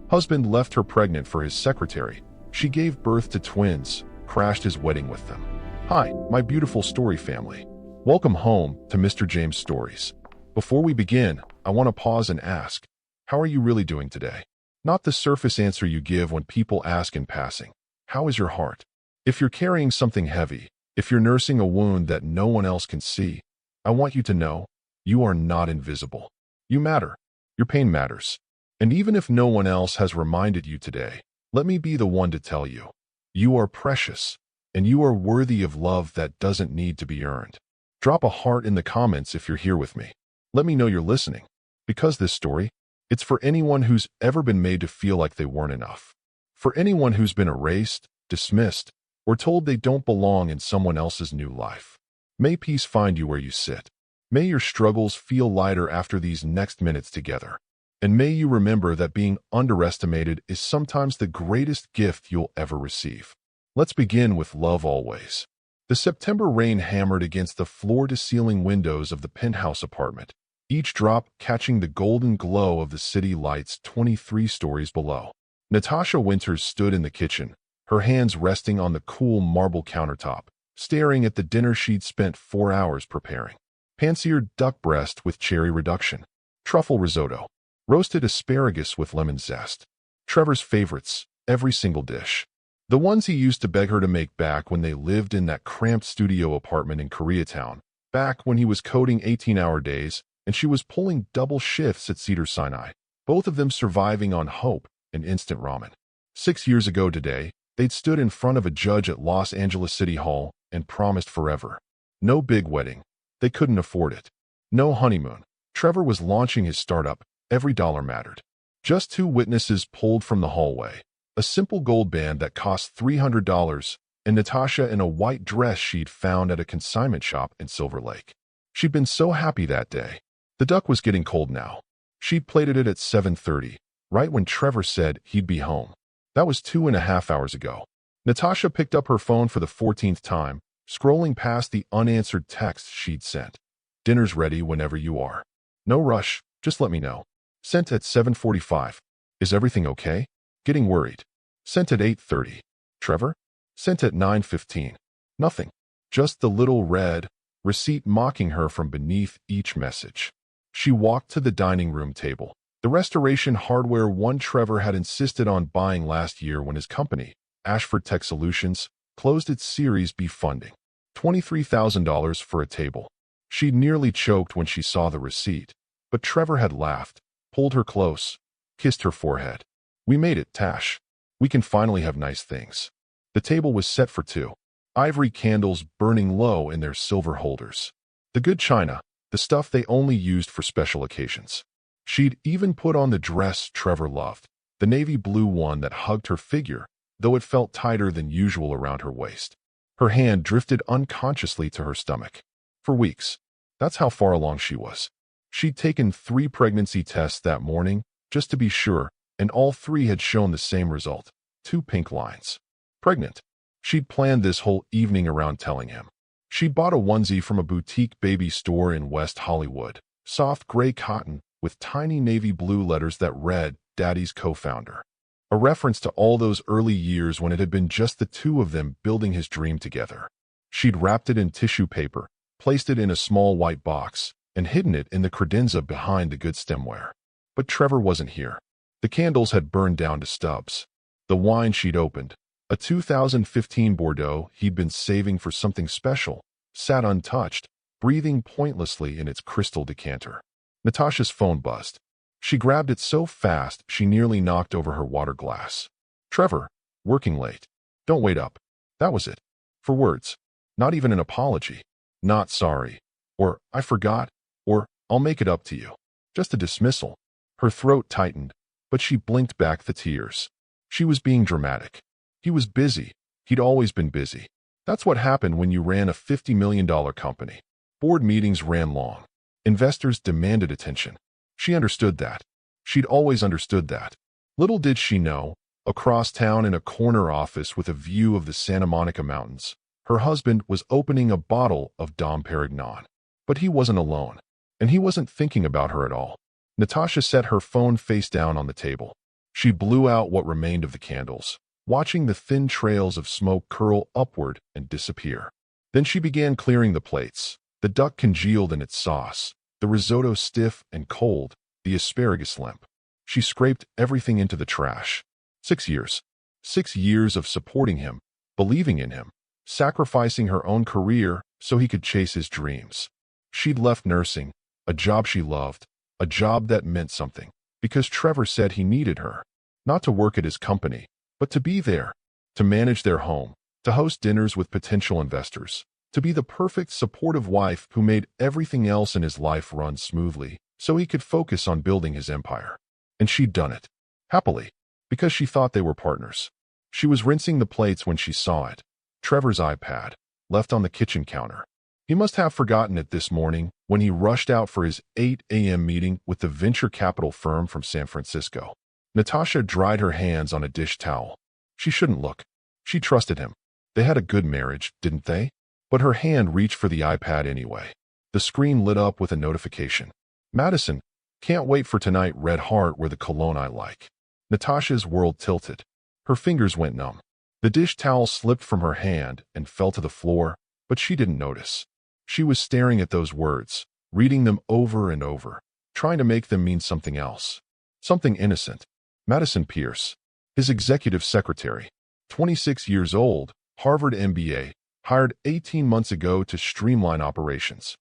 Husband left her pregnant for his secretary. She gave birth to twins, crashed his wedding with them. Hi, my beautiful story family. Welcome home to Mr. James Stories. Before we begin, I want to pause and ask, how are you really doing today? Not the surface answer you give when people ask in passing. How is your heart? If you're carrying something heavy, if you're nursing a wound that no one else can see, I want you to know, you are not invisible. You matter. Your pain matters. And even if no one else has reminded you today, let me be the one to tell you, you are precious, and you are worthy of love that doesn't need to be earned. Drop a heart in the comments if you're here with me. Let me know you're listening, because this story, it's for anyone who's ever been made to feel like they weren't enough. For anyone who's been erased, dismissed, or told they don't belong in someone else's new life. May peace find you where you sit. May your struggles feel lighter after these next minutes together. And may you remember that being underestimated is sometimes the greatest gift you'll ever receive. Let's begin with love always. The September rain hammered against the floor-to-ceiling windows of the penthouse apartment, each drop catching the golden glow of the city lights 23 stories below. Natasha Winters stood in the kitchen, her hands resting on the cool marble countertop, staring at the dinner she'd spent 4 hours preparing. Pan-seared duck breast with cherry reduction, truffle risotto, roasted asparagus with lemon zest. Trevor's favorites, every single dish. The ones he used to beg her to make back when they lived in that cramped studio apartment in Koreatown, back when he was coding 18-hour days and she was pulling double shifts at Cedars-Sinai, both of them surviving on hope and instant ramen. 6 years ago today, they'd stood in front of a judge at Los Angeles City Hall and promised forever. No big wedding. They couldn't afford it. No honeymoon. Trevor was launching his startup. Every dollar mattered. Just 2 witnesses pulled from the hallway. A simple gold band that cost $300, and Natasha in a white dress she'd found at a consignment shop in Silver Lake. She'd been so happy that day. The duck was getting cold now. She'd plated it at 7:30, right when Trevor said he'd be home. That was 2.5 hours ago. Natasha picked up her phone for the 14th time, scrolling past the unanswered texts she'd sent. Dinner's ready whenever you are. No rush, just let me know. Sent at 7:45. Is everything okay? Getting worried. Sent at 8:30. Trevor? Sent at 9:15. Nothing. Just the little red receipt mocking her from beneath each message. She walked to the dining room table. The restoration hardware one Trevor had insisted on buying last year when his company, Ashford Tech Solutions, closed its Series B funding. $23,000 for a table. She'd nearly choked when she saw the receipt, but Trevor had laughed, pulled her close, kissed her forehead. We made it, Tash. We can finally have nice things. The table was set for 2. Ivory candles burning low in their silver holders. The good china, the stuff they only used for special occasions. She'd even put on the dress Trevor loved, the navy blue one that hugged her figure, though it felt tighter than usual around her waist. Her hand drifted unconsciously to her stomach. For weeks, that's how far along she was. She'd taken 3 pregnancy tests that morning, just to be sure, and all 3 had shown the same result. 2 pink lines. Pregnant. She'd planned this whole evening around telling him. She'd bought a onesie from a boutique baby store in West Hollywood, soft gray cotton with tiny navy blue letters that read, Daddy's co-founder. A reference to all those early years when it had been just the 2 of them building his dream together. She'd wrapped it in tissue paper, placed it in a small white box, and hidden it in the credenza behind the good stemware. But Trevor wasn't here. The candles had burned down to stubs. The wine she'd opened, a 2015 Bordeaux he'd been saving for something special, sat untouched, breathing pointlessly in its crystal decanter. Natasha's phone buzzed. She grabbed it so fast she nearly knocked over her water glass. Trevor, working late. Don't wait up. That was it. For words. Not even an apology. Not sorry. Or, I forgot. Or, I'll make it up to you. Just a dismissal. Her throat tightened, but she blinked back the tears. She was being dramatic. He was busy. He'd always been busy. That's what happened when you ran a $50 million company. Board meetings ran long. Investors demanded attention. She understood that. She'd always understood that. Little did she know, across town in a corner office with a view of the Santa Monica Mountains, her husband was opening a bottle of Dom Perignon. But he wasn't alone, and he wasn't thinking about her at all. Natasha set her phone face down on the table. She blew out what remained of the candles, watching the thin trails of smoke curl upward and disappear. Then she began clearing the plates. The duck congealed in its sauce, the risotto stiff and cold, the asparagus limp. She scraped everything into the trash. 6 years. 6 years of supporting him, believing in him, sacrificing her own career so he could chase his dreams. She'd left nursing, a job she loved, a job that meant something, because Trevor said he needed her, not to work at his company, but to be there, to manage their home, to host dinners with potential investors, to be the perfect supportive wife who made everything else in his life run smoothly so he could focus on building his empire. And she'd done it, happily, because she thought they were partners. She was rinsing the plates when she saw it. Trevor's iPad, left on the kitchen counter. He must have forgotten it this morning when he rushed out for his 8 a.m. meeting with the venture capital firm from San Francisco. Natasha dried her hands on a dish towel. She shouldn't look. She trusted him. They had a good marriage, didn't they? But her hand reached for the iPad anyway. The screen lit up with a notification. Madison, can't wait for tonight. Red heart were the cologne I like. Natasha's world tilted. Her fingers went numb. The dish towel slipped from her hand and fell to the floor, but she didn't notice. She was staring at those words, reading them over and over, trying to make them mean something else. Something innocent. Madison Pierce, his executive secretary, 26 years old, Harvard MBA, hired 18 months ago to streamline operations.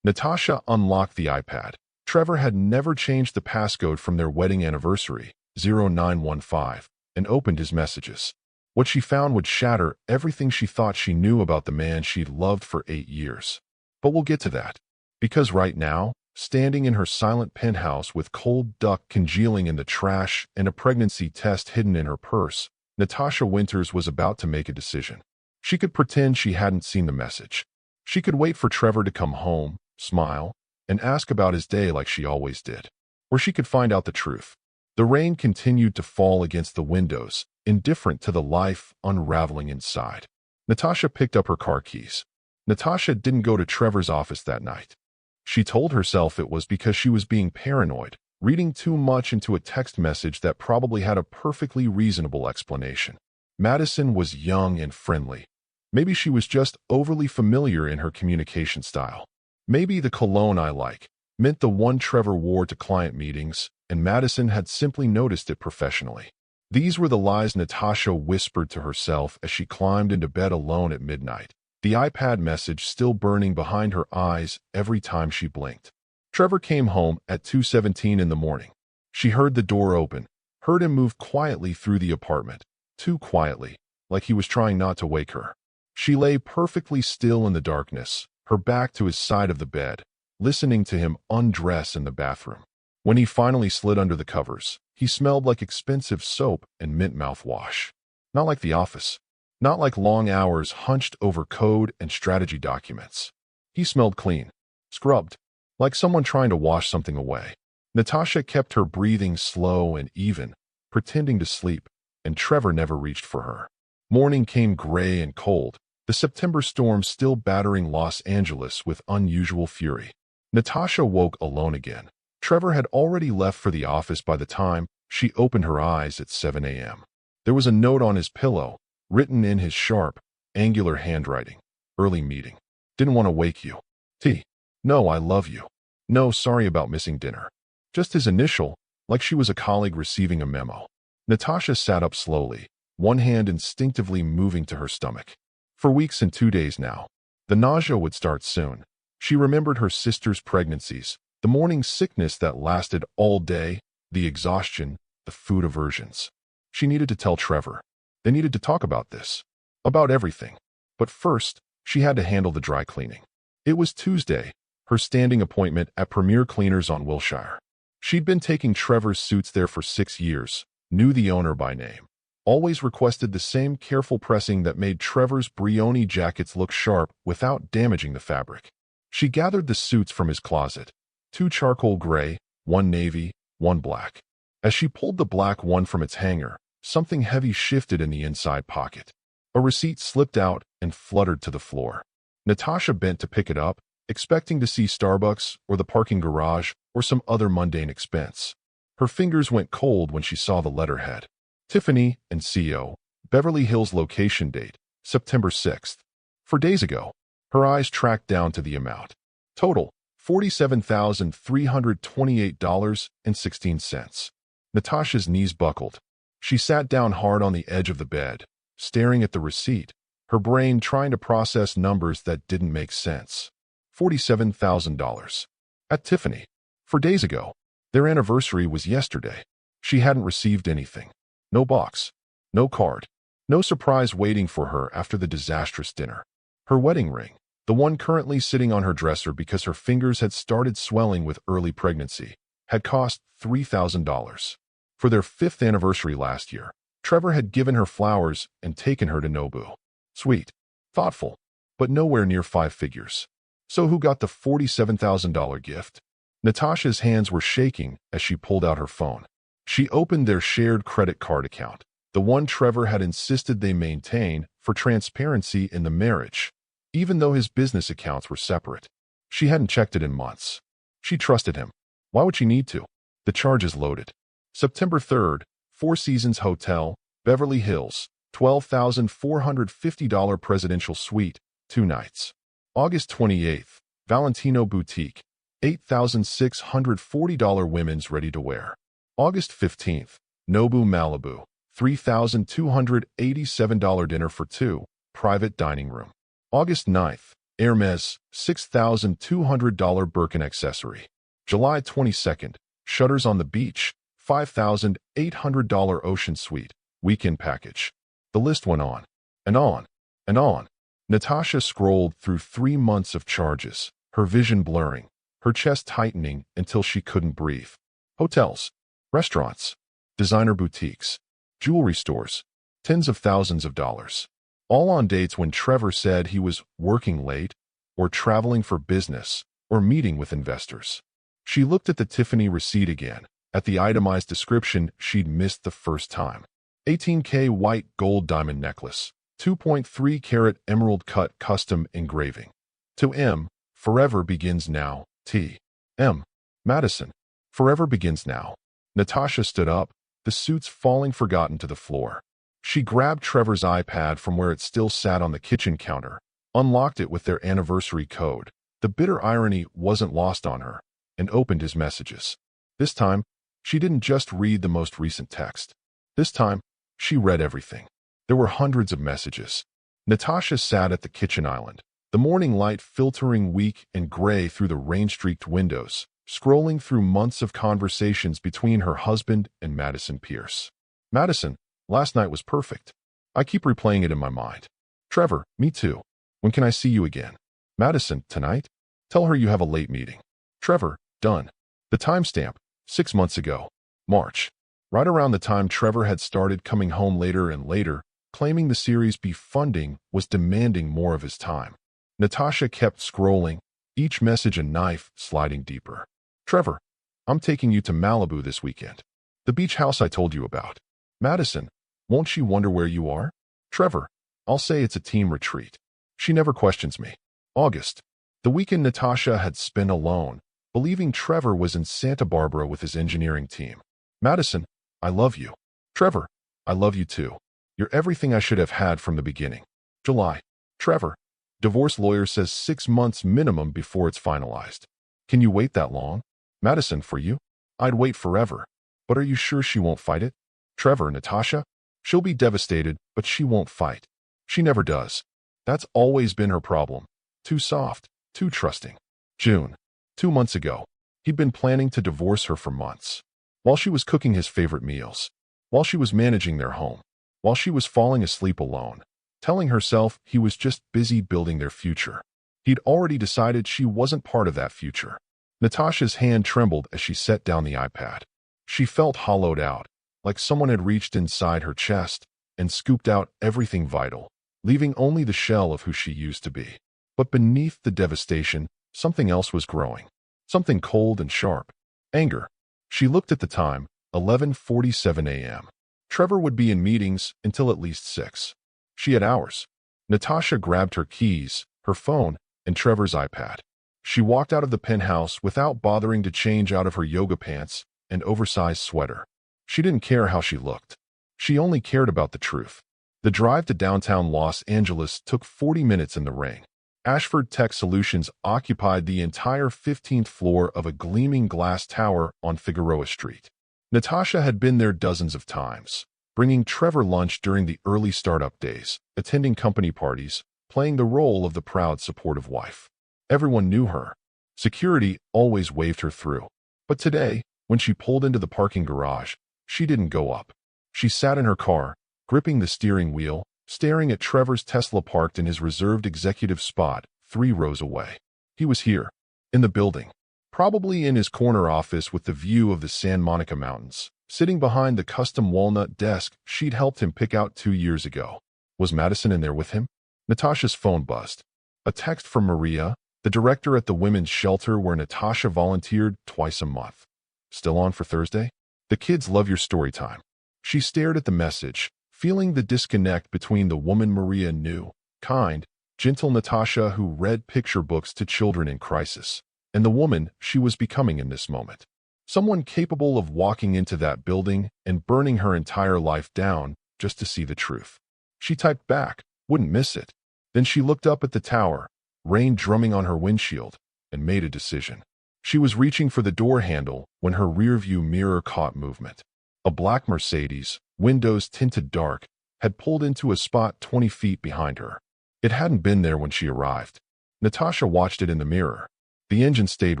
Natasha unlocked the iPad. Trevor had never changed the passcode from their wedding anniversary, 0915, and opened his messages. What she found would shatter everything she thought she knew about the man she'd loved for 8 years. But we'll get to that. Because right now, standing in her silent penthouse with cold duck congealing in the trash and a pregnancy test hidden in her purse, Natasha Winters was about to make a decision. She could pretend she hadn't seen the message. She could wait for Trevor to come home, smile, and ask about his day like she always did. Or she could find out the truth. The rain continued to fall against the windows, indifferent to the life unraveling inside. Natasha picked up her car keys. Natasha didn't go to Trevor's office that night. She told herself it was because she was being paranoid, reading too much into a text message that probably had a perfectly reasonable explanation. Madison was young and friendly. Maybe she was just overly familiar in her communication style. Maybe the cologne I like meant the one Trevor wore to client meetings, and Madison had simply noticed it professionally. These were the lies Natasha whispered to herself as she climbed into bed alone at midnight, the iPad message still burning behind her eyes every time she blinked. Trevor came home at 2:17 in the morning. She heard the door open, heard him move quietly through the apartment, too quietly, like he was trying not to wake her. She lay perfectly still in the darkness, her back to his side of the bed, listening to him undress in the bathroom. When he finally slid under the covers, he smelled like expensive soap and mint mouthwash. Not like the office. Not like long hours hunched over code and strategy documents. He smelled clean, scrubbed, like someone trying to wash something away. Natasha kept her breathing slow and even, pretending to sleep, and Trevor never reached for her. Morning came gray and cold, the September storm still battering Los Angeles with unusual fury. Natasha woke alone again. Trevor had already left for the office by the time she opened her eyes at 7 a.m. There was a note on his pillow, written in his sharp, angular handwriting. Early meeting. Didn't want to wake you. T. No, I love you. No, sorry about missing dinner. Just his initial, like she was a colleague receiving a memo. Natasha sat up slowly, one hand instinctively moving to her stomach. For weeks and 2 days now. The nausea would start soon. She remembered her sister's pregnancies, the morning sickness that lasted all day, the exhaustion, the food aversions. She needed to tell Trevor. They needed to talk about this. About everything. But first, she had to handle the dry cleaning. It was Tuesday, her standing appointment at Premier Cleaners on Wilshire. She'd been taking Trevor's suits there for 6 years, knew the owner by name. Always requested the same careful pressing that made Trevor's Brioni jackets look sharp without damaging the fabric. She gathered the suits from his closet. 2 charcoal gray, 1 navy, 1 black. As she pulled the black one from its hanger, something heavy shifted in the inside pocket. A receipt slipped out and fluttered to the floor. Natasha bent to pick it up, expecting to see Starbucks or the parking garage or some other mundane expense. Her fingers went cold when she saw the letterhead. Tiffany and CO, Beverly Hills location date, September 6th. 4 days ago. Her eyes tracked down to the amount. Total, $47,328.16. Natasha's knees buckled. She sat down hard on the edge of the bed, staring at the receipt, her brain trying to process numbers that didn't make sense. $47,000. At Tiffany. 4 days ago. Their anniversary was yesterday. She hadn't received anything. No box. No card. No surprise waiting for her after the disastrous dinner. Her wedding ring, the one currently sitting on her dresser because her fingers had started swelling with early pregnancy, had cost $3,000. For their 5th anniversary last year, Trevor had given her flowers and taken her to Nobu. Sweet. Thoughtful. But nowhere near 5 figures. So who got the $47,000 gift? Natasha's hands were shaking as she pulled out her phone. She opened their shared credit card account, the one Trevor had insisted they maintain for transparency in the marriage, even though his business accounts were separate. She hadn't checked it in months. She trusted him. Why would she need to? The charge is loaded. September 3rd, Four Seasons Hotel, Beverly Hills, $12,450 presidential suite, 2 nights. August 28th, Valentino Boutique, $8,640 women's ready-to-wear. August 15th, Nobu Malibu, $3,287 dinner for 2, private dining room. August 9th, Hermes, $6,200 Birkin accessory. July 22nd, Shutters on the Beach, $5,800 ocean suite, weekend package. The list went on, and on, and on. Natasha scrolled through 3 months of charges, her vision blurring, her chest tightening until she couldn't breathe. Hotels, restaurants, designer boutiques, jewelry stores, tens of thousands of dollars. All on dates when Trevor said he was working late, or traveling for business, or meeting with investors. She looked at the Tiffany receipt again, at the itemized description she'd missed the first time. 18K white gold diamond necklace, 2.3 carat emerald cut custom engraving. To M, forever begins now. T. M. Madison. Forever begins now. Natasha stood up, the suits falling forgotten to the floor. She grabbed Trevor's iPad from where it still sat on the kitchen counter, unlocked it with their anniversary code. The bitter irony wasn't lost on her, and opened his messages. This time, she didn't just read the most recent text. This time, she read everything. There were hundreds of messages. Natasha sat at the kitchen island, the morning light filtering weak and gray through the rain-streaked windows, scrolling through months of conversations between her husband and Madison Pierce. Madison, last night was perfect. I keep replaying it in my mind. Trevor, me too. When can I see you again? Madison, tonight? Tell her you have a late meeting. Trevor, done. The timestamp, 6 months ago. March. Right around the time Trevor had started coming home later and later, claiming the Series B funding was demanding more of his time. Natasha kept scrolling, each message a knife sliding deeper. Trevor, I'm taking you to Malibu this weekend. The beach house I told you about. Madison, won't she wonder where you are? Trevor, I'll say it's a team retreat. She never questions me. August. The weekend Natasha had spent alone, believing Trevor was in Santa Barbara with his engineering team. Madison, I love you. Trevor, I love you too. You're everything I should have had from the beginning. July. Trevor, divorce lawyer says 6 months minimum before it's finalized. Can you wait that long? Madison, for you? I'd wait forever. But are you sure she won't fight it? Trevor, Natasha? She'll be devastated, but she won't fight. She never does. That's always been her problem. Too soft, too trusting. June. 2 months ago. He'd been planning to divorce her for months. While she was cooking his favorite meals. While she was managing their home. While she was falling asleep alone. Telling herself he was just busy building their future. He'd already decided she wasn't part of that future. Natasha's hand trembled as she set down the iPad. She felt hollowed out, like someone had reached inside her chest and scooped out everything vital, leaving only the shell of who she used to be. But beneath the devastation, something else was growing. Something cold and sharp. Anger. She looked at the time, 11:47 a.m. Trevor would be in meetings until at least 6. She had hours. Natasha grabbed her keys, her phone, and Trevor's iPad. She walked out of the penthouse without bothering to change out of her yoga pants and oversized sweater. She didn't care how she looked. She only cared about the truth. The drive to downtown Los Angeles took 40 minutes in the rain. Ashford Tech Solutions occupied the entire 15th floor of a gleaming glass tower on Figueroa Street. Natasha had been there dozens of times, bringing Trevor lunch during the early startup days, attending company parties, playing the role of the proud, supportive wife. Everyone knew her. Security always waved her through. But today, when she pulled into the parking garage, she didn't go up. She sat in her car, gripping the steering wheel, staring at Trevor's Tesla parked in his reserved executive spot 3 rows away. He was here, in the building, probably in his corner office with the view of the Santa Monica Mountains, sitting behind the custom walnut desk she'd helped him pick out 2 years ago. Was Madison in there with him? Natasha's phone buzzed. A text from Maria, the director at the women's shelter where Natasha volunteered twice a month. Still on for Thursday? The kids love your story time. She stared at the message, feeling the disconnect between the woman Maria knew, kind, gentle Natasha who read picture books to children in crisis, and the woman she was becoming in this moment. Someone capable of walking into that building and burning her entire life down just to see the truth. She typed back, wouldn't miss it. Then she looked up at the tower, rain drumming on her windshield, and made a decision. She was reaching for the door handle when her rearview mirror caught movement. A black Mercedes, windows tinted dark, had pulled into a spot 20 feet behind her. It hadn't been there when she arrived. Natasha watched it in the mirror. The engine stayed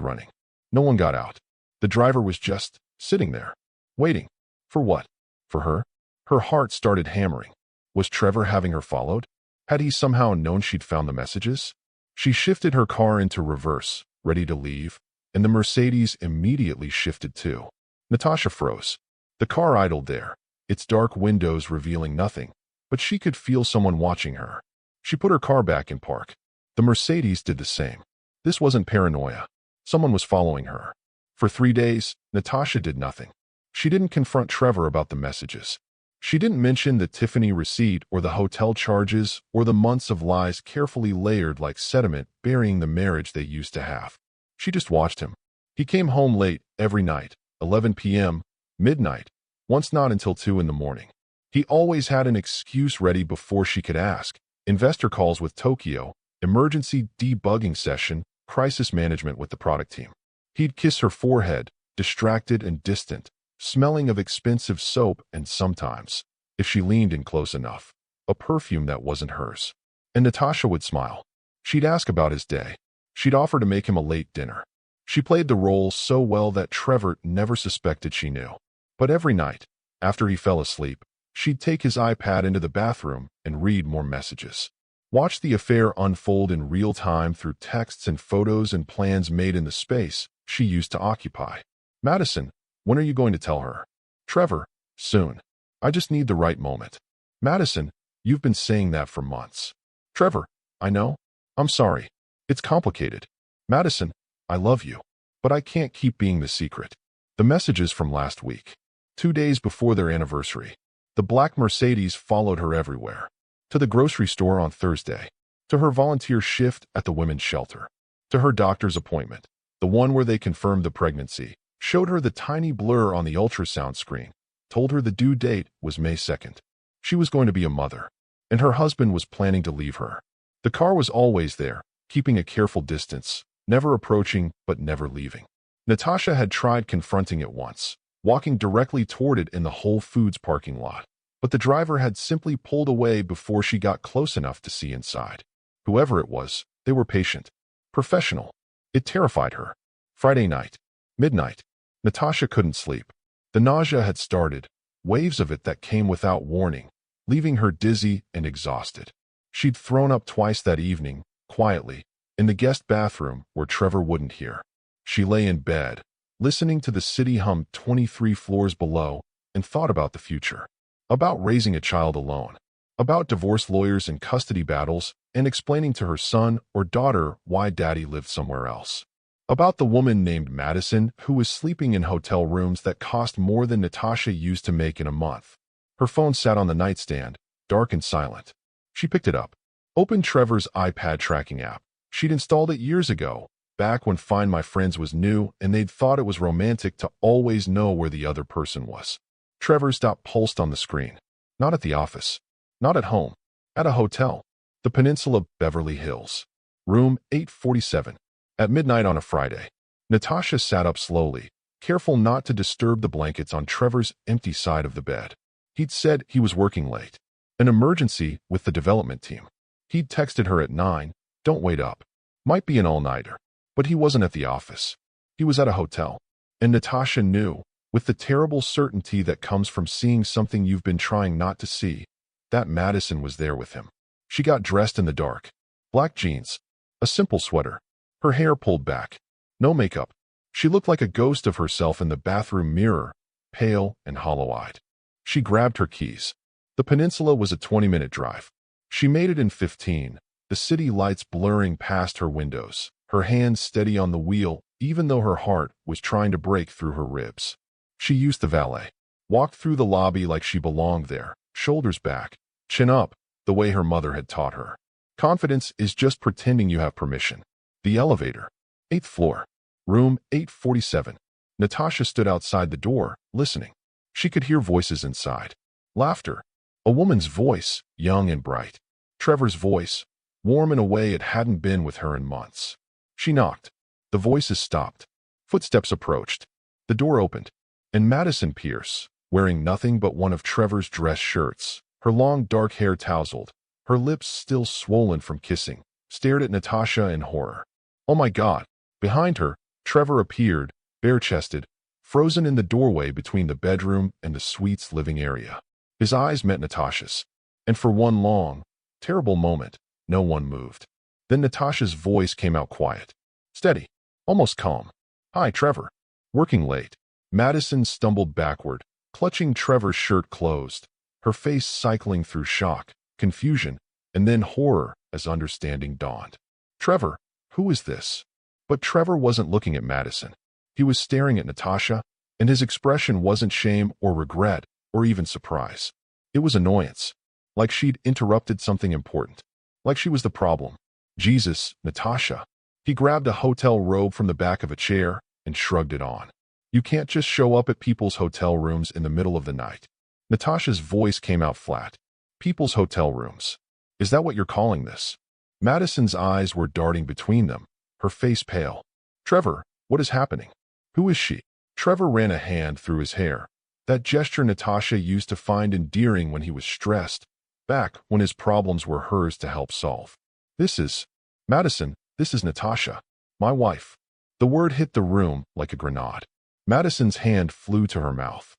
running. No one got out. The driver was just sitting there, waiting. For what? For her? Her heart started hammering. Was Trevor having her followed? Had he somehow known she'd found the messages? She shifted her car into reverse, ready to leave, and the Mercedes immediately shifted too. Natasha froze. The car idled there, its dark windows revealing nothing, but she could feel someone watching her. She put her car back in park. The Mercedes did the same. This wasn't paranoia. Someone was following her. For 3 days, Natasha did nothing. She didn't confront Trevor about the messages. She didn't mention the Tiffany receipt or the hotel charges or the months of lies carefully layered like sediment burying the marriage they used to have. She just watched him. He came home late every night, 11 p.m., midnight, once not until 2 in the morning. He always had an excuse ready before she could ask. Investor calls with Tokyo, emergency debugging session, crisis management with the product team. He'd kiss her forehead, distracted and distant, smelling of expensive soap and sometimes, if she leaned in close enough, a perfume that wasn't hers. And Natasha would smile. She'd ask about his day. She'd offer to make him a late dinner. She played the role so well that Trevor never suspected she knew. But every night, after he fell asleep, she'd take his iPad into the bathroom and read more messages. Watch the affair unfold in real time through texts and photos and plans made in the space she used to occupy. Madison, when are you going to tell her? Trevor, soon. I just need the right moment. Madison, you've been saying that for months. Trevor, I know. I'm sorry. It's complicated. Madison, I love you. But I can't keep being the secret. The messages from last week. 2 days before their anniversary. The black Mercedes followed her everywhere. To the grocery store on Thursday. To her volunteer shift at the women's shelter. To her doctor's appointment. The one where they confirmed the pregnancy. Showed her the tiny blur on the ultrasound screen. Told her the due date was May 2nd. She was going to be a mother. And her husband was planning to leave her. The car was always there, keeping a careful distance, never approaching but never leaving. Natasha had tried confronting it once, walking directly toward it in the Whole Foods parking lot. But the driver had simply pulled away before she got close enough to see inside. Whoever it was, they were patient, professional. It terrified her. Friday night, midnight. Natasha couldn't sleep. The nausea had started, waves of it that came without warning, leaving her dizzy and exhausted. She'd thrown up twice that evening, quietly, in the guest bathroom where Trevor wouldn't hear. She lay in bed, listening to the city hum 23 floors below, and thought about the future. About raising a child alone. About divorce lawyers and custody battles, and explaining to her son or daughter why daddy lived somewhere else. About the woman named Madison who was sleeping in hotel rooms that cost more than Natasha used to make in a month. Her phone sat on the nightstand, dark and silent. She picked it up. Opened Trevor's iPad tracking app. She'd installed it years ago, back when Find My Friends was new and they'd thought it was romantic to always know where the other person was. Trevor's dot pulsed on the screen. Not at the office. Not at home. At a hotel. The Peninsula, Beverly Hills. Room 847. At midnight on a Friday. Natasha sat up slowly, careful not to disturb the blankets on Trevor's empty side of the bed. He'd said he was working late. An emergency with the development team. He'd texted her at 9, "Don't wait up." Might be an all-nighter. But he wasn't at the office. He was at a hotel. And Natasha knew, with the terrible certainty that comes from seeing something you've been trying not to see, that Madison was there with him. She got dressed in the dark. Black jeans. A simple sweater. Her hair pulled back. No makeup. She looked like a ghost of herself in the bathroom mirror, pale and hollow-eyed. She grabbed her keys. The Peninsula was a 20-minute drive. She made it in 15, the city lights blurring past her windows, her hands steady on the wheel, even though her heart was trying to break through her ribs. She used the valet. Walked through the lobby like she belonged there, shoulders back, chin up, the way her mother had taught her. Confidence is just pretending you have permission. The elevator. 8th floor. Room 847. Natasha stood outside the door, listening. She could hear voices inside. Laughter. A woman's voice, young and bright. Trevor's voice, warm in a way it hadn't been with her in months. She knocked. The voices stopped. Footsteps approached. The door opened. And Madison Pierce, wearing nothing but one of Trevor's dress shirts, her long dark hair tousled, her lips still swollen from kissing, stared at Natasha in horror. Oh my God! Behind her, Trevor appeared, bare-chested, frozen in the doorway between the bedroom and the suite's living area. His eyes met Natasha's, and for one long, terrible moment, no one moved. Then Natasha's voice came out quiet, steady, almost calm. "Hi, Trevor. Working late." Madison stumbled backward, clutching Trevor's shirt closed, her face cycling through shock, confusion, and then horror as understanding dawned. "Trevor, who is this?" But Trevor wasn't looking at Madison. He was staring at Natasha, and his expression wasn't shame or regret or even surprise. It was annoyance, like she'd interrupted something important, like she was the problem. "Jesus, Natasha." He grabbed a hotel robe from the back of a chair and shrugged it on. "You can't just show up at people's hotel rooms in the middle of the night." Natasha's voice came out flat. "People's hotel rooms. Is that what you're calling this?" Madison's eyes were darting between them, her face pale. "Trevor, what is happening? Who is she?" Trevor ran a hand through his hair. That gesture Natasha used to find endearing when he was stressed, back when his problems were hers to help solve. "This is Madison, this is Natasha, my wife." The word hit the room like a grenade. Madison's hand flew to her mouth.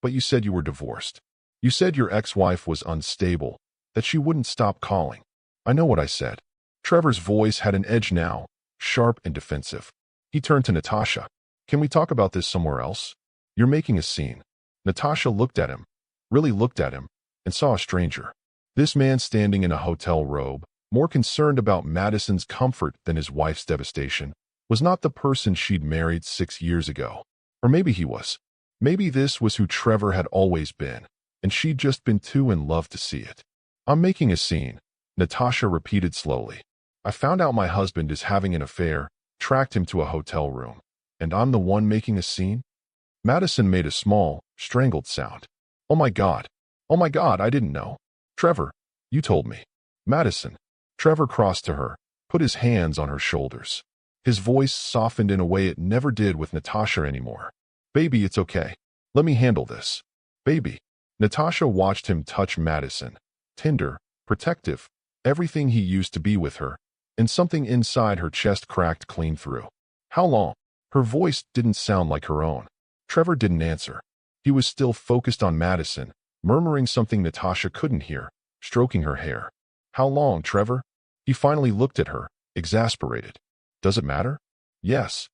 But you said you were divorced. You said your ex-wife was unstable, that she wouldn't stop calling." "I know what I said." Trevor's voice had an edge now, sharp and defensive. He turned to Natasha. "Can we talk about this somewhere else? You're making a scene." Natasha looked at him, really looked at him, and saw a stranger. This man standing in a hotel robe, more concerned about Madison's comfort than his wife's devastation, was not the person she'd married 6 years ago. Or maybe he was. Maybe this was who Trevor had always been, and she'd just been too in love to see it. "I'm making a scene," Natasha repeated slowly. "I found out my husband is having an affair, tracked him to a hotel room, and I'm the one making a scene?" Madison made a small, strangled sound. Oh my God, I didn't know." "Trevor, you told me." "Madison." Trevor crossed to her, put his hands on her shoulders. His voice softened in a way it never did with Natasha anymore. "Baby, it's okay. Let me handle this." "Baby." Natasha watched him touch Madison, tender, protective, everything he used to be with her, and something inside her chest cracked clean through. "How long?" Her voice didn't sound like her own. Trevor didn't answer. He was still focused on Madison, murmuring something Natasha couldn't hear, stroking her hair. "How long, Trevor?" He finally looked at her, exasperated. "Does it matter?" "Yes."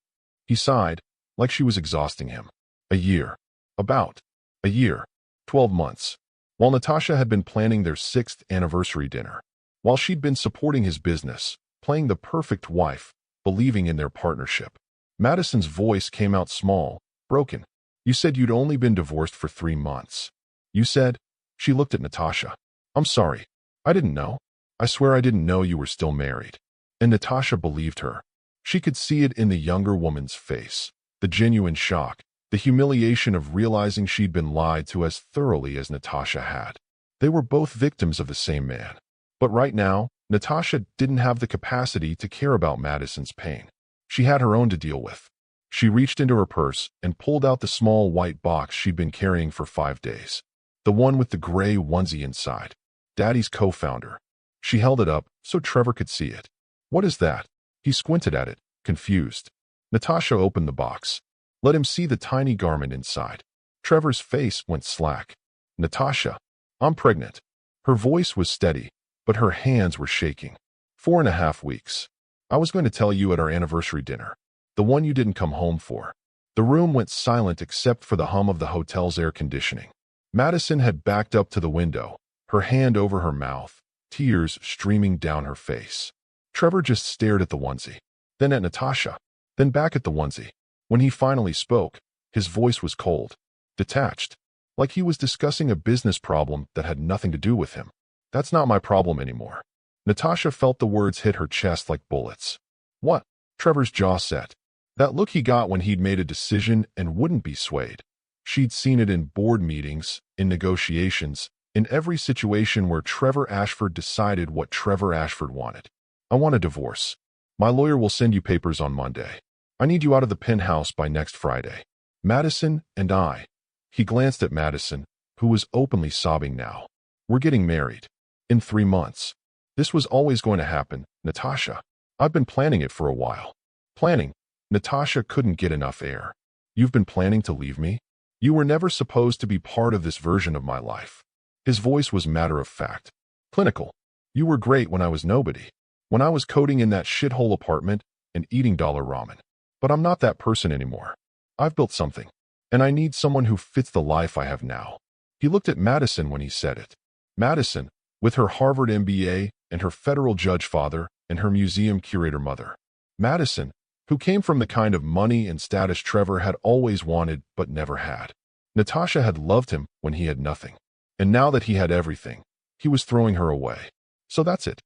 He sighed, like she was exhausting him. "A year. About. A year. 12 months." While Natasha had been planning their 6th anniversary dinner. While she'd been supporting his business, playing the perfect wife, believing in their partnership. Madison's voice came out small, broken. "You said you'd only been divorced for 3 months. You said." She looked at Natasha. "I'm sorry. I didn't know. I swear I didn't know you were still married." And Natasha believed her. She could see it in the younger woman's face, the genuine shock, the humiliation of realizing she'd been lied to as thoroughly as Natasha had. They were both victims of the same man. But right now, Natasha didn't have the capacity to care about Madison's pain. She had her own to deal with. She reached into her purse and pulled out the small white box she'd been carrying for 5 days. The one with the gray onesie inside. Daddy's co-founder. She held it up so Trevor could see it. What is that? He squinted at it, confused. Natasha opened the box. Let him see the tiny garment inside. Trevor's face went slack. Natasha, I'm pregnant. Her voice was steady, but her hands were shaking. 4.5 weeks. I was going to tell you at our anniversary dinner. The one you didn't come home for. The room went silent except for the hum of the hotel's air conditioning. Madison had backed up to the window, her hand over her mouth, tears streaming down her face. Trevor just stared at the onesie, then at Natasha, then back at the onesie. When he finally spoke, his voice was cold, detached, like he was discussing a business problem that had nothing to do with him. That's not my problem anymore. Natasha felt the words hit her chest like bullets. What? Trevor's jaw set. That look he got when he'd made a decision and wouldn't be swayed. She'd seen it in board meetings, in negotiations, in every situation where Trevor Ashford decided what Trevor Ashford wanted. I want a divorce. My lawyer will send you papers on Monday. I need you out of the penthouse by next Friday. Madison and I. He glanced at Madison, who was openly sobbing now. We're getting married. In 3 months. This was always going to happen, Natasha. I've been planning it for a while. Planning? Natasha couldn't get enough air. You've been planning to leave me? You were never supposed to be part of this version of my life. His voice was matter-of-fact. Clinical. You were great when I was nobody. When I was coding in that shithole apartment and eating dollar ramen. But I'm not that person anymore. I've built something. And I need someone who fits the life I have now. He looked at Madison when he said it. Madison, with her Harvard MBA and her federal judge father and her museum curator mother. Madison, who came from the kind of money and status Trevor had always wanted but never had. Natasha had loved him when he had nothing. And now that he had everything, he was throwing her away. So that's it.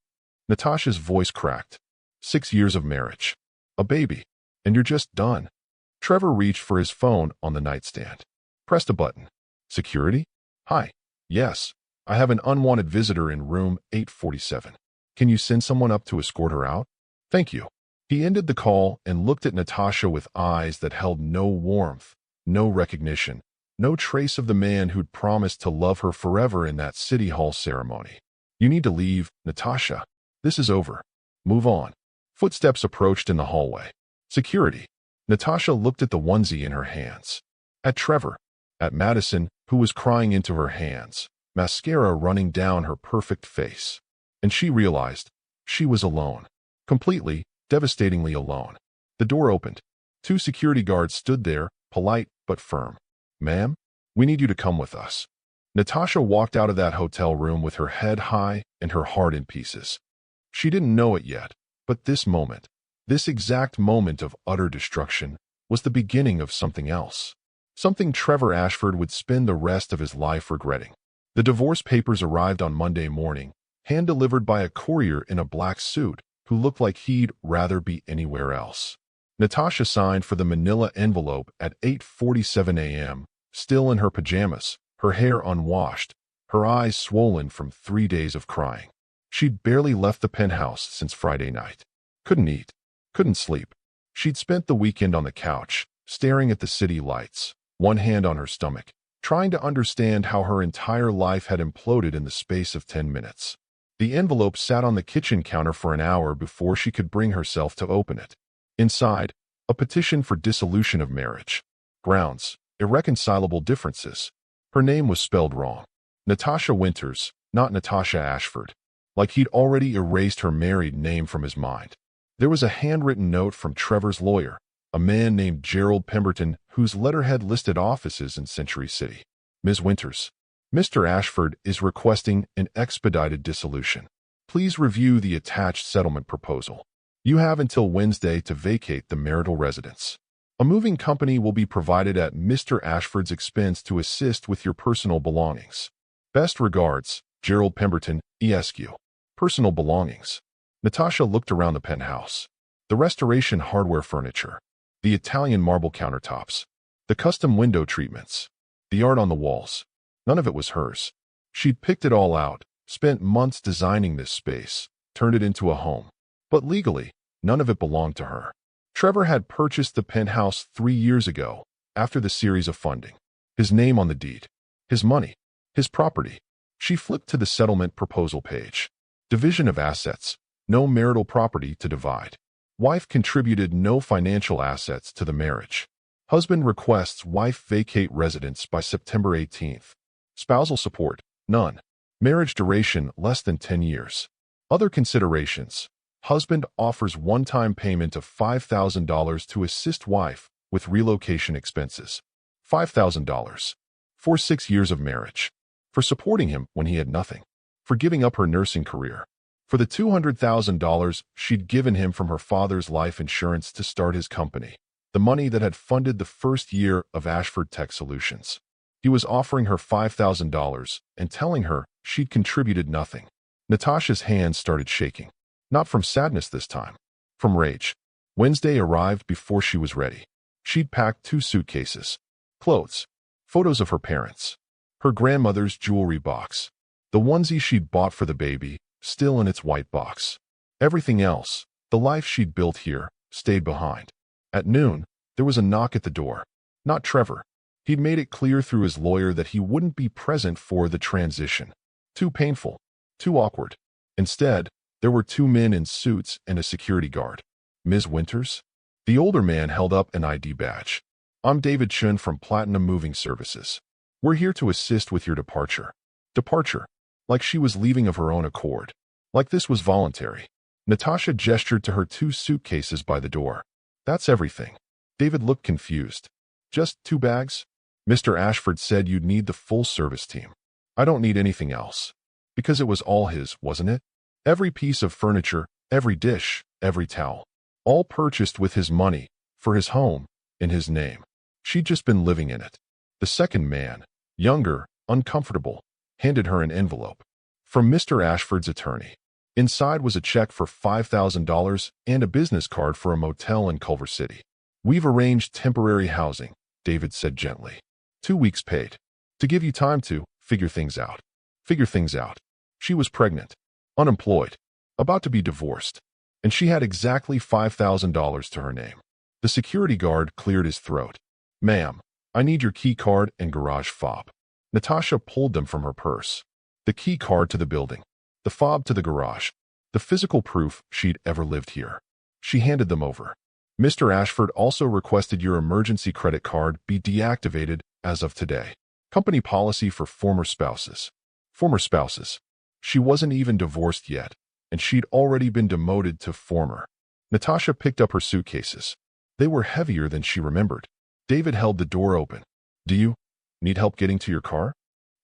Natasha's voice cracked. 6 years of marriage. A baby. And you're just done. Trevor reached for his phone on the nightstand. Pressed a button. Security? Hi. Yes. I have an unwanted visitor in room 847. Can you send someone up to escort her out? Thank you. He ended the call and looked at Natasha with eyes that held no warmth, no recognition, no trace of the man who'd promised to love her forever in that City Hall ceremony. You need to leave, Natasha. This is over. Move on. Footsteps approached in the hallway. Security. Natasha looked at the onesie in her hands. At Trevor. At Madison, who was crying into her hands, mascara running down her perfect face. And she realized she was alone. Completely, devastatingly alone. The door opened. 2 security guards stood there, polite but firm. Ma'am, we need you to come with us. Natasha walked out of that hotel room with her head high and her heart in pieces. She didn't know it yet, but this moment, this exact moment of utter destruction, was the beginning of something else. Something Trevor Ashford would spend the rest of his life regretting. The divorce papers arrived on Monday morning, hand-delivered by a courier in a black suit who looked like he'd rather be anywhere else. Natasha signed for the manila envelope at 8:47 a.m., still in her pajamas, her hair unwashed, her eyes swollen from 3 days of crying. She'd barely left the penthouse since Friday night. Couldn't eat. Couldn't sleep. She'd spent the weekend on the couch, staring at the city lights, one hand on her stomach, trying to understand how her entire life had imploded in the space of 10 minutes. The envelope sat on the kitchen counter for an hour before she could bring herself to open it. Inside, a petition for dissolution of marriage. Grounds, irreconcilable differences. Her name was spelled wrong. Natasha Winters, not Natasha Ashford. Like he'd already erased her married name from his mind. There was a handwritten note from Trevor's lawyer, a man named Gerald Pemberton, whose letterhead listed offices in Century City. Ms. Winters, Mr. Ashford is requesting an expedited dissolution. Please review the attached settlement proposal. You have until Wednesday to vacate the marital residence. A moving company will be provided at Mr. Ashford's expense to assist with your personal belongings. Best regards, Gerald Pemberton, ESQ. Personal belongings. Natasha looked around the penthouse. The restoration hardware furniture, the Italian marble countertops, the custom window treatments, the art on the walls. None of it was hers. She'd picked it all out, spent months designing this space, turned it into a home. But legally, none of it belonged to her. Trevor had purchased the penthouse 3 years ago, after the series of funding. His name on the deed. His money. His property. She flipped to the settlement proposal page. Division of assets. No marital property to divide. Wife contributed no financial assets to the marriage. Husband requests wife vacate residence by September 18th. Spousal support. None. Marriage duration less than 10 years. Other considerations. Husband offers one-time payment of $5,000 to assist wife with relocation expenses. $5,000. For 6 years of marriage. For supporting him when he had nothing. For giving up her nursing career. For the $200,000 she'd given him from her father's life insurance to start his company. The money that had funded the first year of Ashford Tech Solutions. He was offering her $5,000 and telling her she'd contributed nothing. Natasha's hands started shaking. Not from sadness this time. From rage. Wednesday arrived before she was ready. She'd packed 2 suitcases. Clothes. Photos of her parents. Her grandmother's jewelry box. The onesie she'd bought for the baby, still in its white box. Everything else, the life she'd built here, stayed behind. At noon, there was a knock at the door. Not Trevor. He'd made it clear through his lawyer that he wouldn't be present for the transition. Too painful. Too awkward. Instead, there were 2 men in suits and a security guard. Ms. Winters? The older man held up an ID badge. I'm David Chun from Platinum Moving Services. We're here to assist with your departure. Departure. Like she was leaving of her own accord. Like this was voluntary. Natasha gestured to her 2 suitcases by the door. That's everything. David looked confused. Just 2 bags? Mr. Ashford said you'd need the full service team. I don't need anything else. Because it was all his, wasn't it? Every piece of furniture, every dish, every towel. All purchased with his money, for his home, in his name. She'd just been living in it. The second man, younger, uncomfortable, handed her an envelope. From Mr. Ashford's attorney. Inside was a check for $5,000 and a business card for a motel in Culver City. We've arranged temporary housing, David said gently. 2 weeks paid. To give you time to figure things out. Figure things out. She was pregnant. Unemployed. About to be divorced. And she had exactly $5,000 to her name. The security guard cleared his throat. Ma'am, I need your key card and garage fob. Natasha pulled them from her purse. The key card to the building. The fob to the garage. The physical proof she'd ever lived here. She handed them over. Mr. Ashford also requested your emergency credit card be deactivated as of today. Company policy for former spouses. Former spouses. She wasn't even divorced yet, and she'd already been demoted to former. Natasha picked up her suitcases. They were heavier than she remembered. David held the door open. Do you need help getting to your car?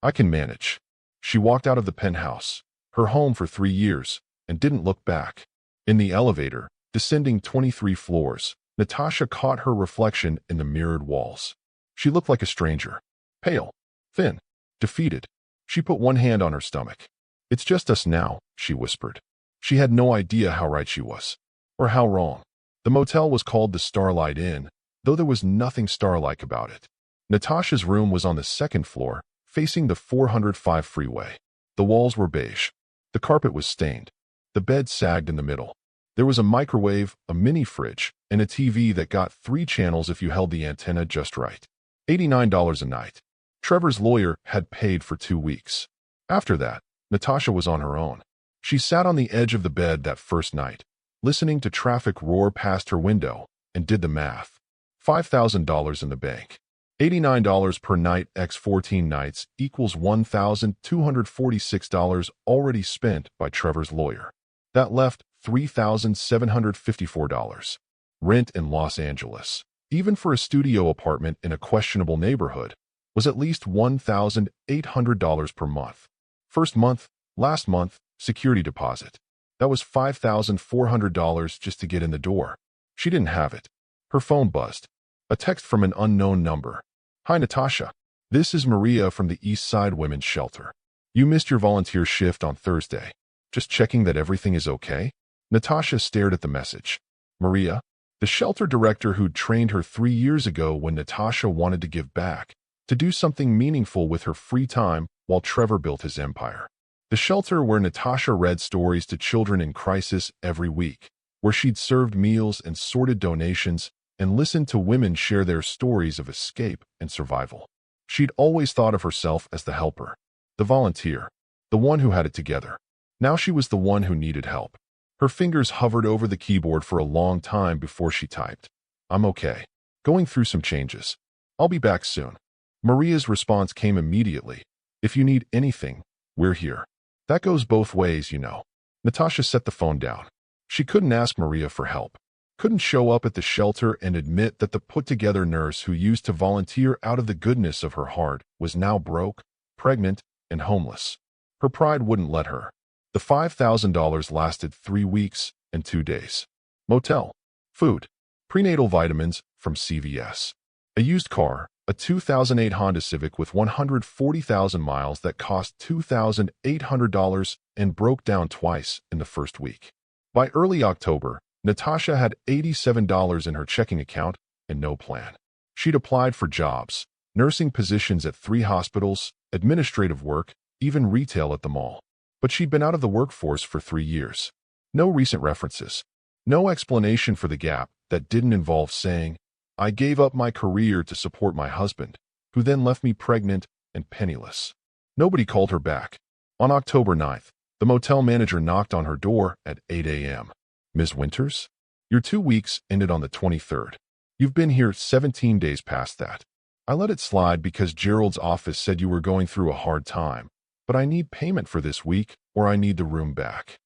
I can manage. She walked out of the penthouse, her home for 3 years, and didn't look back. In the elevator, descending 23 floors, Natasha caught her reflection in the mirrored walls. She looked like a stranger. Pale. Thin. Defeated. She put one hand on her stomach. It's just us now, she whispered. She had no idea how right she was. Or how wrong. The motel was called the Starlight Inn, though there was nothing star-like about it. Natasha's room was on the 2nd floor, facing the 405 freeway. The walls were beige. The carpet was stained. The bed sagged in the middle. There was a microwave, a mini fridge, and a TV that got 3 channels if you held the antenna just right. $89 a night. Trevor's lawyer had paid for 2 weeks. After that, Natasha was on her own. She sat on the edge of the bed that first night, listening to traffic roar past her window, and did the math. $5,000 in the bank. $89 per night x 14 nights equals $1,246 already spent by Trevor's lawyer. That left $3,754. Rent in Los Angeles, even for a studio apartment in a questionable neighborhood, was at least $1,800 per month. First month, last month, security deposit. That was $5,400 just to get in the door. She didn't have it. Her phone buzzed. A text from an unknown number. Hi, Natasha. This is Maria from the East Side Women's Shelter. You missed your volunteer shift on Thursday. Just checking that everything is okay? Natasha stared at the message. Maria, the shelter director who'd trained her 3 years ago when Natasha wanted to give back, to do something meaningful with her free time while Trevor built his empire. The shelter where Natasha read stories to children in crisis every week, where she'd served meals and sorted donations and listened to women share their stories of escape and survival. She'd always thought of herself as the helper, the volunteer, the one who had it together. Now she was the one who needed help. Her fingers hovered over the keyboard for a long time before she typed, "I'm okay. Going through some changes. I'll be back soon." Maria's response came immediately. "If you need anything, we're here." That goes both ways, you know. Natasha set the phone down. She couldn't ask Maria for help. Couldn't show up at the shelter and admit that the put-together nurse who used to volunteer out of the goodness of her heart was now broke, pregnant, and homeless. Her pride wouldn't let her. The $5,000 lasted 3 weeks and 2 days. Motel, food, prenatal vitamins from CVS, a used car, a 2008 Honda Civic with 140,000 miles that cost $2,800 and broke down twice in the first week. By early October, Natasha had $87 in her checking account and no plan. She'd applied for jobs, nursing positions at 3 hospitals, administrative work, even retail at the mall. But she'd been out of the workforce for 3 years. No recent references. No explanation for the gap that didn't involve saying, "I gave up my career to support my husband, who then left me pregnant and penniless." Nobody called her back. On October 9th, the motel manager knocked on her door at 8 a.m. "Ms. Winters? Your 2 weeks ended on the 23rd. You've been here 17 days past that. I let it slide because Gerald's office said you were going through a hard time, but I need payment for this week or I need the room back."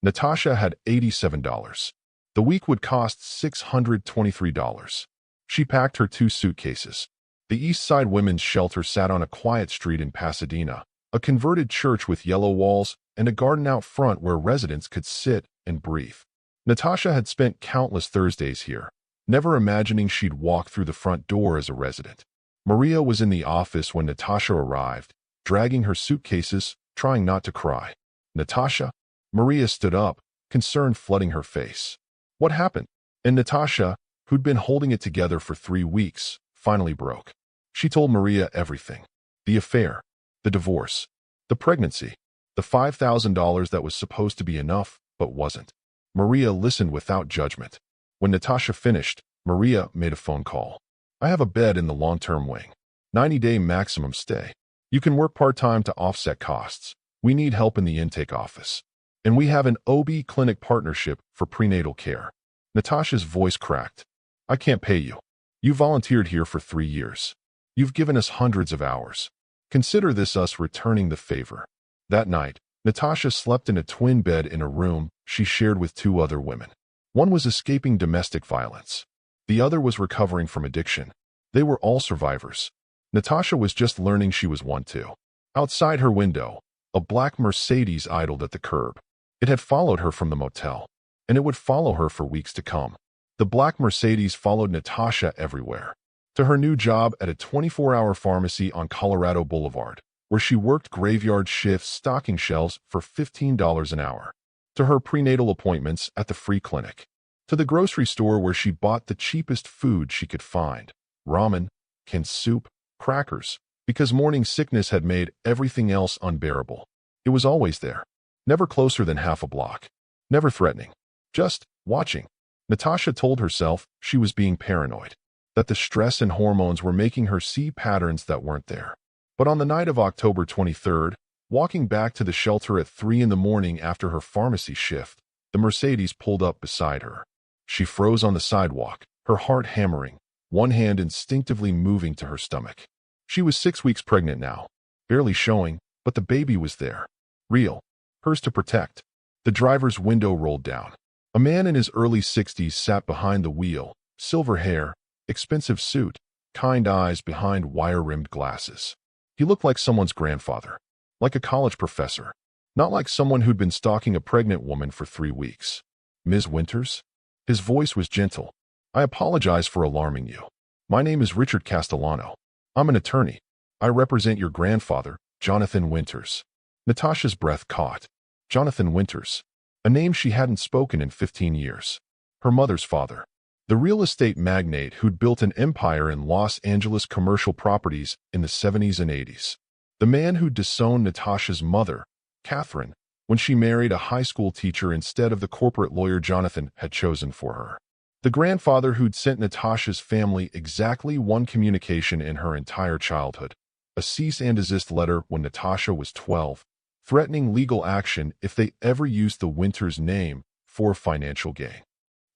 Natasha had $87. The week would cost $623. She packed her 2 suitcases. The East Side Women's Shelter sat on a quiet street in Pasadena, a converted church with yellow walls and a garden out front where residents could sit and breathe. Natasha had spent countless Thursdays here, never imagining she'd walk through the front door as a resident. Maria was in the office when Natasha arrived, dragging her suitcases, trying not to cry. "Natasha?" Maria stood up, concern flooding her face. "What happened?" And Natasha, who'd been holding it together for 3 weeks, finally broke. She told Maria everything. The affair, the divorce, the pregnancy, the $5,000 that was supposed to be enough, but wasn't. Maria listened without judgment. When Natasha finished, Maria made a phone call. "I have a bed in the long-term wing. 90-day maximum stay. You can work part-time to offset costs. We need help in the intake office. And we have an OB clinic partnership for prenatal care." Natasha's voice cracked. "I can't pay you. You volunteered here for 3 years. You've given us hundreds of hours. Consider this us returning the favor." That night, Natasha slept in a twin bed in a room she shared with 2 other women. One was escaping domestic violence. The other was recovering from addiction. They were all survivors. Natasha was just learning she was one too. Outside her window, a black Mercedes idled at the curb. It had followed her from the motel, and it would follow her for weeks to come. The black Mercedes followed Natasha everywhere. To her new job at a 24-hour pharmacy on Colorado Boulevard, where she worked graveyard shifts stocking shelves for $15 an hour. To her prenatal appointments at the free clinic. To the grocery store where she bought the cheapest food she could find. Ramen, canned soup, crackers, because morning sickness had made everything else unbearable. It was always there. Never closer than half a block. Never threatening. Just watching. Natasha told herself she was being paranoid. That the stress and hormones were making her see patterns that weren't there. But on the night of October 23rd, walking back to the shelter at 3 in the morning after her pharmacy shift, the Mercedes pulled up beside her. She froze on the sidewalk, her heart hammering, one hand instinctively moving to her stomach. She was 6 weeks pregnant now, barely showing, but the baby was there. Real. Hers to protect. The driver's window rolled down. A man in his early 60s sat behind the wheel, silver hair, expensive suit, kind eyes behind wire-rimmed glasses. He looked like someone's grandfather. Like a college professor. Not like someone who'd been stalking a pregnant woman for 3 weeks. "Ms. Winters?" His voice was gentle. "I apologize for alarming you. My name is Richard Castellano. I'm an attorney. I represent your grandfather, Jonathan Winters." Natasha's breath caught. Jonathan Winters. A name she hadn't spoken in 15 years. her mother's father. The real estate magnate who'd built an empire in Los Angeles commercial properties in the 70s and 80s. The man who'd disowned Natasha's mother, Catherine, when she married a high school teacher instead of the corporate lawyer Jonathan had chosen for her. The grandfather who'd sent Natasha's family exactly one communication in her entire childhood, a cease and desist letter when Natasha was 12, threatening legal action if they ever used the Winters name for financial gain.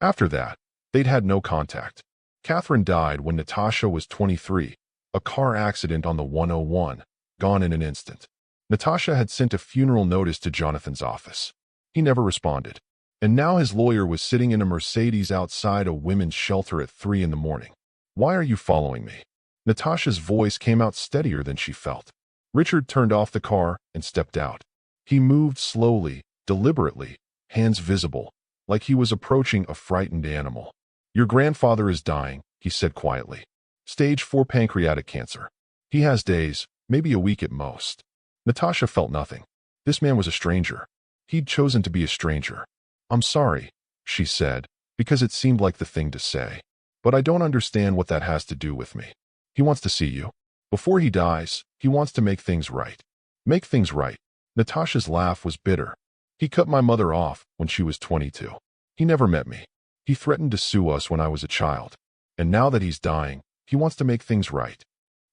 After that, they'd had no contact. Catherine died when Natasha was 23, a car accident on the 101, gone in an instant. Natasha had sent a funeral notice to Jonathan's office. He never responded. And now his lawyer was sitting in a Mercedes outside a women's shelter at 3 in the morning. "Why are you following me?" Natasha's voice came out steadier than she felt. Richard turned off the car and stepped out. He moved slowly, deliberately, hands visible, like he was approaching a frightened animal. "Your grandfather is dying," he said quietly. "Stage 4 pancreatic cancer. He has days, maybe a week at most." Natasha felt nothing. This man was a stranger. He'd chosen to be a stranger. "I'm sorry," she said, because it seemed like the thing to say. "But I don't understand what that has to do with me. He wants to see you. Before he dies, he wants to make things right." "Make things right." Natasha's laugh was bitter. "He cut my mother off when she was 22. He never met me. He threatened to sue us when I was a child. And now that he's dying, he wants to make things right."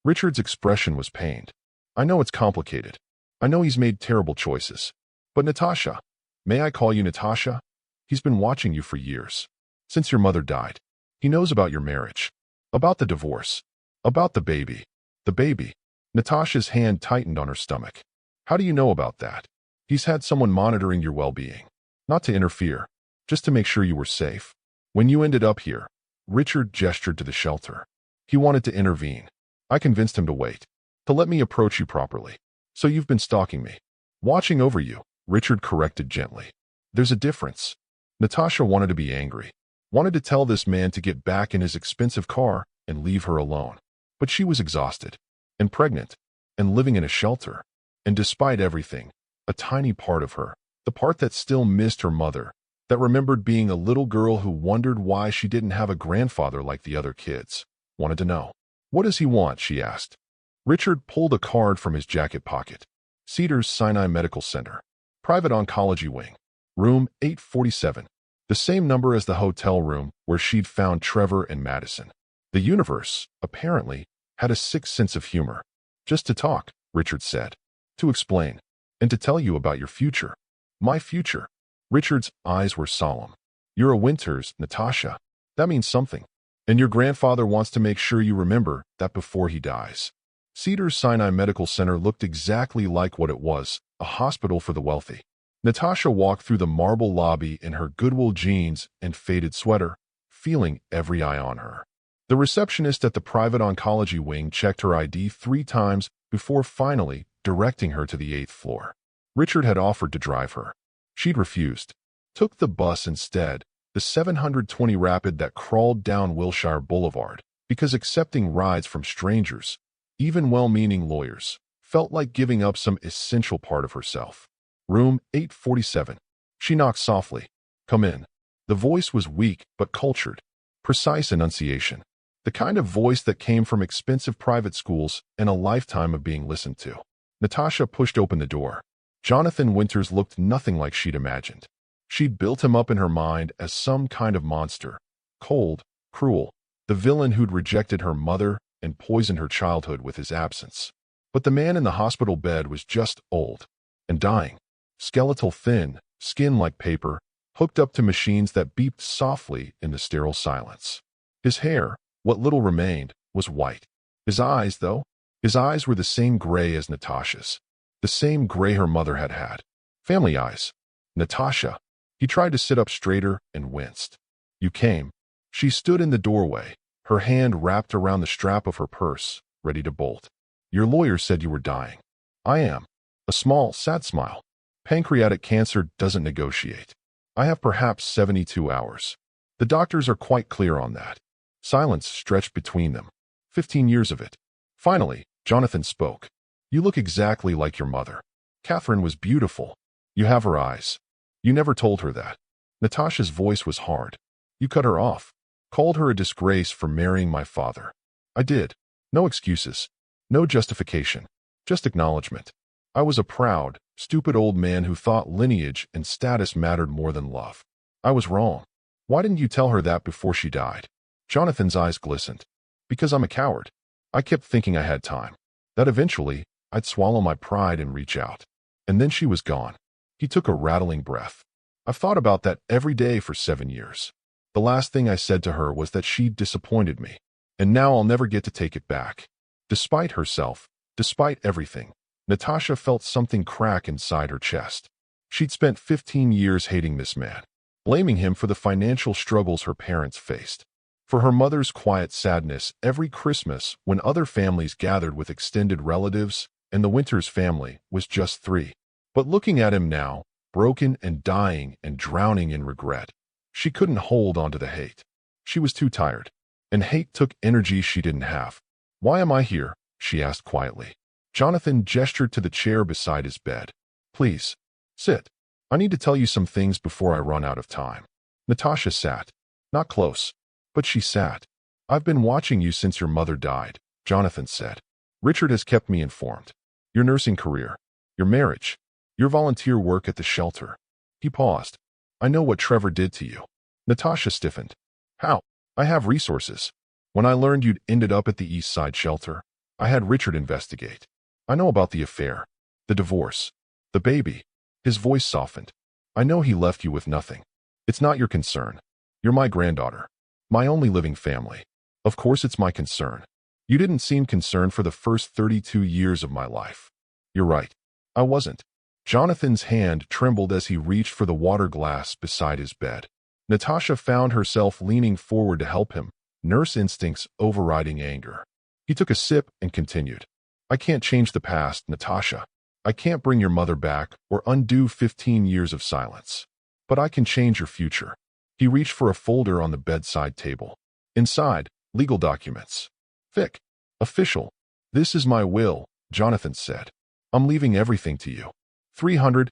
Richard's expression was pained. "I know it's complicated. I know he's made terrible choices. But Natasha, may I call you Natasha? He's been watching you for years. Since your mother died. He knows about your marriage. About the divorce. About the baby. The baby." Natasha's hand tightened on her stomach. "How do you know about that?" "He's had someone monitoring your well-being. Not to interfere, just to make sure you were safe. When you ended up here," Richard gestured to the shelter. "He wanted to intervene. I convinced him to wait. To let me approach you properly. So you've been stalking me." "Watching over you," Richard corrected gently. "There's a difference." Natasha wanted to be angry. Wanted to tell this man to get back in his expensive car and leave her alone. But she was exhausted. And pregnant. And living in a shelter. And despite everything, a tiny part of her, the part that still missed her mother, that remembered being a little girl who wondered why she didn't have a grandfather like the other kids, wanted to know. "What does he want?" she asked. Richard pulled a card from his jacket pocket. Cedars-Sinai Medical Center. Private Oncology Wing. Room 847. The same number as the hotel room where she'd found Trevor and Madison. The universe, apparently, had a sick sense of humor. "Just to talk," Richard said. "To explain. And to tell you about your future." "My future?" Richard's eyes were solemn. "You're a Winters, Natasha. That means something. And your grandfather wants to make sure you remember that before he dies." Cedars-Sinai Medical Center looked exactly like what it was, a hospital for the wealthy. Natasha walked through the marble lobby in her Goodwill jeans and faded sweater, feeling every eye on her. The receptionist at the private oncology wing checked her ID 3 times before finally directing her to the 8th floor. Richard had offered to drive her. She'd refused. Took the bus instead, the 720 Rapid that crawled down Wilshire Boulevard, because accepting rides from strangers, even well-meaning lawyers, felt like giving up some essential part of herself. Room 847. She knocked softly. "Come in." The voice was weak but cultured. Precise enunciation. The kind of voice that came from expensive private schools and a lifetime of being listened to. Natasha pushed open the door. Jonathan Winters looked nothing like she'd imagined. She'd built him up in her mind as some kind of monster. Cold, cruel, the villain who'd rejected her mother and poisoned her childhood with his absence. But the man in the hospital bed was just old and dying. Skeletal thin, skin like paper, hooked up to machines that beeped softly in the sterile silence. His hair, what little remained, was white. His eyes, though, his eyes were the same gray as Natasha's. The same gray her mother had had. Family eyes. "Natasha." He tried to sit up straighter and winced. "You came." She stood in the doorway, her hand wrapped around the strap of her purse, ready to bolt. "Your lawyer said you were dying." "I am." A small, sad smile. "Pancreatic cancer doesn't negotiate. I have perhaps 72 hours. The doctors are quite clear on that." Silence stretched between them. 15 years of it. Finally, Jonathan spoke. "You look exactly like your mother. Catherine was beautiful. You have her eyes. You never told her that." Natasha's voice was hard. You cut her off. Called her a disgrace for marrying my father. I did. No excuses. No justification. Just acknowledgement. I was a proud, stupid old man who thought lineage and status mattered more than love. I was wrong. Why didn't you tell her that before she died? Jonathan's eyes glistened. Because I'm a coward. I kept thinking I had time. That eventually, I'd swallow my pride and reach out. And then she was gone. He took a rattling breath. I've thought about that every day for 7 years. The last thing I said to her was that she'd disappointed me. And now I'll never get to take it back. Despite herself, despite everything, Natasha felt something crack inside her chest. She'd spent 15 years hating this man, blaming him for the financial struggles her parents faced, for her mother's quiet sadness every Christmas when other families gathered with extended relatives and the Winters family was just 3. But looking at him now, broken and dying and drowning in regret, she couldn't hold on to the hate. She was too tired, and hate took energy she didn't have. Why am I here? She asked quietly. Jonathan gestured to the chair beside his bed. Please, sit. I need to tell you some things before I run out of time. Natasha sat. Not close, but she sat. I've been watching you since your mother died, Jonathan said. Richard has kept me informed. Your nursing career, your marriage, your volunteer work at the shelter. He paused. I know what Trevor did to you. Natasha stiffened. How? I have resources. When I learned you'd ended up at the East Side shelter, I had Richard investigate. I know about the affair, the divorce, the baby. His voice softened. I know he left you with nothing. It's not your concern. You're my granddaughter, my only living family. Of course it's my concern. You didn't seem concerned for the first 32 years of my life. You're right. I wasn't. Jonathan's hand trembled as he reached for the water glass beside his bed. Natasha found herself leaning forward to help him, nurse instincts overriding anger. He took a sip and continued. I can't change the past, Natasha. I can't bring your mother back or undo 15 years of silence. But I can change your future. He reached for a folder on the bedside table. Inside, legal documents. Thick. Official. This is my will, Jonathan said. I'm leaving everything to you. $380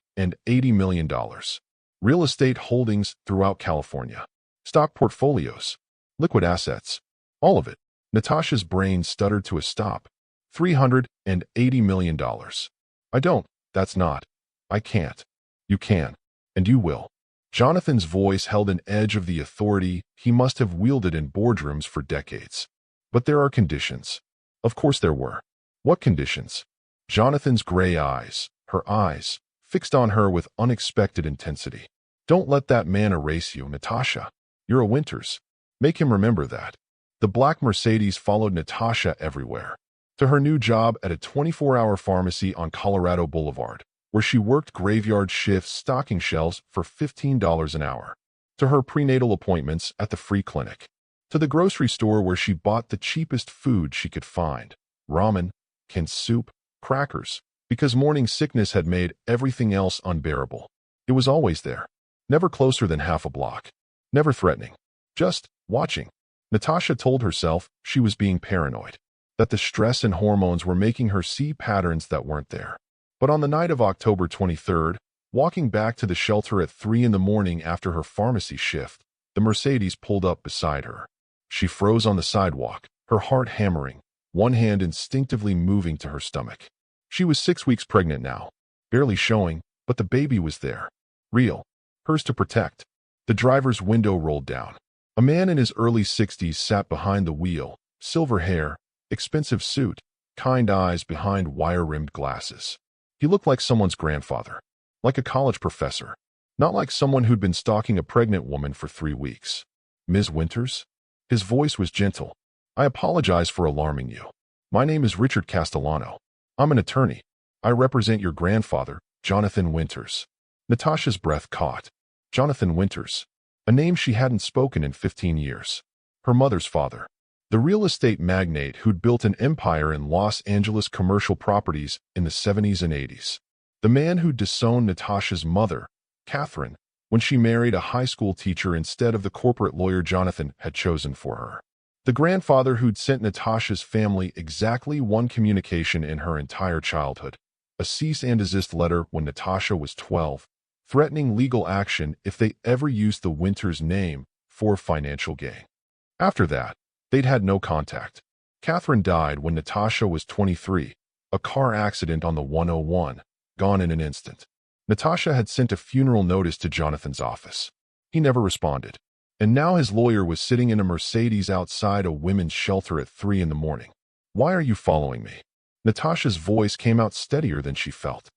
million. Real estate holdings throughout California. Stock portfolios. Liquid assets. All of it. Natasha's brain stuttered to a stop. $380 million. I don't. That's not. I can't. You can. And you will. Jonathan's voice held an edge of the authority he must have wielded in boardrooms for decades. But there are conditions. Of course there were. What conditions? Jonathan's gray eyes, her eyes, fixed on her with unexpected intensity. Don't let that man erase you, Natasha. You're a Winters. Make him remember that. The black Mercedes followed Natasha everywhere. To her new job at a 24-hour pharmacy on Colorado Boulevard, where she worked graveyard shifts stocking shelves for $15 an hour. To her prenatal appointments at the free clinic. To the grocery store where she bought the cheapest food she could find. Ramen, canned soup, crackers, because morning sickness had made everything else unbearable. It was always there. Never closer than half a block. Never threatening. Just watching. Natasha told herself she was being paranoid. That the stress and hormones were making her see patterns that weren't there. But on the night of October 23rd, walking back to the shelter at 3 in the morning after her pharmacy shift, the Mercedes pulled up beside her. She froze on the sidewalk, her heart hammering, one hand instinctively moving to her stomach. She was 6 weeks pregnant now, barely showing, but the baby was there. Real. Hers to protect. The driver's window rolled down. A man in his early 60s sat behind the wheel, silver hair, expensive suit, kind eyes behind wire-rimmed glasses. He looked like someone's grandfather, like a college professor, not like someone who'd been stalking a pregnant woman for 3 weeks. Ms. Winters? His voice was gentle. I apologize for alarming you. My name is Richard Castellano. I'm an attorney. I represent your grandfather, Jonathan Winters. Natasha's breath caught. Jonathan Winters. A name she hadn't spoken in 15 years. Her mother's father. The real estate magnate who'd built an empire in Los Angeles commercial properties in the 70s and 80s. The man who'd disowned Natasha's mother, Catherine, when she married a high school teacher instead of the corporate lawyer Jonathan had chosen for her. The grandfather who'd sent Natasha's family exactly one communication in her entire childhood. A cease and desist letter when Natasha was 12, threatening legal action if they ever used the Winters name for financial gain. After that, they'd had no contact. Catherine died when Natasha was 23, a car accident on the 101, gone in an instant. Natasha had sent a funeral notice to Jonathan's office. He never responded. And now his lawyer was sitting in a Mercedes outside a women's shelter at 3 in the morning. "Why are you following me?" Natasha's voice came out steadier than she felt.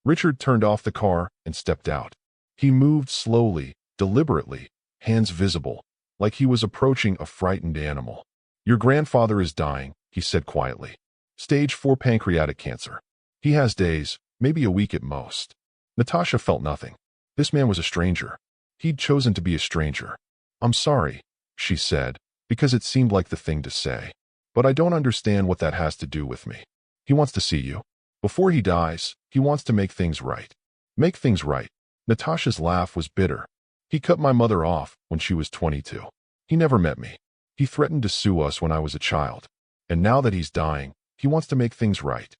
Richard turned off the car and stepped out. He moved slowly, deliberately, hands visible, like he was approaching a frightened animal. "Your grandfather is dying," he said quietly. "Stage 4 pancreatic cancer. He has days, maybe a week at most." Natasha felt nothing. This man was a stranger. He'd chosen to be a stranger. "I'm sorry," she said, because it seemed like the thing to say. "But I don't understand what that has to do with me. He wants to see you. Before he dies, he wants to make things right." "Make things right." Natasha's laugh was bitter. "He cut my mother off when she was 22. He never met me. He threatened to sue us when I was a child. And now that he's dying, he wants to make things right."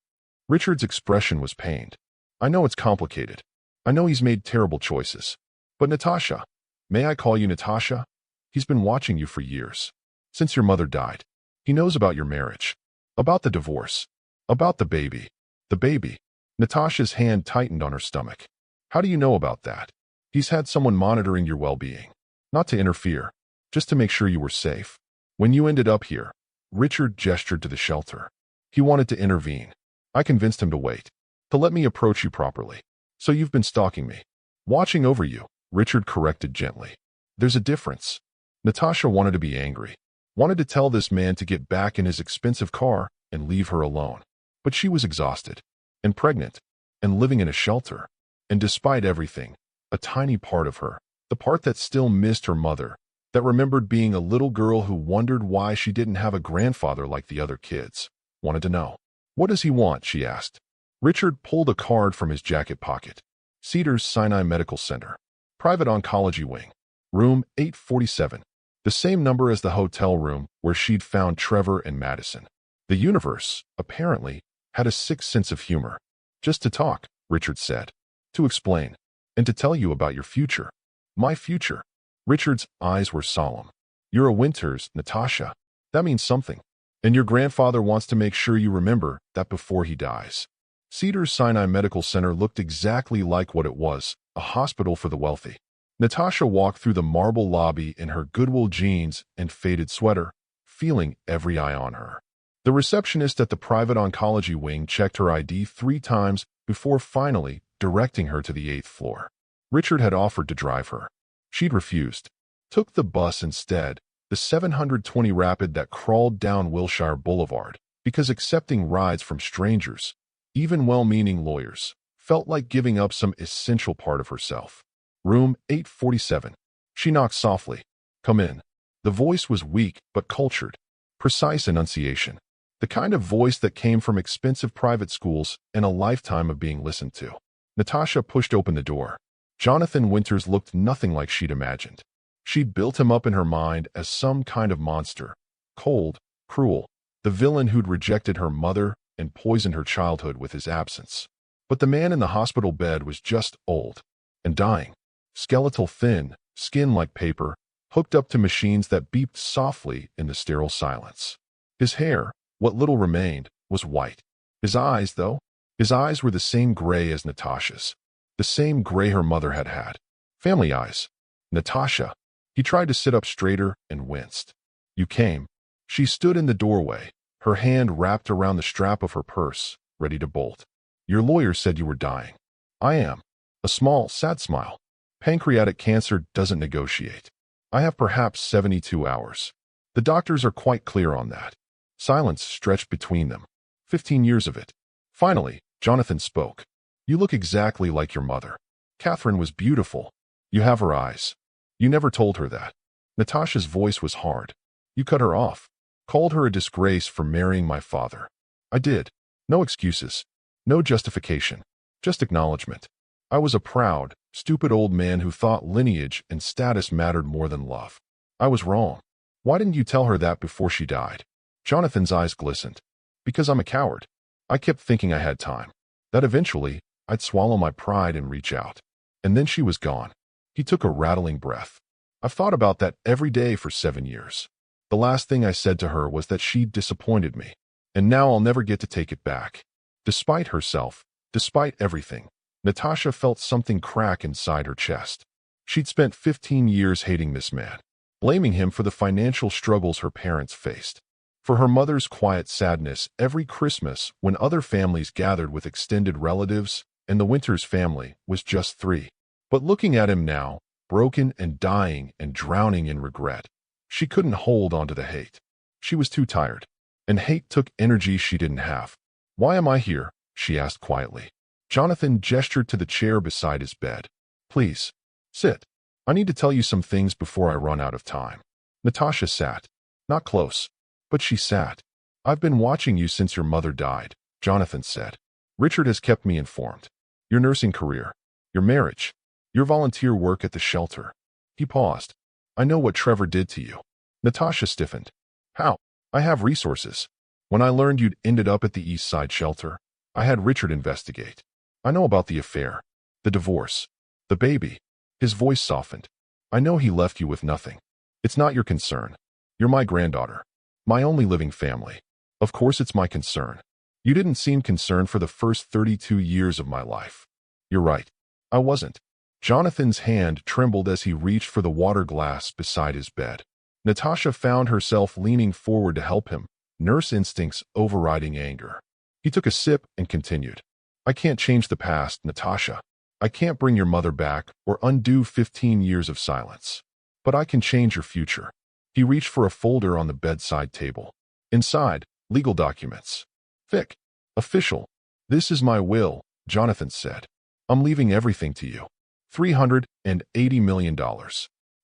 Richard's expression was pained. "I know it's complicated. I know he's made terrible choices. But Natasha, may I call you Natasha? He's been watching you for years. Since your mother died. He knows about your marriage. About the divorce. About the baby. The baby." Natasha's hand tightened on her stomach. "How do you know about that?" "He's had someone monitoring your well-being. Not to interfere. Just to make sure you were safe. When you ended up here," Richard gestured to the shelter. "He wanted to intervene. I convinced him to wait. To let me approach you properly. So you've been stalking me." "Watching over you," Richard corrected gently. "There's a difference." Natasha wanted to be angry. Wanted to tell this man to get back in his expensive car and leave her alone. But she was exhausted. And pregnant. And living in a shelter. And despite everything, a tiny part of her, the part that still missed her mother, that remembered being a little girl who wondered why she didn't have a grandfather like the other kids, wanted to know. "What does he want?" she asked. Richard pulled a card from his jacket pocket. Cedars-Sinai Medical Center. Private Oncology Wing. Room 847. The same number as the hotel room where she'd found Trevor and Madison. The universe, apparently, had a sick sense of humor. "Just to talk," Richard said. "To explain. And to tell you about your future." "My future?" Richard's eyes were solemn. "You're a Winters, Natasha. That means something. And your grandfather wants to make sure you remember that before he dies." Cedars-Sinai Medical Center looked exactly like what it was, a hospital for the wealthy. Natasha walked through the marble lobby in her Goodwill jeans and faded sweater, feeling every eye on her. The receptionist at the private oncology wing checked her ID 3 times before finally directing her to the 8th floor. Richard had offered to drive her. She'd refused. Took the bus instead, the 720 Rapid that crawled down Wilshire Boulevard, because accepting rides from strangers, even well-meaning lawyers, felt like giving up some essential part of herself. Room 847. She knocked softly. "Come in." The voice was weak but cultured. Precise enunciation. The kind of voice that came from expensive private schools and a lifetime of being listened to. Natasha pushed open the door. Jonathan Winters looked nothing like she'd imagined. She'd built him up in her mind as some kind of monster. Cold, cruel, the villain who'd rejected her mother and poisoned her childhood with his absence. But the man in the hospital bed was just old. And dying. Skeletal thin, skin like paper, hooked up to machines that beeped softly in the sterile silence. His hair, what little remained, was white. His eyes, though, his eyes were the same gray as Natasha's. The same gray her mother had had. Family eyes. "Natasha." He tried to sit up straighter and winced. "You came." She stood in the doorway, her hand wrapped around the strap of her purse, ready to bolt. "Your lawyer said you were dying." "I am." A small, sad smile. "Pancreatic cancer doesn't negotiate. I have perhaps 72 hours. The doctors are quite clear on that." Silence stretched between them. 15 years of it. Finally, Jonathan spoke. "You look exactly like your mother. Catherine was beautiful. You have her eyes. You never told her that." Natasha's voice was hard. "You cut her off. Called her a disgrace for marrying my father." "I did. No excuses. No justification. Just acknowledgement. I was a proud, stupid old man who thought lineage and status mattered more than love. I was wrong. Why didn't you tell her that before she died?" Jonathan's eyes glistened. "Because I'm a coward. I kept thinking I had time. That eventually, I'd swallow my pride and reach out. And then she was gone." He took a rattling breath. I've thought about that every day for 7 years. The last thing I said to her was that she'd disappointed me, and now I'll never get to take it back. Despite herself, despite everything, Natasha felt something crack inside her chest. She'd spent 15 years hating this man, blaming him for the financial struggles her parents faced, for her mother's quiet sadness every Christmas when other families gathered with extended relatives and the Winters family was just 3. But looking at him now, broken and dying and drowning in regret, she couldn't hold on to the hate. She was too tired, and hate took energy she didn't have. "Why am I here?" she asked quietly. Jonathan gestured to the chair beside his bed. "Please, sit. I need to tell you some things before I run out of time." Natasha sat. Not close, but she sat. "I've been watching you since your mother died," Jonathan said. "Richard has kept me informed. Your nursing career, your marriage, your volunteer work at the shelter." He paused. "I know what Trevor did to you." Natasha stiffened. "How?" "I have resources. When I learned you'd ended up at the East Side shelter, I had Richard investigate. I know about the affair, the divorce, the baby." His voice softened. "I know he left you with nothing. It's not your concern. You're my granddaughter, my only living family. Of course it's my concern. You didn't seem concerned for the first 32 years of my life." "You're right. I wasn't." Jonathan's hand trembled as he reached for the water glass beside his bed. Natasha found herself leaning forward to help him, nurse instincts overriding anger. He took a sip and continued. "I can't change the past, Natasha. I can't bring your mother back or undo 15 years of silence. But I can change your future." He reached for a folder on the bedside table. Inside, legal documents. Thick. Official. "This is my will," Jonathan said. "I'm leaving everything to you. $380 million.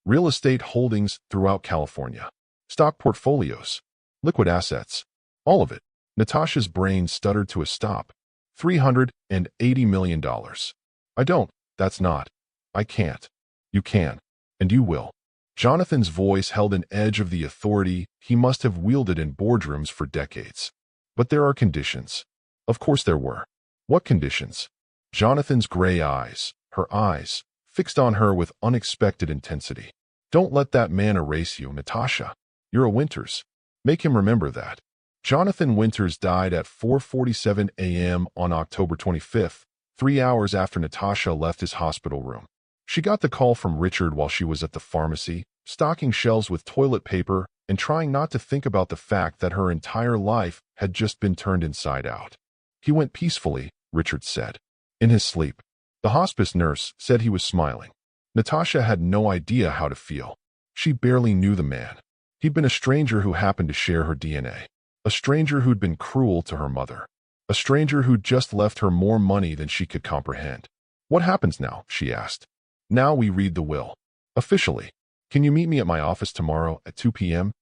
Real estate holdings throughout California. Stock portfolios. Liquid assets. All of it." Natasha's brain stuttered to a stop. $380 million. "I don't. That's not. I can't." "You can. And you will." Jonathan's voice held an edge of the authority he must have wielded in boardrooms for decades. "But there are conditions." Of course there were. What conditions? Jonathan's gray eyes, her eyes, fixed on her with unexpected intensity. "Don't let that man erase you, Natasha. You're a Winters. Make him remember that." Jonathan Winters died at 4:47 a.m. on October 25th, 3 hours after Natasha left his hospital room. She got the call from Richard while she was at the pharmacy, stocking shelves with toilet paper and trying not to think about the fact that her entire life had just been turned inside out. "He went peacefully," Richard said. "In his sleep." The hospice nurse said he was smiling. Natasha had no idea how to feel. She barely knew the man. He'd been a stranger who happened to share her DNA. A stranger who'd been cruel to her mother. A stranger who'd just left her more money than she could comprehend. "What happens now?" she asked. "Now we read the will. Officially. Can you meet me at my office tomorrow at 2 p.m.?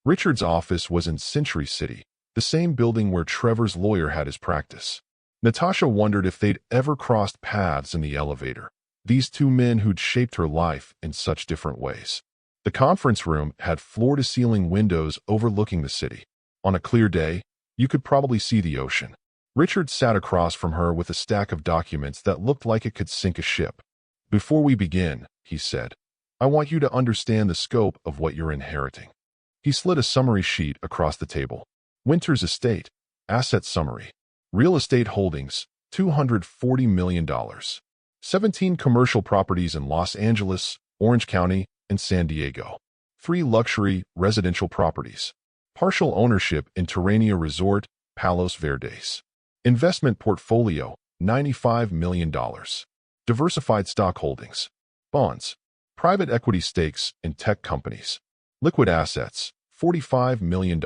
Richard's office was in Century City, the same building where Trevor's lawyer had his practice. Natasha wondered if they'd ever crossed paths in the elevator, these two men who'd shaped her life in such different ways. The conference room had floor-to-ceiling windows overlooking the city. On a clear day, you could probably see the ocean. Richard sat across from her with a stack of documents that looked like it could sink a ship. "Before we begin," he said, "I want you to understand the scope of what you're inheriting." He slid a summary sheet across the table. Winters Estate, Asset Summary. Real estate holdings, $240 million. 17 commercial properties in Los Angeles, Orange County, and San Diego. 3 luxury residential properties. Partial ownership in Terrania Resort, Palos Verdes. Investment portfolio, $95 million. Diversified stock holdings. Bonds. Private equity stakes in tech companies. Liquid assets, $45 million.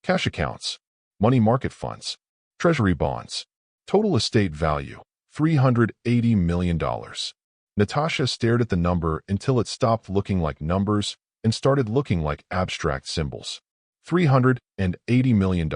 Cash accounts. Money market funds. Treasury bonds. Total estate value, $380 million. Natasha stared at the number until it stopped looking like numbers and started looking like abstract symbols. $380 million.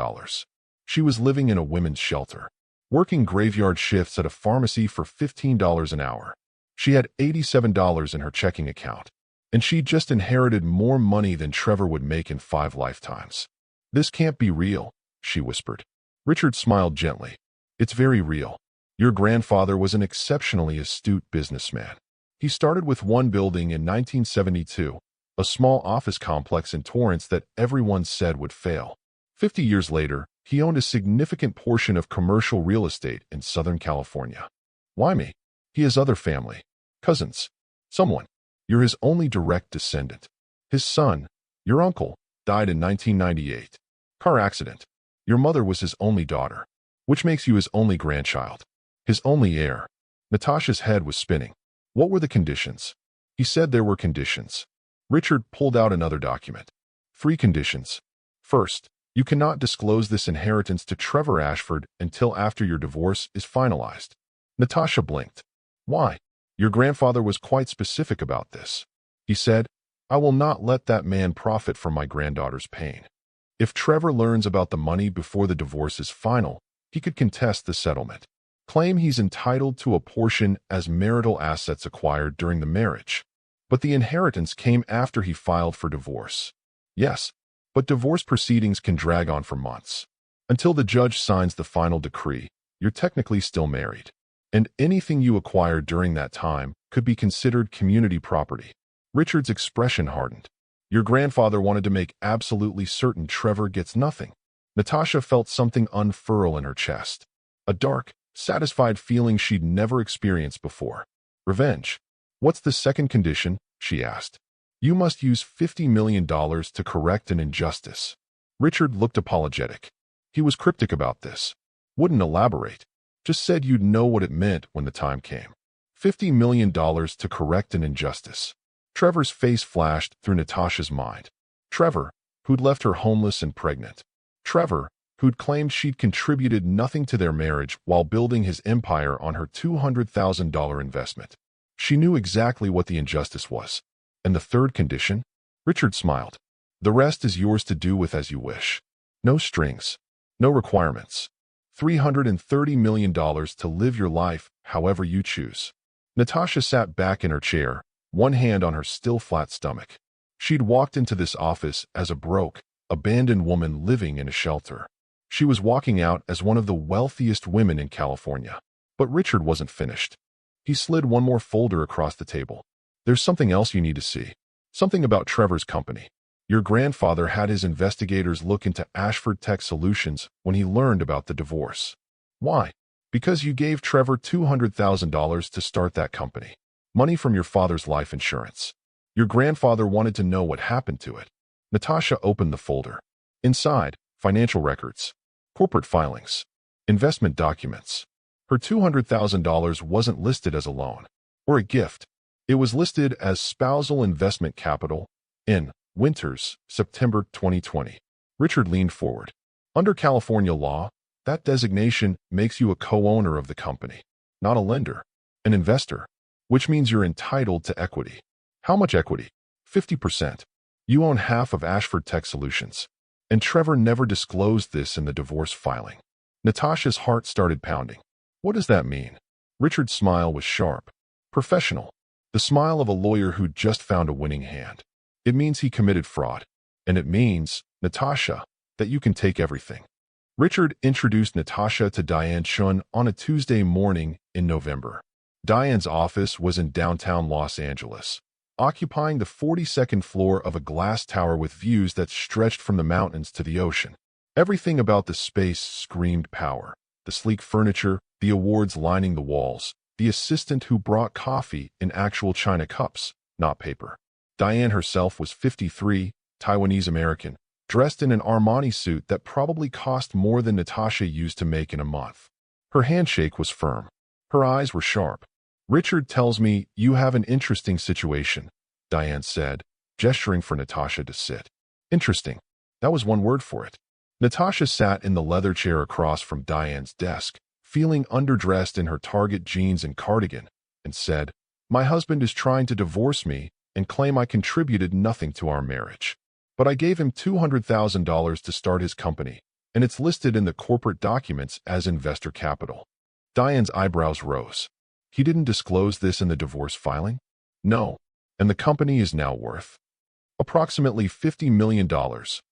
She was living in a women's shelter, working graveyard shifts at a pharmacy for $15 an hour. She had $87 in her checking account, and she just inherited more money than Trevor would make in 5 lifetimes. "This can't be real," she whispered. Richard smiled gently. "It's very real. Your grandfather was an exceptionally astute businessman. He started with one building in 1972, a small office complex in Torrance that everyone said would fail. 50 years later, he owned a significant portion of commercial real estate in Southern California. Why me? He has other family, cousins, someone. You're his only direct descendant. His son, your uncle, died in 1998. Car accident. Your mother was his only daughter, which makes you his only grandchild, his only heir. Natasha's head was spinning. What were the conditions? He said there were conditions. Richard pulled out another document. 3 conditions. First, you cannot disclose this inheritance to Trevor Ashford until after your divorce is finalized. Natasha blinked. Why? Your grandfather was quite specific about this. He said, I will not let that man profit from my granddaughter's pain. If Trevor learns about the money before the divorce is final, he could contest the settlement, claim he's entitled to a portion as marital assets acquired during the marriage. But the inheritance came after he filed for divorce. Yes, but divorce proceedings can drag on for months. Until the judge signs the final decree, you're technically still married. And anything you acquire during that time could be considered community property. Richard's expression hardened. Your grandfather wanted to make absolutely certain Trevor gets nothing. Natasha felt something unfurl in her chest. A dark, satisfied feeling she'd never experienced before. Revenge. What's the second condition? She asked. You must use $50 million to correct an injustice. Richard looked apologetic. He was cryptic about this. Wouldn't elaborate. Just said you'd know what it meant when the time came. $50 million to correct an injustice. Trevor's face flashed through Natasha's mind. Trevor, who'd left her homeless and pregnant. Trevor, who'd claimed she'd contributed nothing to their marriage while building his empire on her $200,000 investment. She knew exactly what the injustice was. And the third condition? Richard smiled. The rest is yours to do with as you wish. No strings. No requirements. $330 million to live your life however you choose. Natasha sat back in her chair, one hand on her still flat stomach. She'd walked into this office as a broke, abandoned woman living in a shelter. She was walking out as one of the wealthiest women in California. But Richard wasn't finished. He slid one more folder across the table. There's something else you need to see. Something about Trevor's company. Your grandfather had his investigators look into Ashford Tech Solutions when he learned about the divorce. Why? Because you gave Trevor $200,000 to start that company. Money from your father's life insurance. Your grandfather wanted to know what happened to it. Natasha opened the folder. Inside, financial records, corporate filings, investment documents. Her $200,000 wasn't listed as a loan or a gift. It was listed as spousal investment capital in Winters, September 2020. Richard leaned forward. Under California law, that designation makes you a co-owner of the company, not a lender, an investor, which means you're entitled to equity. How much equity? 50%. You own half of Ashford Tech Solutions. And Trevor never disclosed this in the divorce filing. Natasha's heart started pounding. What does that mean? Richard's smile was sharp, professional. The smile of a lawyer who'd just found a winning hand. It means he committed fraud. And it means, Natasha, that you can take everything. Richard introduced Natasha to Diane Chun on a Tuesday morning in November. Diane's office was in downtown Los Angeles, occupying the 42nd floor of a glass tower with views that stretched from the mountains to the ocean. Everything about the space screamed power. The sleek furniture, the awards lining the walls, the assistant who brought coffee in actual china cups, not paper. Diane herself was 53, Taiwanese-American, dressed in an Armani suit that probably cost more than Natasha used to make in a month. Her handshake was firm. Her eyes were sharp. Richard tells me you have an interesting situation, Diane said, gesturing for Natasha to sit. Interesting. That was one word for it. Natasha sat in the leather chair across from Diane's desk, feeling underdressed in her Target jeans and cardigan, and said, My husband is trying to divorce me and claim I contributed nothing to our marriage. But I gave him $200,000 to start his company, and it's listed in the corporate documents as investor capital. Diane's eyebrows rose. He didn't disclose this in the divorce filing? No. And the company is now worth approximately $50 million,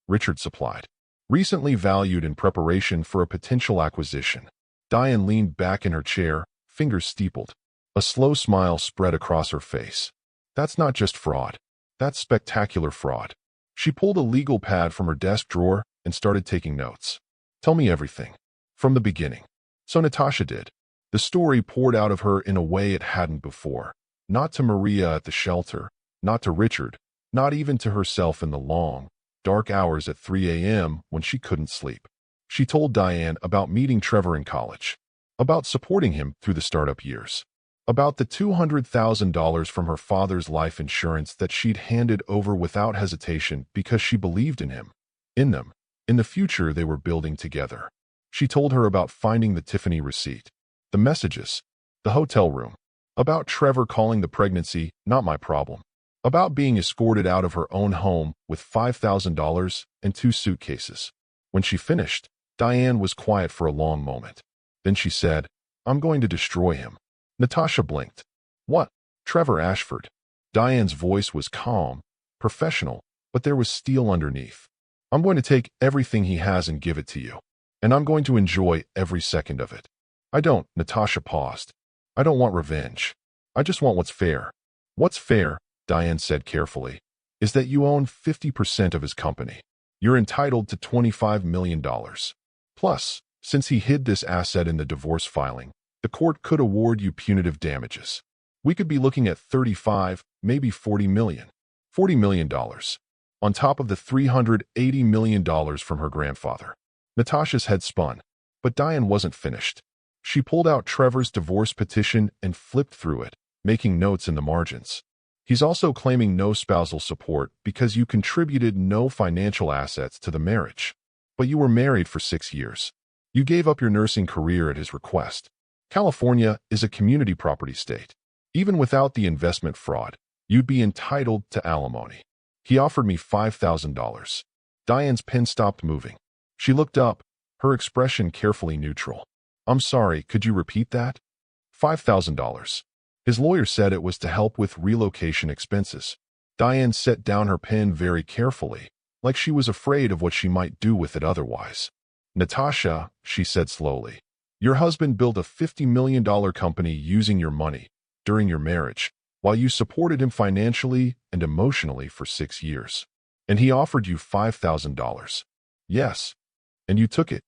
Richard supplied. Recently valued in preparation for a potential acquisition. Diane leaned back in her chair, fingers steepled. A slow smile spread across her face. That's not just fraud. That's spectacular fraud. She pulled a legal pad from her desk drawer and started taking notes. Tell me everything. From the beginning. So Natasha did. The story poured out of her in a way it hadn't before. Not to Maria at the shelter, not to Richard, not even to herself in the long, dark hours at 3 a.m. when she couldn't sleep. She told Diane about meeting Trevor in college, about supporting him through the startup years, about the $200,000 from her father's life insurance that she'd handed over without hesitation because she believed in him, in them, in the future they were building together. She told her about finding the Tiffany receipt, the messages, the hotel room, about Trevor calling the pregnancy not my problem, about being escorted out of her own home with $5,000 and 2 suitcases. When she finished, Diane was quiet for a long moment. Then she said, I'm going to destroy him. Natasha blinked. What? Trevor Ashford. Diane's voice was calm, professional, but there was steel underneath. I'm going to take everything he has and give it to you. And I'm going to enjoy every second of it. I don't, Natasha paused. I don't want revenge. I just want what's fair. What's fair, Diane said carefully, is that you own 50% of his company. You're entitled to $25 million. Plus, since he hid this asset in the divorce filing, the court could award you punitive damages. We could be looking at 35, maybe 40 million. $40 million. On top of the $380 million from her grandfather. Natasha's head spun, but Diane wasn't finished. She pulled out Trevor's divorce petition and flipped through it, making notes in the margins. He's also claiming no spousal support because you contributed no financial assets to the marriage. But you were married for 6 years. You gave up your nursing career at his request. California is a community property state. Even without the investment fraud, you'd be entitled to alimony. He offered me $5,000. Diane's pen stopped moving. She looked up, her expression carefully neutral. I'm sorry, could you repeat that? $5,000. His lawyer said it was to help with relocation expenses. Diane set down her pen very carefully, like she was afraid of what she might do with it otherwise. Natasha, she said slowly, your husband built a $50 million company using your money during your marriage, while you supported him financially and emotionally for 6 years. And he offered you $5,000. Yes. And you took it.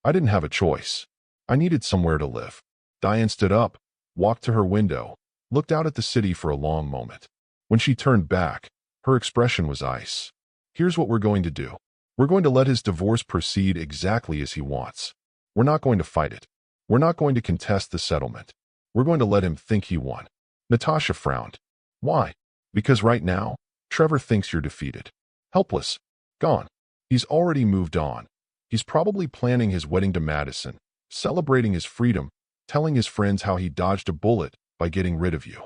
I didn't have a choice. I needed somewhere to live. Diane stood up, walked to her window, looked out at the city for a long moment. When she turned back, her expression was ice. Here's what we're going to do. We're going to let his divorce proceed exactly as he wants. We're not going to fight it. We're not going to contest the settlement. We're going to let him think he won. Natasha frowned. Why? Because right now, Trevor thinks you're defeated. Helpless. Gone. He's already moved on. He's probably planning his wedding to Madison, celebrating his freedom, telling his friends how he dodged a bullet by getting rid of you.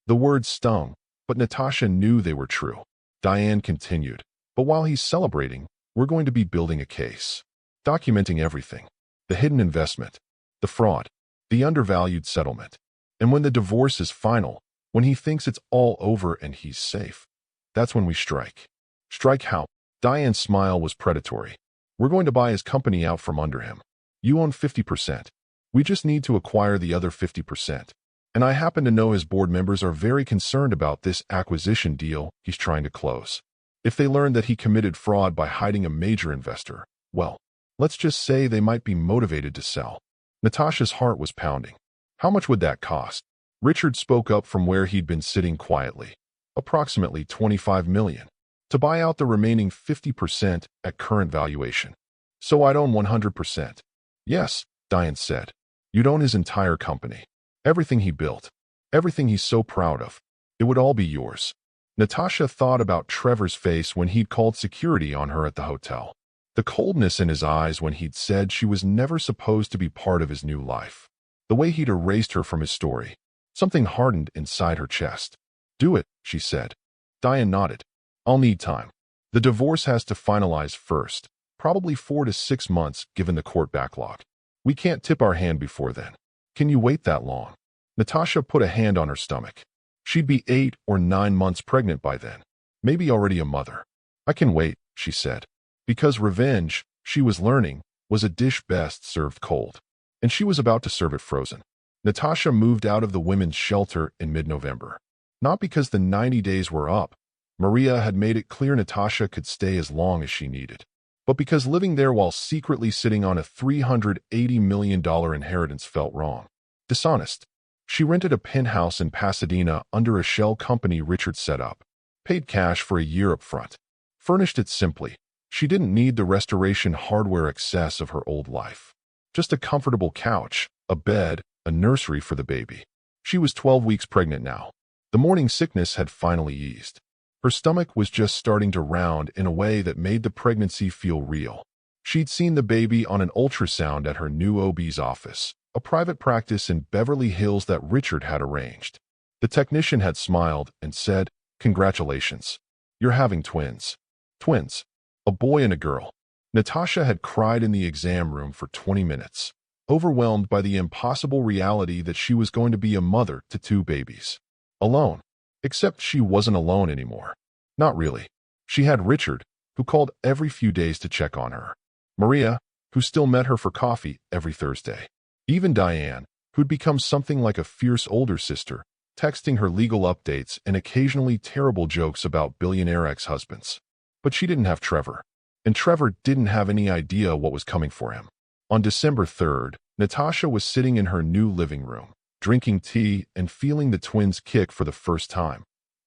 The words stung, but Natasha knew they were true. Diane continued, but while he's celebrating, we're going to be building a case. Documenting everything. The hidden investment. The fraud. The undervalued settlement. And when the divorce is final, when he thinks it's all over and he's safe, that's when we strike. Strike how? Diane's smile was predatory. We're going to buy his company out from under him. You own 50%. We just need to acquire the other 50%. And I happen to know his board members are very concerned about this acquisition deal he's trying to close. If they learn that he committed fraud by hiding a major investor, well, let's just say they might be motivated to sell. Natasha's heart was pounding. How much would that cost? Richard spoke up from where he'd been sitting quietly. Approximately $25 million. To buy out the remaining 50% at current valuation. So I'd own 100%. Yes, Diane said. You'd own his entire company. Everything he built. Everything he's so proud of. It would all be yours. Natasha thought about Trevor's face when he'd called security on her at the hotel. The coldness in his eyes when he'd said she was never supposed to be part of his new life. The way he'd erased her from his story. Something hardened inside her chest. Do it, she said. Diane nodded. I'll need time. The divorce has to finalize first, probably 4 to 6 months given the court backlog. We can't tip our hand before then. Can you wait that long? Natasha put a hand on her stomach. She'd be 8 or 9 months pregnant by then, maybe already a mother. I can wait, she said. Because revenge, she was learning, was a dish best served cold. And she was about to serve it frozen. Natasha moved out of the women's shelter in mid-November. Not because the 90 days were up. Maria had made it clear Natasha could stay as long as she needed. But because living there while secretly sitting on a $380 million inheritance felt wrong. Dishonest. She rented a penthouse in Pasadena under a shell company Richard set up. Paid cash for a year up front. Furnished it simply. She didn't need the restoration hardware excess of her old life. Just a comfortable couch, a bed, a nursery for the baby. She was 12 weeks pregnant now. The morning sickness had finally eased. Her stomach was just starting to round in a way that made the pregnancy feel real. She'd seen the baby on an ultrasound at her new OB's office, a private practice in Beverly Hills that Richard had arranged. The technician had smiled and said, "Congratulations. You're having twins." Twins. A boy and a girl. Natasha had cried in the exam room for 20 minutes, overwhelmed by the impossible reality that she was going to be a mother to two babies. Alone. Except she wasn't alone anymore. Not really. She had Richard, who called every few days to check on her. Maria, who still met her for coffee every Thursday. Even Diane, who'd become something like a fierce older sister, texting her legal updates and occasionally terrible jokes about billionaire ex-husbands. But she didn't have Trevor. And Trevor didn't have any idea what was coming for him. On December 3rd, Natasha was sitting in her new living room, drinking tea and feeling the twins kick for the first time.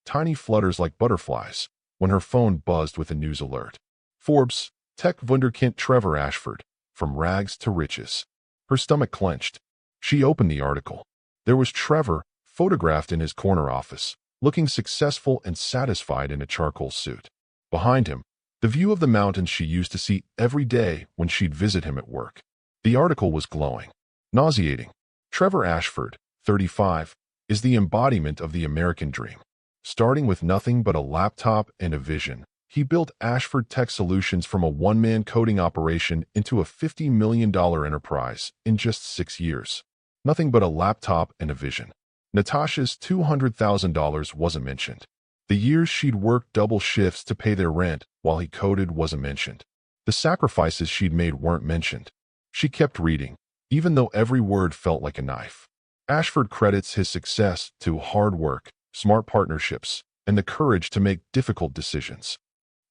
Tiny flutters like butterflies, when her phone buzzed with a news alert. Forbes, Tech Wunderkind Trevor Ashford, from rags to riches. Her stomach clenched. She opened the article. There was Trevor, photographed in his corner office, looking successful and satisfied in a charcoal suit. Behind him, the view of the mountains she used to see every day when she'd visit him at work. The article was glowing. Nauseating. Trevor Ashford, 35, is the embodiment of the American dream. Starting with nothing but a laptop and a vision, he built Ashford Tech Solutions from a one-man coding operation into a $50 million enterprise in just 6 years. Nothing but a laptop and a vision. Natasha's $200,000 wasn't mentioned. The years she'd worked double shifts to pay their rent while he coded wasn't mentioned. The sacrifices she'd made weren't mentioned. She kept reading, even though every word felt like a knife. Ashford credits his success to hard work, smart partnerships, and the courage to make difficult decisions.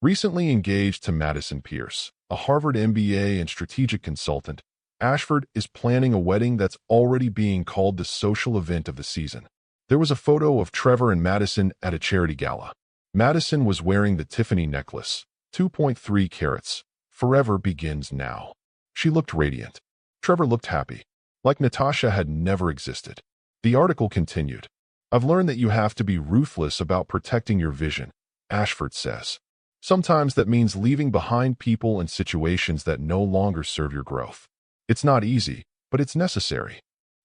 Recently engaged to Madison Pierce, a Harvard MBA and strategic consultant, Ashford is planning a wedding that's already being called the social event of the season. There was a photo of Trevor and Madison at a charity gala. Madison was wearing the Tiffany necklace, 2.3 carats. Forever begins now. She looked radiant. Trevor looked happy, like Natasha had never existed. The article continued. "I've learned that you have to be ruthless about protecting your vision," Ashford says. "Sometimes that means leaving behind people and situations that no longer serve your growth. It's not easy, but it's necessary.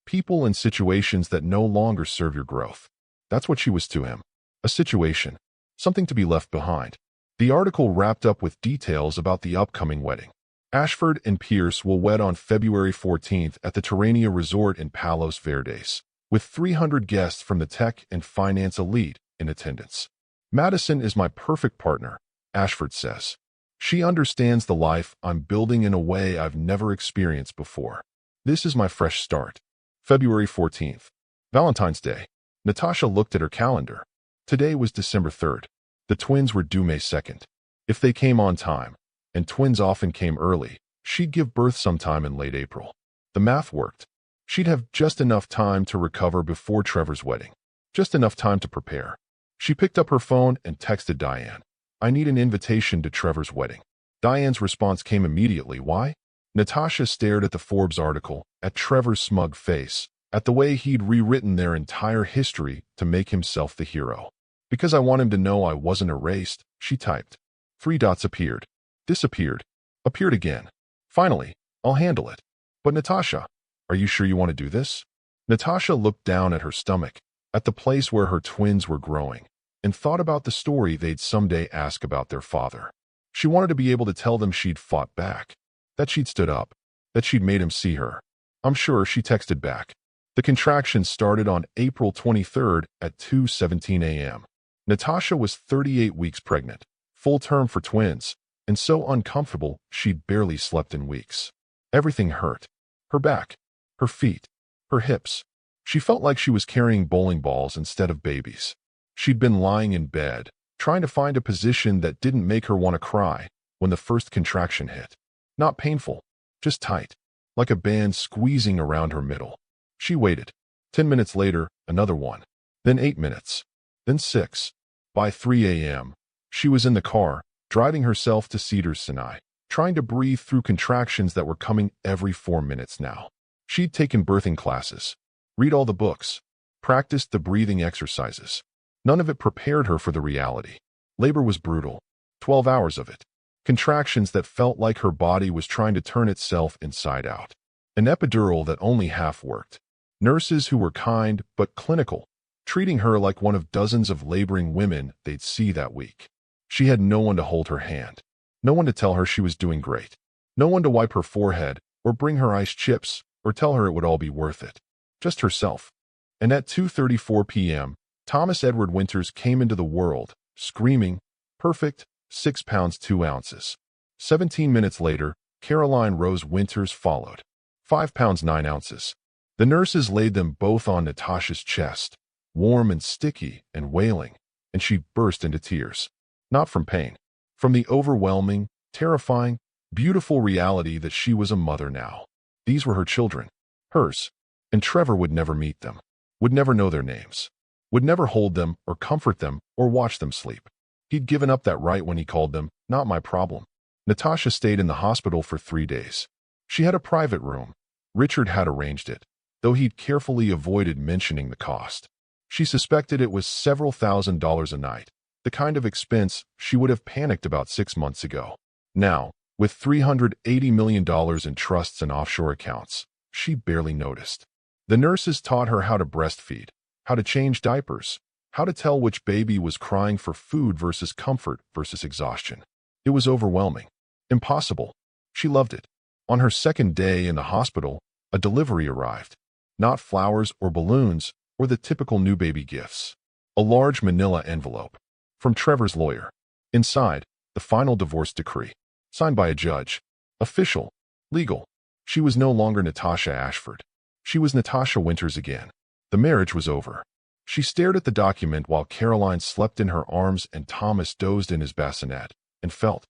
People and situations that no longer serve your growth." That's what she was to him. A situation. Something to be left behind. The article wrapped up with details about the upcoming wedding. Ashford and Pierce will wed on February 14th at the Terrania Resort in Palos Verdes, with 300 guests from the tech and finance elite in attendance. "Madison is my perfect partner," Ashford says. "She understands the life I'm building in a way I've never experienced before. This is my fresh start." February 14th. Valentine's Day. Natasha looked at her calendar. Today was December 3rd. The twins were due May 2nd. If they came on time, and twins often came early, she'd give birth sometime in late April. The math worked. She'd have just enough time to recover before Trevor's wedding. Just enough time to prepare. She picked up her phone and texted Diane. "I need an invitation to Trevor's wedding." Diane's response came immediately. Why? Natasha stared at the Forbes article, at Trevor's smug face, at the way he'd rewritten their entire history to make himself the hero. "Because I want him to know I wasn't erased," she typed. 3 dots appeared. Disappeared. Appeared again. Finally, "I'll handle it." "But Natasha, are you sure you want to do this?" Natasha looked down at her stomach, at the place where her twins were growing, and thought about the story they'd someday ask about their father. She wanted to be able to tell them she'd fought back, that she'd stood up, that she'd made him see her. "I'm sure," she texted back. The contractions started on April 23rd at 2:17 a.m. Natasha was 38 weeks pregnant, full term for twins, and so uncomfortable she'd barely slept in weeks. Everything hurt. Her back, her feet, her hips. She felt like she was carrying bowling balls instead of babies. She'd been lying in bed, trying to find a position that didn't make her want to cry when the first contraction hit. Not painful, just tight, like a band squeezing around her middle. She waited. 10 minutes later, another one. Then 8 minutes. Then 6. By 3 a.m., she was in the car, driving herself to Cedars-Sinai, trying to breathe through contractions that were coming every 4 minutes now. She'd taken birthing classes, read all the books, practiced the breathing exercises. None of it prepared her for the reality. Labor was brutal. 12 hours of it. Contractions that felt like her body was trying to turn itself inside out. An epidural that only half worked. Nurses who were kind but clinical, treating her like one of dozens of laboring women they'd see that week. She had no one to hold her hand. No one to tell her she was doing great. No one to wipe her forehead or bring her ice chips or tell her it would all be worth it. Just herself. And at 2:34 p.m., Thomas Edward Winters came into the world, screaming, perfect, 6 pounds 2 ounces. 17 minutes later, Caroline Rose Winters followed, 5 pounds 9 ounces. The nurses laid them both on Natasha's chest, warm and sticky and wailing, and she burst into tears. Not from pain, from the overwhelming, terrifying, beautiful reality that she was a mother now. These were her children, hers, and Trevor would never meet them, would never know their names, would never hold them or comfort them or watch them sleep. He'd given up that right when he called them, not my problem. Natasha stayed in the hospital for 3 days. She had a private room. Richard had arranged it, though he'd carefully avoided mentioning the cost. She suspected it was several $1,000s a night, the kind of expense she would have panicked about 6 months ago. Now, with $380 million in trusts and offshore accounts, she barely noticed. The nurses taught her how to breastfeed, how to change diapers, how to tell which baby was crying for food versus comfort versus exhaustion. It was overwhelming. Impossible. She loved it. On her second day in the hospital, a delivery arrived. Not flowers or balloons or the typical new baby gifts. A large manila envelope. From Trevor's lawyer. Inside, the final divorce decree. Signed by a judge. Official. Legal. She was no longer Natasha Ashford. She was Natasha Winters again. The marriage was over. She stared at the document while Caroline slept in her arms and Thomas dozed in his bassinet, and felt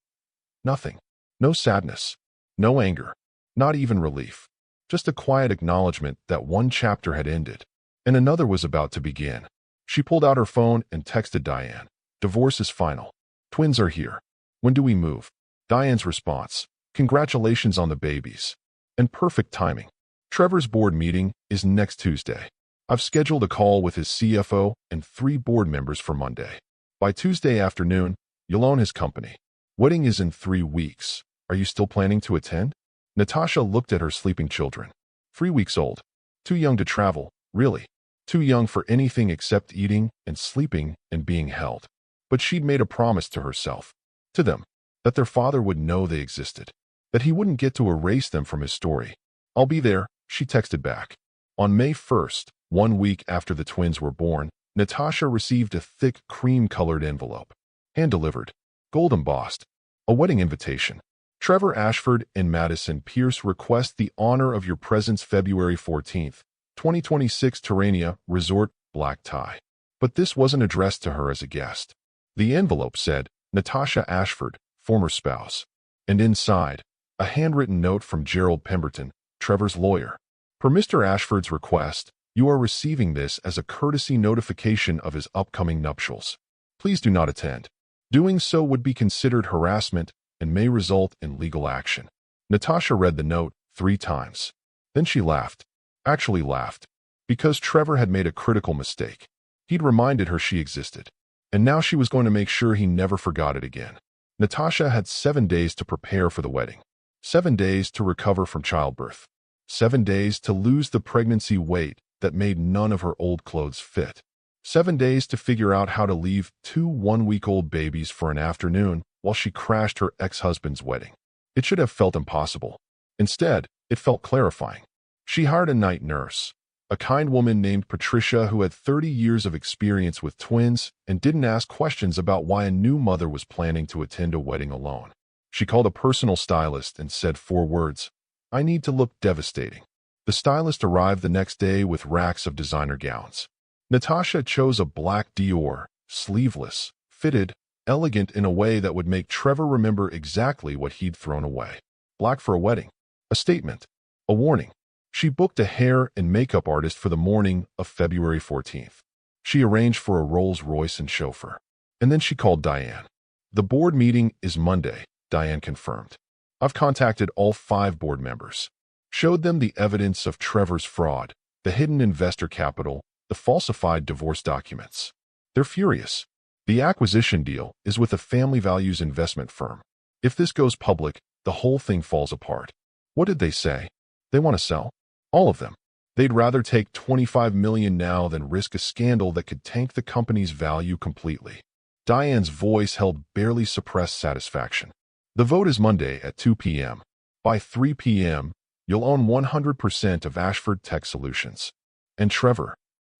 nothing. No sadness. No anger. Not even relief. Just a quiet acknowledgement that one chapter had ended, and another was about to begin. She pulled out her phone and texted Diane. Divorce is final. Twins are here. When do we move? Diane's response. Congratulations on the babies. And perfect timing. Trevor's board meeting is next Tuesday. I've scheduled a call with his CFO and 3 board members for Monday. By Tuesday afternoon, you'll own his company. Wedding is in 3 weeks. Are you still planning to attend? Natasha looked at her sleeping children. 3 weeks old. Too young to travel, really. Too young for anything except eating and sleeping and being held. But she'd made a promise to herself, to them, that their father would know they existed, that he wouldn't get to erase them from his story. I'll be there, she texted back. On May 1st, 1 week after the twins were born, Natasha received a thick cream-colored envelope. Hand-delivered. Gold-embossed. A wedding invitation. Trevor Ashford and Madison Pierce request the honor of your presence February 14th, 2026 Terrania Resort, black tie. But this wasn't addressed to her as a guest. The envelope said, Natasha Ashford, former spouse. And inside, a handwritten note from Gerald Pemberton, Trevor's lawyer. Per Mr. Ashford's request, you are receiving this as a courtesy notification of his upcoming nuptials. Please do not attend. Doing so would be considered harassment and may result in legal action. Natasha read the note 3 times. Then she laughed. Actually laughed. Because Trevor had made a critical mistake. He'd reminded her she existed. And now she was going to make sure he never forgot it again. Natasha had 7 days to prepare for the wedding. 7 days to recover from childbirth. 7 days to lose the pregnancy weight that made none of her old clothes fit. 7 days to figure out how to leave 2 one-week-old babies for an afternoon while she crashed her ex-husband's wedding. It should have felt impossible. Instead, it felt clarifying. She hired a night nurse, a kind woman named Patricia who had 30 years of experience with twins and didn't ask questions about why a new mother was planning to attend a wedding alone. She called a personal stylist and said 4 words, I need to look devastating. The stylist arrived the next day with racks of designer gowns. Natasha chose a black Dior, sleeveless, fitted, elegant in a way that would make Trevor remember exactly what he'd thrown away. Black for a wedding. A statement. A warning. She booked a hair and makeup artist for the morning of February 14th. She arranged for a Rolls-Royce and chauffeur. And then she called Diane. The board meeting is Monday, Diane confirmed. I've contacted all 5 board members. Showed them the evidence of Trevor's fraud, the hidden investor capital, the falsified divorce documents. They're furious. The acquisition deal is with a family values investment firm. If this goes public, the whole thing falls apart. What did they say? They want to sell. All of them. They'd rather take $25 million now than risk a scandal that could tank the company's value completely. Diane's voice held barely suppressed satisfaction. The vote is Monday at 2 p.m. By 3 p.m., you'll own 100% of Ashford Tech Solutions. And Trevor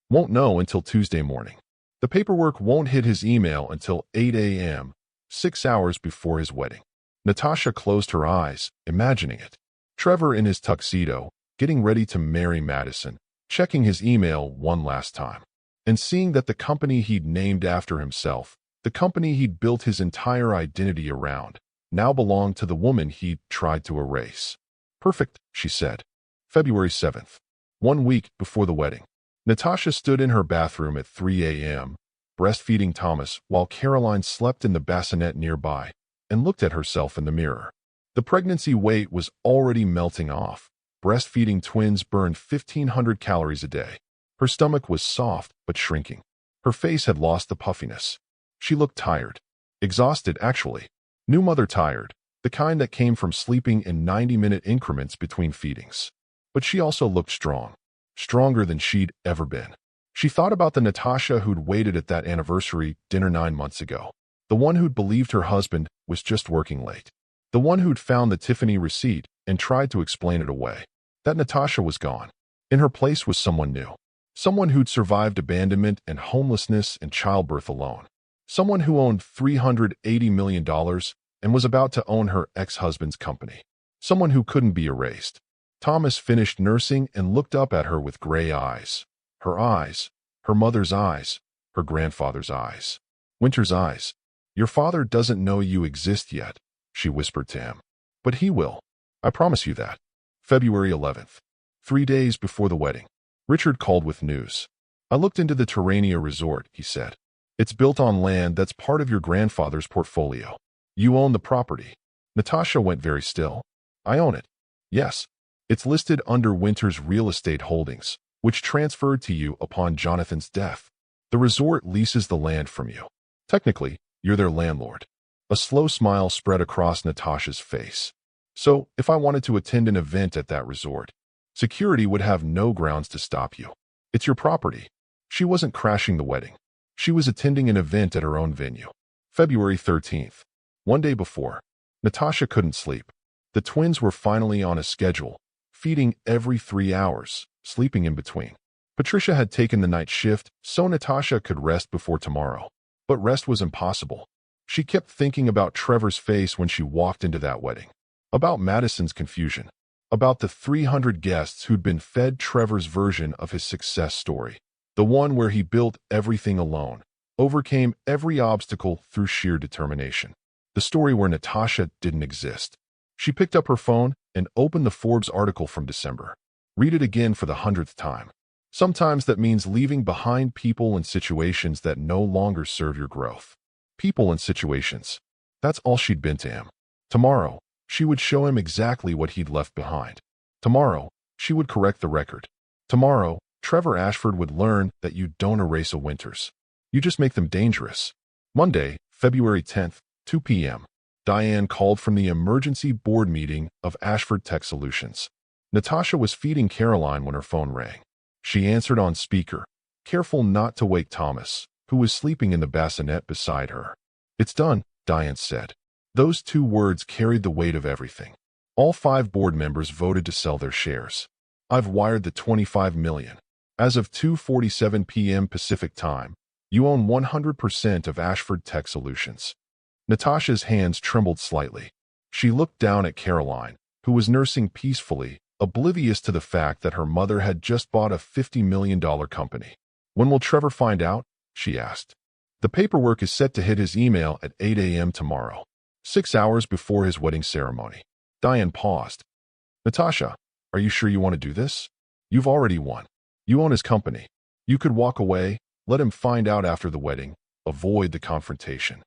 won't know until Tuesday morning. The paperwork won't hit his email until 8 a.m., 6 hours before his wedding. Natasha closed her eyes, imagining it. Trevor in his tuxedo, getting ready to marry Madison, checking his email one last time, and seeing that the company he'd named after himself, the company he'd built his entire identity around, now belonged to the woman he'd tried to erase. Perfect, she said. February 7th. 1 week before the wedding. Natasha stood in her bathroom at 3 a.m., breastfeeding Thomas while Caroline slept in the bassinet nearby, and looked at herself in the mirror. The pregnancy weight was already melting off. Breastfeeding twins burned 1,500 calories a day. Her stomach was soft but shrinking. Her face had lost the puffiness. She looked tired. Exhausted, actually. New mother tired, the kind that came from sleeping in 90-minute increments between feedings. But she also looked strong. Stronger than she'd ever been. She thought about the Natasha who'd waited at that anniversary dinner 9 months ago. The one who'd believed her husband was just working late. The one who'd found the Tiffany receipt and tried to explain it away. That Natasha was gone. In her place was someone new. Someone who'd survived abandonment and homelessness and childbirth alone. Someone who owned $380 million and was about to own her ex-husband's company. Someone who couldn't be erased. Thomas finished nursing and looked up at her with gray eyes. Her mother's eyes, her grandfather's eyes. Winter's eyes. Your father doesn't know you exist yet, she whispered to him. But he will. I promise you that. February 11th. 3 days before the wedding. Richard called with news. I looked into the Terrania resort, he said. It's built on land that's part of your grandfather's portfolio. You own the property. Natasha went very still. I own it. Yes. It's listed under Winter's real estate holdings, which transferred to you upon Jonathan's death. The resort leases the land from you. Technically, you're their landlord. A slow smile spread across Natasha's face. So, if I wanted to attend an event at that resort, security would have no grounds to stop you. It's your property. She wasn't crashing the wedding. She was attending an event at her own venue. February 13th. 1 day before. Natasha couldn't sleep. The twins were finally on a schedule, feeding every 3 hours, sleeping in between. Patricia had taken the night shift so Natasha could rest before tomorrow. But rest was impossible. She kept thinking about Trevor's face when she walked into that wedding. About Madison's confusion. About the 300 guests who'd been fed Trevor's version of his success story. The one where he built everything alone, overcame every obstacle through sheer determination. The story where Natasha didn't exist. She picked up her phone and opened the Forbes article from December. Read it again for the 100th time. Sometimes that means leaving behind people and situations that no longer serve your growth. People and situations. That's all she'd been to him. Tomorrow, she would show him exactly what he'd left behind. Tomorrow, she would correct the record. Tomorrow, Trevor Ashford would learn that you don't erase a Winters. You just make them dangerous. Monday, February 10th, 2 p.m. Diane called from the emergency board meeting of Ashford Tech Solutions. Natasha was feeding Caroline when her phone rang. She answered on speaker, careful not to wake Thomas, who was sleeping in the bassinet beside her. It's done, Diane said. Those 2 words carried the weight of everything. All 5 board members voted to sell their shares. I've wired the $25 million. As of 2:47 p.m. Pacific Time, you own 100% of Ashford Tech Solutions. Natasha's hands trembled slightly. She looked down at Caroline, who was nursing peacefully, oblivious to the fact that her mother had just bought a $50 million company. When will Trevor find out? She asked. The paperwork is set to hit his email at 8 a.m. tomorrow, 6 hours before his wedding ceremony. Diane paused. Natasha, are you sure you want to do this? You've already won. You own his company. You could walk away, let him find out after the wedding, avoid the confrontation.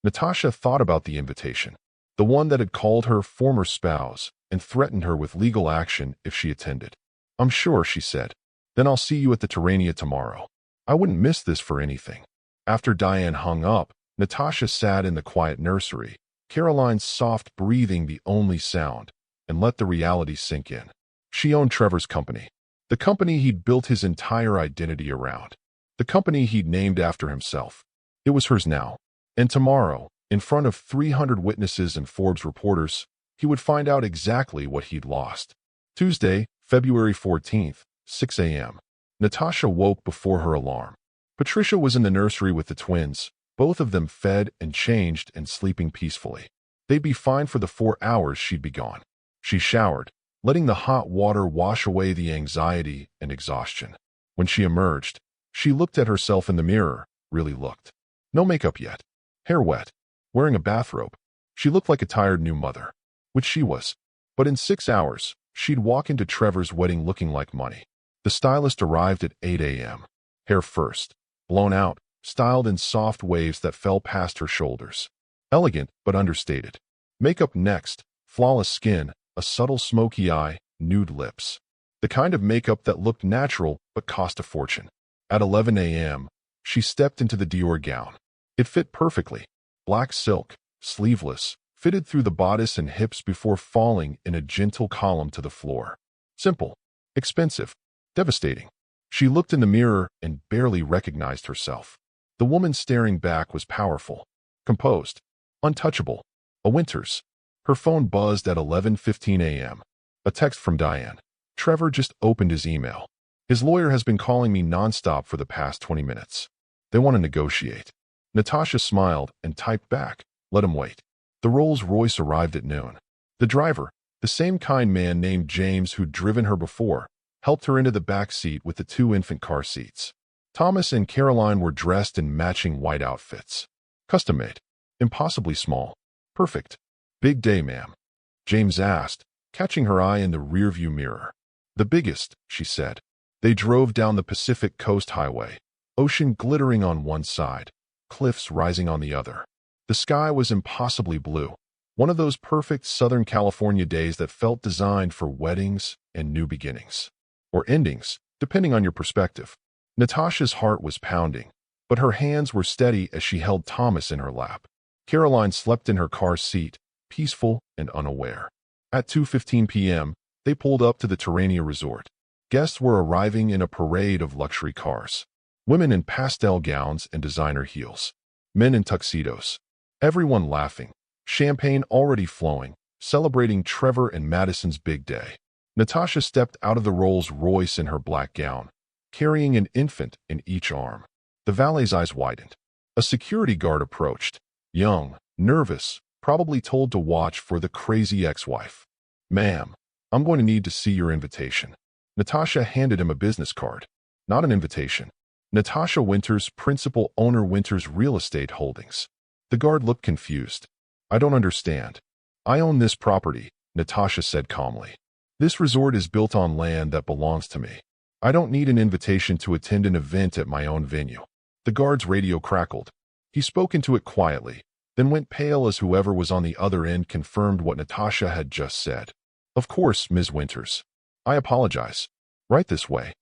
Natasha thought about the invitation, the one that had called her former spouse and threatened her with legal action if she attended. I'm sure, she said. Then I'll see you at the Terrania tomorrow. I wouldn't miss this for anything. After Diane hung up, Natasha sat in the quiet nursery, Caroline's soft breathing the only sound, and let the reality sink in. She owned Trevor's company, the company he'd built his entire identity around, the company he'd named after himself. It was hers now. And tomorrow, in front of 300 witnesses and Forbes reporters, he would find out exactly what he'd lost. Tuesday, February 14th, 6 a.m. Natasha woke before her alarm. Patricia was in the nursery with the twins, both of them fed and changed and sleeping peacefully. They'd be fine for the 4 hours she'd be gone. She showered, letting the hot water wash away the anxiety and exhaustion. When she emerged, she looked at herself in the mirror, really looked. No makeup yet. Hair wet. Wearing a bathrobe. She looked like a tired new mother, which she was. But in 6 hours, she'd walk into Trevor's wedding looking like money. The stylist arrived at 8 a.m. Hair first, blown out, styled in soft waves that fell past her shoulders. Elegant but understated. Makeup next, flawless skin, a subtle smoky eye, nude lips. The kind of makeup that looked natural but cost a fortune. At 11 a.m., she stepped into the Dior gown. It fit perfectly. Black silk, sleeveless, fitted through the bodice and hips before falling in a gentle column to the floor. Simple, expensive, devastating. She looked in the mirror and barely recognized herself. The woman staring back was powerful, composed, untouchable. A Winters. Her phone buzzed at 11:15 a.m. A text from Diane. Trevor just opened his email. His lawyer has been calling me nonstop for the past 20 minutes. They want to negotiate. Natasha smiled and typed back, let him wait. The Rolls-Royce arrived at noon. The driver, the same kind man named James who'd driven her before, helped her into the back seat with the 2 infant car seats. Thomas and Caroline were dressed in matching white outfits. Custom-made. Impossibly small. Perfect. Big day, ma'am. James asked, catching her eye in the rearview mirror. The biggest, she said. They drove down the Pacific Coast Highway, ocean glittering on one side, cliffs rising on the other. The sky was impossibly blue, one of those perfect Southern California days that felt designed for weddings and new beginnings. Or endings, depending on your perspective. Natasha's heart was pounding, but her hands were steady as she held Thomas in her lap. Caroline slept in her car seat, peaceful and unaware. At 2:15 p.m., they pulled up to the Terrania Resort. Guests were arriving in a parade of luxury cars. Women in pastel gowns and designer heels. Men in tuxedos. Everyone laughing. Champagne already flowing, celebrating Trevor and Madison's big day. Natasha stepped out of the Rolls-Royce in her black gown, carrying an infant in each arm. The valet's eyes widened. A security guard approached. Young, nervous, probably told to watch for the crazy ex-wife. Ma'am, I'm going to need to see your invitation. Natasha handed him a business card. Not an invitation. Natasha Winters, principal owner Winters Real Estate Holdings. The guard looked confused. I don't understand. I own this property, Natasha said calmly. This resort is built on land that belongs to me. I don't need an invitation to attend an event at my own venue. The guard's radio crackled. He spoke into it quietly, then went pale as whoever was on the other end confirmed what Natasha had just said. Of course, Ms. Winters. I apologize. Right this way.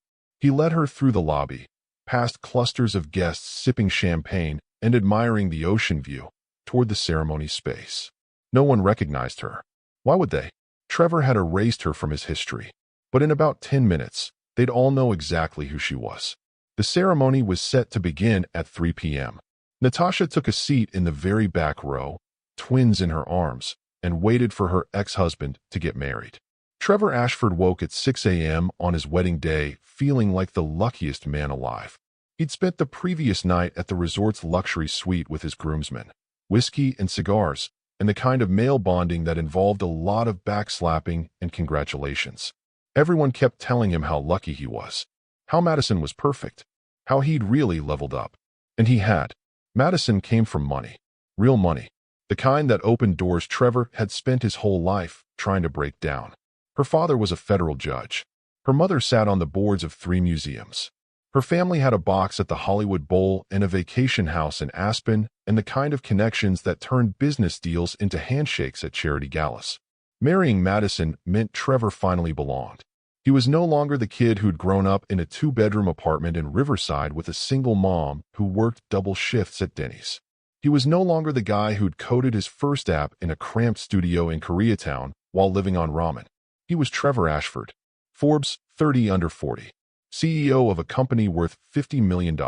He led her through the lobby, past clusters of guests sipping champagne and admiring the ocean view, toward the ceremony space. No one recognized her. Why would they? Trevor had erased her from his history. But in about 10 minutes, they'd all know exactly who she was. The ceremony was set to begin at 3 p.m. Natasha took a seat in the very back row, twins in her arms, and waited for her ex-husband to get married. Trevor Ashford woke at 6 a.m. on his wedding day, feeling like the luckiest man alive. He'd spent the previous night at the resort's luxury suite with his groomsmen. Whiskey and cigars, and the kind of male bonding that involved a lot of backslapping and congratulations. Everyone kept telling him how lucky he was, how Madison was perfect, how he'd really leveled up. And he had. Madison came from money. Real money. The kind that opened doors Trevor had spent his whole life trying to break down. Her father was a federal judge. Her mother sat on the boards of 3 museums. Her family had a box at the Hollywood Bowl and a vacation house in Aspen, and the kind of connections that turned business deals into handshakes at charity galas. Marrying Madison meant Trevor finally belonged. He was no longer the kid who'd grown up in a 2-bedroom apartment in Riverside with a single mom who worked double shifts at Denny's. He was no longer the guy who'd coded his first app in a cramped studio in Koreatown while living on ramen. He was Trevor Ashford, Forbes 30 under 40, CEO of a company worth $50 million,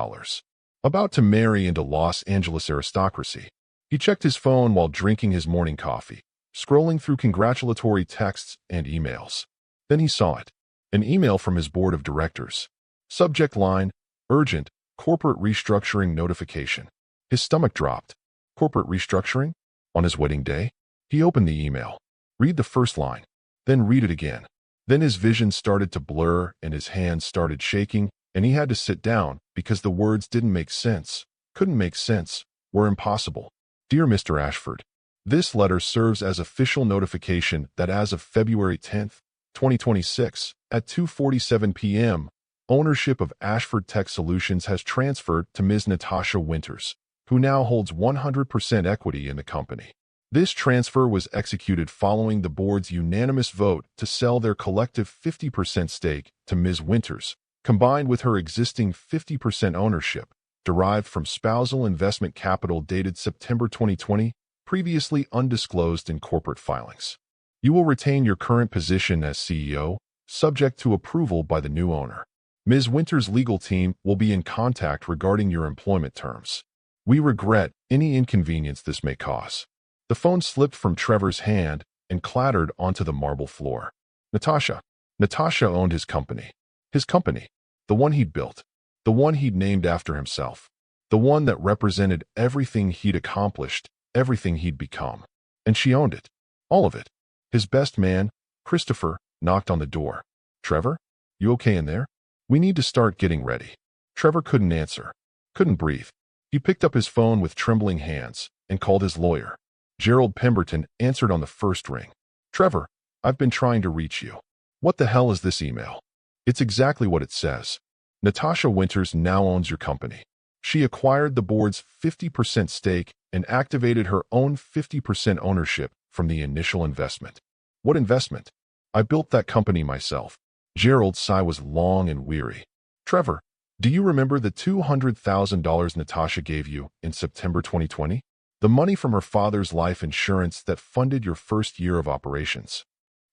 about to marry into Los Angeles aristocracy. He checked his phone while drinking his morning coffee, scrolling through congratulatory texts and emails. Then he saw it. An email from his board of directors. Subject line, urgent, corporate restructuring notification. His stomach dropped. Corporate restructuring? On his wedding day? He opened the email. Read the first line. Then read it again. Then his vision started to blur and his hands started shaking, and he had to sit down because the words didn't make sense, couldn't make sense, were impossible. Dear Mr. Ashford, this letter serves as official notification that as of February 10th, 2026, at 2:47 p.m., ownership of Ashford Tech Solutions has transferred to Ms. Natasha Winters, who now holds 100% equity in the company. This transfer was executed following the board's unanimous vote to sell their collective 50% stake to Ms. Winters, combined with her existing 50% ownership, derived from spousal investment capital dated September 2020, previously undisclosed in corporate filings. You will retain your current position as CEO, subject to approval by the new owner. Ms. Winters' legal team will be in contact regarding your employment terms. We regret any inconvenience this may cause. The phone slipped from Trevor's hand and clattered onto the marble floor. Natasha. Natasha owned his company. His company. The one he'd built. The one he'd named after himself. The one that represented everything he'd accomplished, everything he'd become. And she owned it. All of it. His best man, Christopher, knocked on the door. Trevor? You okay in there? We need to start getting ready. Trevor couldn't answer. Couldn't breathe. He picked up his phone with trembling hands and called his lawyer. Gerald Pemberton answered on the first ring. Trevor, I've been trying to reach you. What the hell is this email? It's exactly what it says. Natasha Winters now owns your company. She acquired the board's 50% stake and activated her own 50% ownership from the initial investment. What investment? I built that company myself. Gerald's sigh was long and weary. Trevor, do you remember the $200,000 Natasha gave you in September 2020? The money from her father's life insurance that funded your first year of operations.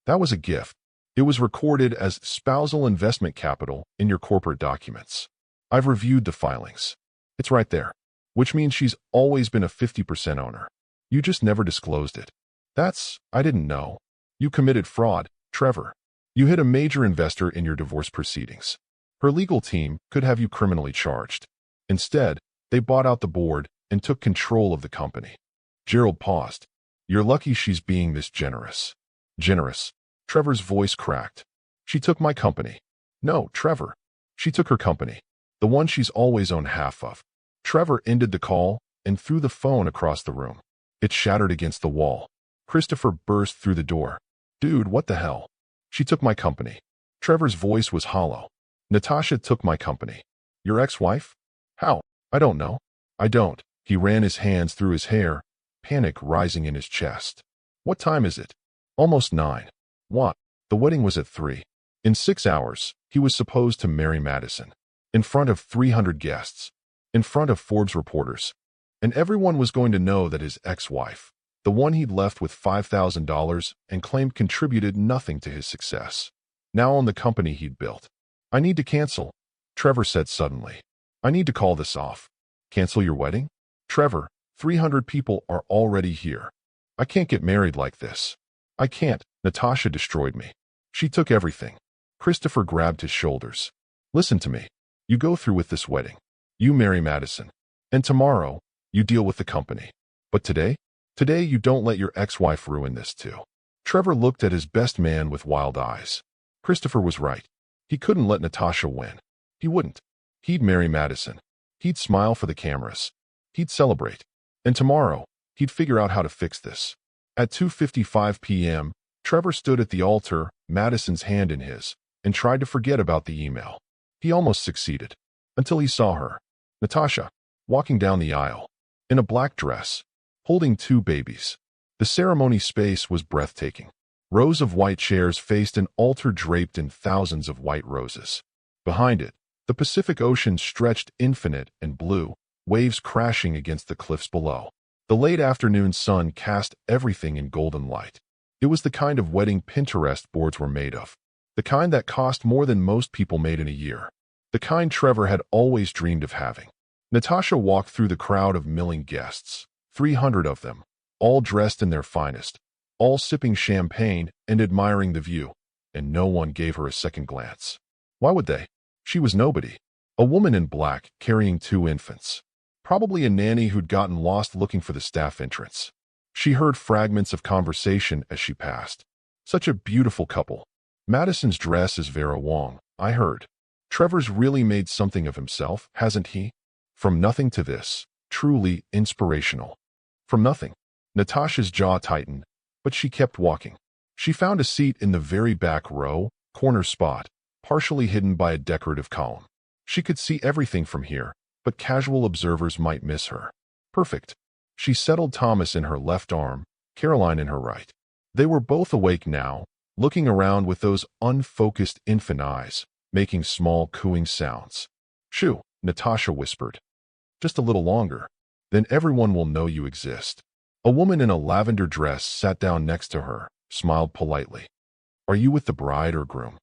That was a gift. It was recorded as spousal investment capital in your corporate documents. I've reviewed the filings. It's right there, which means she's always been a 50% owner. You just never disclosed it. I didn't know. You committed fraud, Trevor. You hit a major investor in your divorce proceedings. Her legal team could have you criminally charged. Instead, they bought out the board and took control of the company. Gerald paused. You're lucky she's being this generous. Generous. Trevor's voice cracked. She took my company. No, Trevor. She took her company. The one she's always owned half of. Trevor ended the call and threw the phone across the room. It shattered against the wall. Christopher burst through the door. Dude, what the hell? She took my company. Trevor's voice was hollow. Natasha took my company. Your ex-wife? How? I don't know. I don't. He ran his hands through his hair, panic rising in his chest. What time is it? Almost 9. What? The wedding was at 3. In 6 hours, he was supposed to marry Madison. In front of 300 guests. In front of Forbes reporters. And everyone was going to know that his ex-wife, the one he'd left with $5,000 and claimed contributed nothing to his success, now owned the company he'd built. I need to cancel, Trevor said suddenly. I need to call this off. Cancel your wedding? Trevor, 300 people are already here. I can't get married like this. I can't. Natasha destroyed me. She took everything. Christopher grabbed his shoulders. Listen to me. You go through with this wedding. You marry Madison. And tomorrow, you deal with the company. But today you don't let your ex-wife ruin this too. Trevor looked at his best man with wild eyes. Christopher was right. He couldn't let Natasha win. He wouldn't. He'd marry Madison. He'd smile for the cameras. He'd celebrate. And tomorrow, he'd figure out how to fix this. At 2:55 p.m., Trevor stood at the altar, Madison's hand in his, and tried to forget about the email. He almost succeeded. Until he saw her, Natasha, walking down the aisle, in a black dress, holding two babies. The ceremony space was breathtaking. Rows of white chairs faced an altar draped in thousands of white roses. Behind it, the Pacific Ocean stretched infinite and blue, waves crashing against the cliffs below. The late afternoon sun cast everything in golden light. It was the kind of wedding Pinterest boards were made of. The kind that cost more than most people made in a year. The kind Trevor had always dreamed of having. Natasha walked through the crowd of milling guests, 300 of them, all dressed in their finest, all sipping champagne and admiring the view, and no one gave her a second glance. Why would they? She was nobody. A woman in black carrying two infants. Probably a nanny who'd gotten lost looking for the staff entrance. She heard fragments of conversation as she passed. Such a beautiful couple. Madison's dress is Vera Wong, I heard. Trevor's really made something of himself, hasn't he? From nothing to this. Truly inspirational. From nothing. Natasha's jaw tightened, but she kept walking. She found a seat in the very back row, corner spot, partially hidden by a decorative column. She could see everything from here, but casual observers might miss her. Perfect. She settled Thomas in her left arm, Caroline in her right. They were both awake now, looking around with those unfocused infant eyes, making small cooing sounds. Shoo, Natasha whispered. Just a little longer. Then everyone will know you exist. A woman in a lavender dress sat down next to her, smiled politely. Are you with the bride or groom?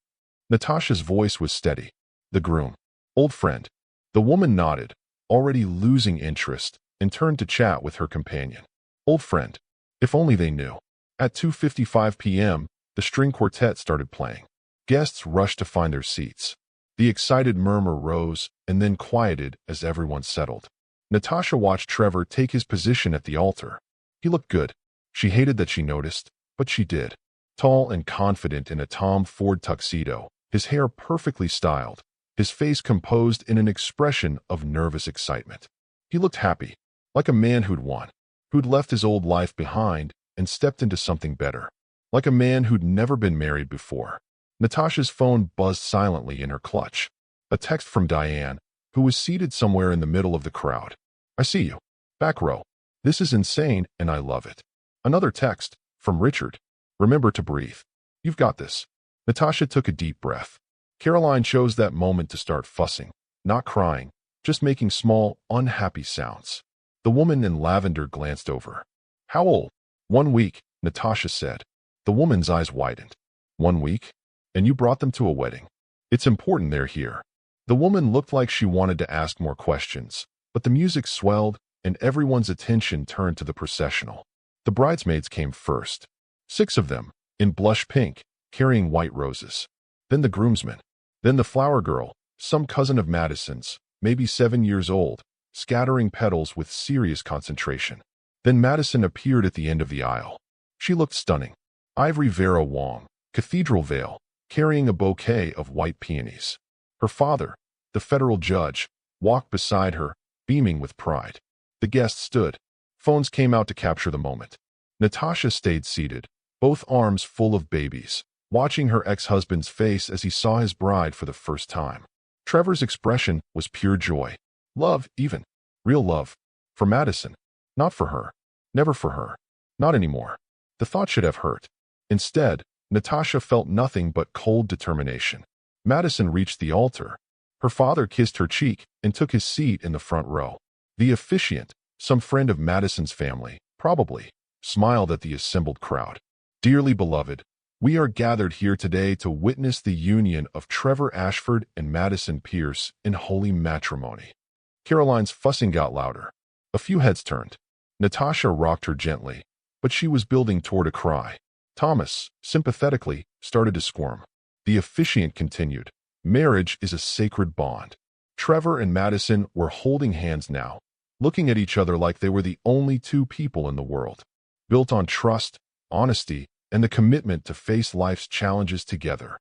Natasha's voice was steady. The groom. Old friend. The woman nodded, already losing interest, and turned to chat with her companion. Old friend. If only they knew. At 2:55 p.m., the string quartet started playing. Guests rushed to find their seats. The excited murmur rose and then quieted as everyone settled. Natasha watched Trevor take his position at the altar. He looked good. She hated that she noticed, but she did. Tall and confident in a Tom Ford tuxedo, his hair perfectly styled, his face composed in an expression of nervous excitement. He looked happy, like a man who'd won, who'd left his old life behind and stepped into something better, like a man who'd never been married before. Natasha's phone buzzed silently in her clutch. A text from Diane, who was seated somewhere in the middle of the crowd. I see you. Back row. This is insane, and I love it. Another text, from Richard. Remember to breathe. You've got this. Natasha took a deep breath. Caroline chose that moment to start fussing, not crying, just making small, unhappy sounds. The woman in lavender glanced over. How old? 1 week, Natasha said. The woman's eyes widened. 1 week? And you brought them to a wedding. It's important they're here. The woman looked like she wanted to ask more questions, but the music swelled and everyone's attention turned to the processional. The bridesmaids came first. 6 of them, in blush pink, carrying white roses. Then the groomsmen. Then the flower girl, some cousin of Madison's, maybe 7 years old, scattering petals with serious concentration. Then Madison appeared at the end of the aisle. She looked stunning. Ivory Vera Wong, cathedral veil, carrying a bouquet of white peonies. Her father, the federal judge, walked beside her, beaming with pride. The guests stood. Phones came out to capture the moment. Natasha stayed seated, both arms full of babies, watching her ex-husband's face as he saw his bride for the first time. Trevor's expression was pure joy. Love, even. Real love. For Madison. Not for her. Never for her. Not anymore. The thought should have hurt. Instead, Natasha felt nothing but cold determination. Madison reached the altar. Her father kissed her cheek and took his seat in the front row. The officiant, some friend of Madison's family, probably, smiled at the assembled crowd. Dearly beloved, we are gathered here today to witness the union of Trevor Ashford and Madison Pierce in holy matrimony. Caroline's fussing got louder. A few heads turned. Natasha rocked her gently, but she was building toward a cry. Thomas, sympathetically, started to squirm. The officiant continued. Marriage is a sacred bond. Trevor and Madison were holding hands now, looking at each other like they were the only two people in the world, built on trust, honesty, and the commitment to face life's challenges together.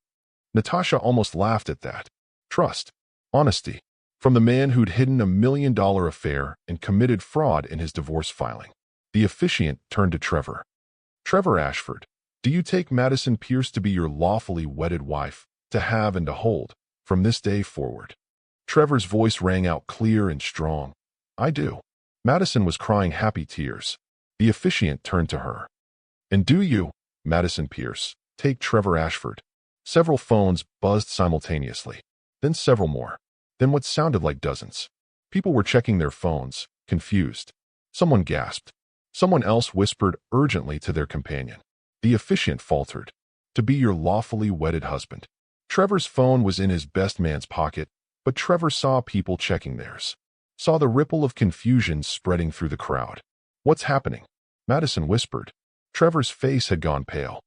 Natasha almost laughed at that. Trust. Honesty. From the man who'd hidden $1 million affair and committed fraud in his divorce filing. The officiant turned to Trevor. Trevor Ashford, do you take Madison Pierce to be your lawfully wedded wife, to have and to hold, from this day forward? Trevor's voice rang out clear and strong. I do. Madison was crying happy tears. The officiant turned to her. And do you, Madison Pierce, take Trevor Ashford? Several phones buzzed simultaneously. Then several more. Then what sounded like dozens. People were checking their phones, confused. Someone gasped. Someone else whispered urgently to their companion. The officiant faltered. To be your lawfully wedded husband. Trevor's phone was in his best man's pocket, but Trevor saw people checking theirs. Saw the ripple of confusion spreading through the crowd. What's happening? Madison whispered. Trevor's face had gone pale.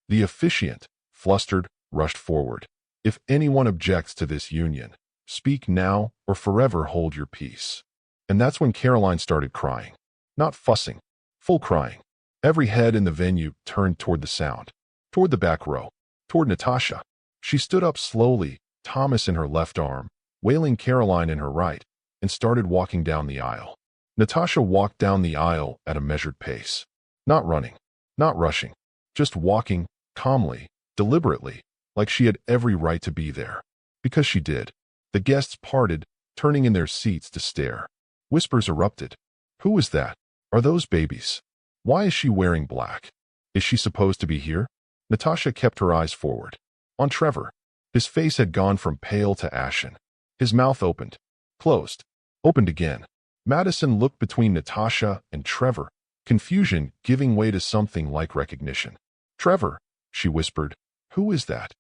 The officiant, flustered, rushed forward. If anyone objects to this union, speak now or forever hold your peace. And that's when Caroline started crying. Not fussing. Full crying. Every head in the venue turned toward the sound. Toward the back row. Toward Natasha. She stood up slowly, Thomas in her left arm, wailing Caroline in her right, and started walking down the aisle. Natasha walked down the aisle at a measured pace. Not running. Not rushing. Just walking, calmly, deliberately, like she had every right to be there. Because she did. The guests parted, turning in their seats to stare. Whispers erupted. Who is that? Are those babies? Why is she wearing black? Is she supposed to be here? Natasha kept her eyes forward. On Trevor. His face had gone from pale to ashen. His mouth opened. Closed. Opened again. Madison looked between Natasha and Trevor, confusion giving way to something like recognition. Trevor, she whispered. Who is that?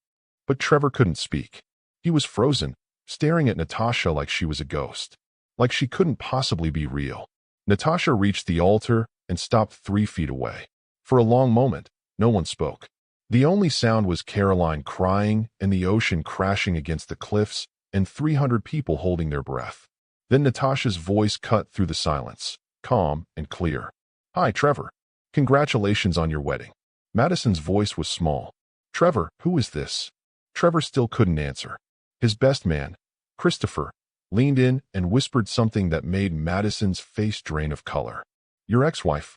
But Trevor couldn't speak. He was frozen, staring at Natasha like she was a ghost. Like she couldn't possibly be real. Natasha reached the altar and stopped 3 feet away. For a long moment, no one spoke. The only sound was Caroline crying and the ocean crashing against the cliffs and 300 people holding their breath. Then Natasha's voice cut through the silence, calm and clear. Hi, Trevor. Congratulations on your wedding. Madison's voice was small. Trevor, who is this? Trevor still couldn't answer. His best man, Christopher, leaned in and whispered something that made Madison's face drain of color. Your ex-wife.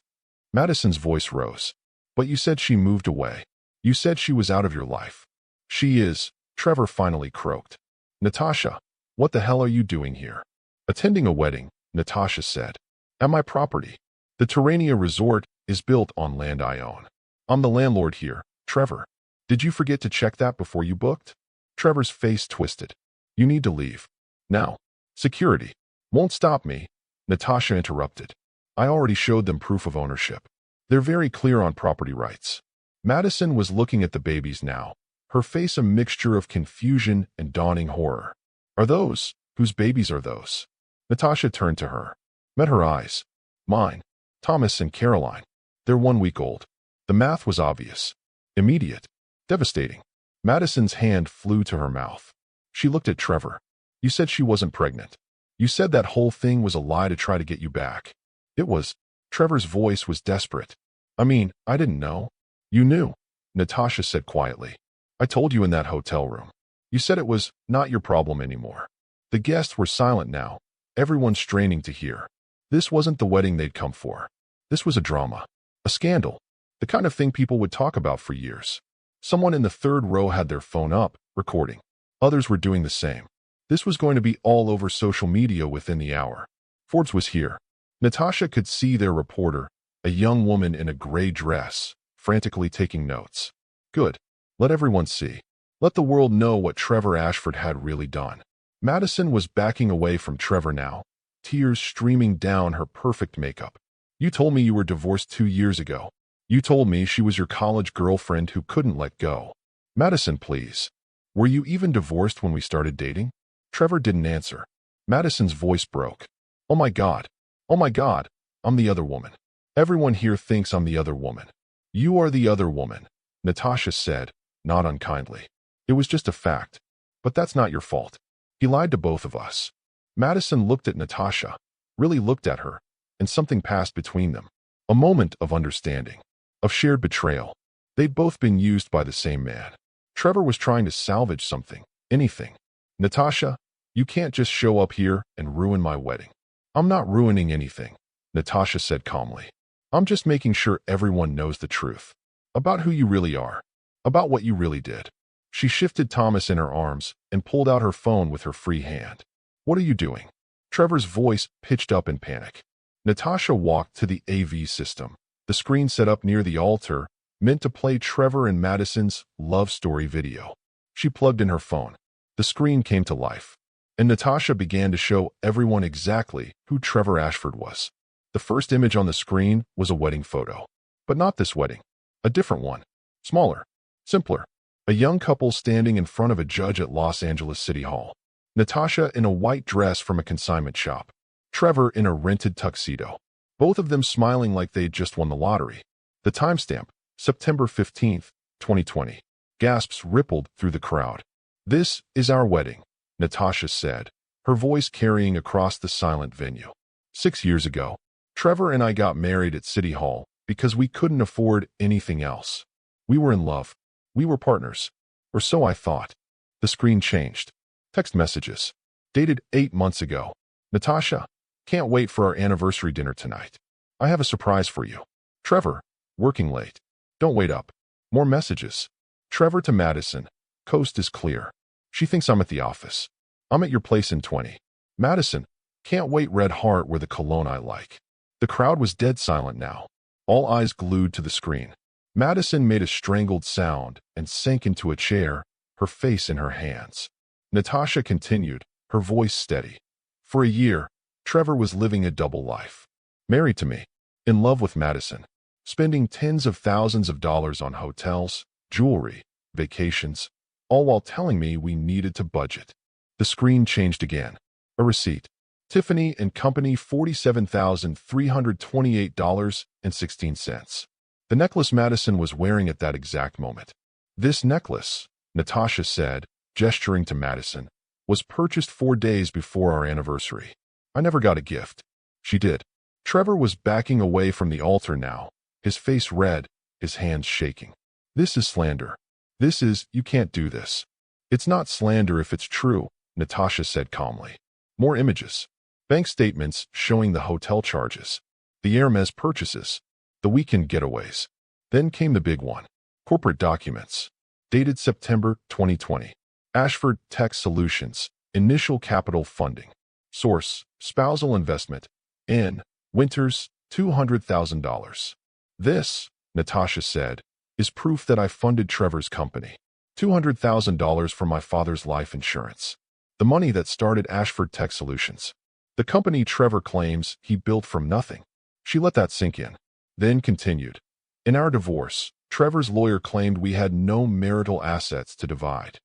Madison's voice rose. But you said she moved away. You said she was out of your life. She is, Trevor finally croaked. Natasha, what the hell are you doing here? Attending a wedding, Natasha said. At my property. The Terrania Resort is built on land I own. I'm the landlord here, Trevor. Did you forget to check that before you booked? Trevor's face twisted. You need to leave. Now. Security. Won't stop me. Natasha interrupted. I already showed them proof of ownership. They're very clear on property rights. Madison was looking at the babies now, her face a mixture of confusion and dawning horror. Are those? Whose babies are those? Natasha turned to her. Met her eyes. Mine. Thomas and Caroline. They're 1 week old. The math was obvious. Immediate. Devastating. Madison's hand flew to her mouth. She looked at Trevor. You said she wasn't pregnant. You said that whole thing was a lie to try to get you back. It was. Trevor's voice was desperate. I mean, I didn't know. You knew. Natasha said quietly. I told you in that hotel room. You said it was not your problem anymore. The guests were silent now, everyone straining to hear. This wasn't the wedding they'd come for. This was a drama. A scandal. The kind of thing people would talk about for years. Someone in the third row had their phone up, recording. Others were doing the same. This was going to be all over social media within the hour. Forbes was here. Natasha could see their reporter, a young woman in a gray dress, frantically taking notes. Good. Let everyone see. Let the world know what Trevor Ashford had really done. Madison was backing away from Trevor now, tears streaming down her perfect makeup. You told me you were divorced 2 years ago. You told me she was your college girlfriend who couldn't let go. Madison, please. Were you even divorced when we started dating? Trevor didn't answer. Madison's voice broke. Oh my God. Oh my God. I'm the other woman. Everyone here thinks I'm the other woman. You are the other woman, Natasha said, not unkindly. It was just a fact. But that's not your fault. He lied to both of us. Madison looked at Natasha, really looked at her, and something passed between them. A moment of understanding, of shared betrayal. They'd both been used by the same man. Trevor was trying to salvage something, anything. Natasha, you can't just show up here and ruin my wedding. I'm not ruining anything, Natasha said calmly. I'm just making sure everyone knows the truth. About who you really are. About what you really did. She shifted Thomas in her arms and pulled out her phone with her free hand. What are you doing? Trevor's voice pitched up in panic. Natasha walked to the AV system, the screen set up near the altar, meant to play Trevor and Madison's love story video. She plugged in her phone. The screen came to life, and Natasha began to show everyone exactly who Trevor Ashford was. The first image on the screen was a wedding photo. But not this wedding. A different one. Smaller. Simpler. A young couple standing in front of a judge at Los Angeles City Hall. Natasha in a white dress from a consignment shop. Trevor in a rented tuxedo. Both of them smiling like they'd just won the lottery. The timestamp, September 15th, 2020. Gasps rippled through the crowd. This is our wedding, Natasha said, her voice carrying across the silent venue. 6 years ago, Trevor and I got married at City Hall because we couldn't afford anything else. We were in love. We were partners. Or so I thought. The screen changed. Text messages. Dated 8 months ago. Natasha, can't wait for our anniversary dinner tonight. I have a surprise for you. Trevor, working late. Don't wait up. More messages. Trevor to Madison. Coast is clear. She thinks I'm at the office. I'm at your place in 20. Madison, can't wait, red heart, where the cologne I like. The crowd was dead silent now, all eyes glued to the screen. Madison made a strangled sound and sank into a chair, her face in her hands. Natasha continued, her voice steady. For a year, Trevor was living a double life. Married to me, in love with Madison, spending tens of thousands of dollars on hotels, jewelry, vacations, all while telling me we needed to budget. The screen changed again. A receipt. Tiffany & Company, $47,328.16. The necklace Madison was wearing at that exact moment. This necklace, Natasha said, gesturing to Madison, was purchased 4 days before our anniversary. I never got a gift. She did. Trevor was backing away from the altar now, his face red, his hands shaking. This is slander. You can't do this. It's not slander if it's true, Natasha said calmly. More images. Bank statements showing the hotel charges, the Hermes purchases, the weekend getaways. Then came the big one. Corporate documents. Dated September 2020. Ashford Tech Solutions. Initial capital funding. Source, spousal investment. N. Winters, $200,000. This, Natasha said, is proof that I funded Trevor's company. $200,000 from my father's life insurance. The money that started Ashford Tech Solutions. The company Trevor claims he built from nothing. She let that sink in, then continued. In our divorce, Trevor's lawyer claimed we had no marital assets to divide.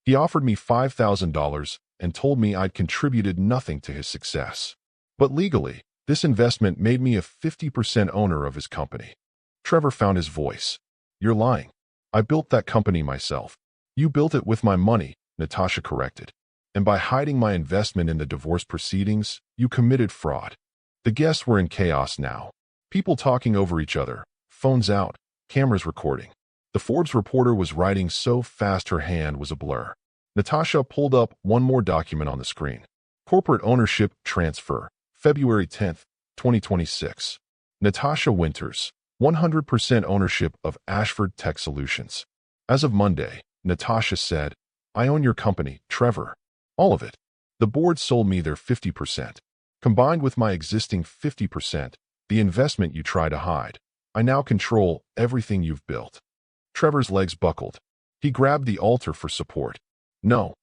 He offered me $5,000 and told me I'd contributed nothing to his success. But legally, this investment made me a 50% owner of his company. Trevor found his voice. You're lying. I built that company myself. You built it with my money, Natasha corrected. And by hiding my investment in the divorce proceedings, you committed fraud. The guests were in chaos now. People talking over each other, phones out, cameras recording. The Forbes reporter was writing so fast her hand was a blur. Natasha pulled up one more document on the screen. Corporate ownership transfer, February 10th, 2026. Natasha Winters, 100% ownership of Ashford Tech Solutions. As of Monday, Natasha said, I own your company, Trevor. All of it. The board sold me their 50%. Combined with my existing 50%, the investment you try to hide, I now control everything you've built. Trevor's legs buckled. He grabbed the altar for support. No,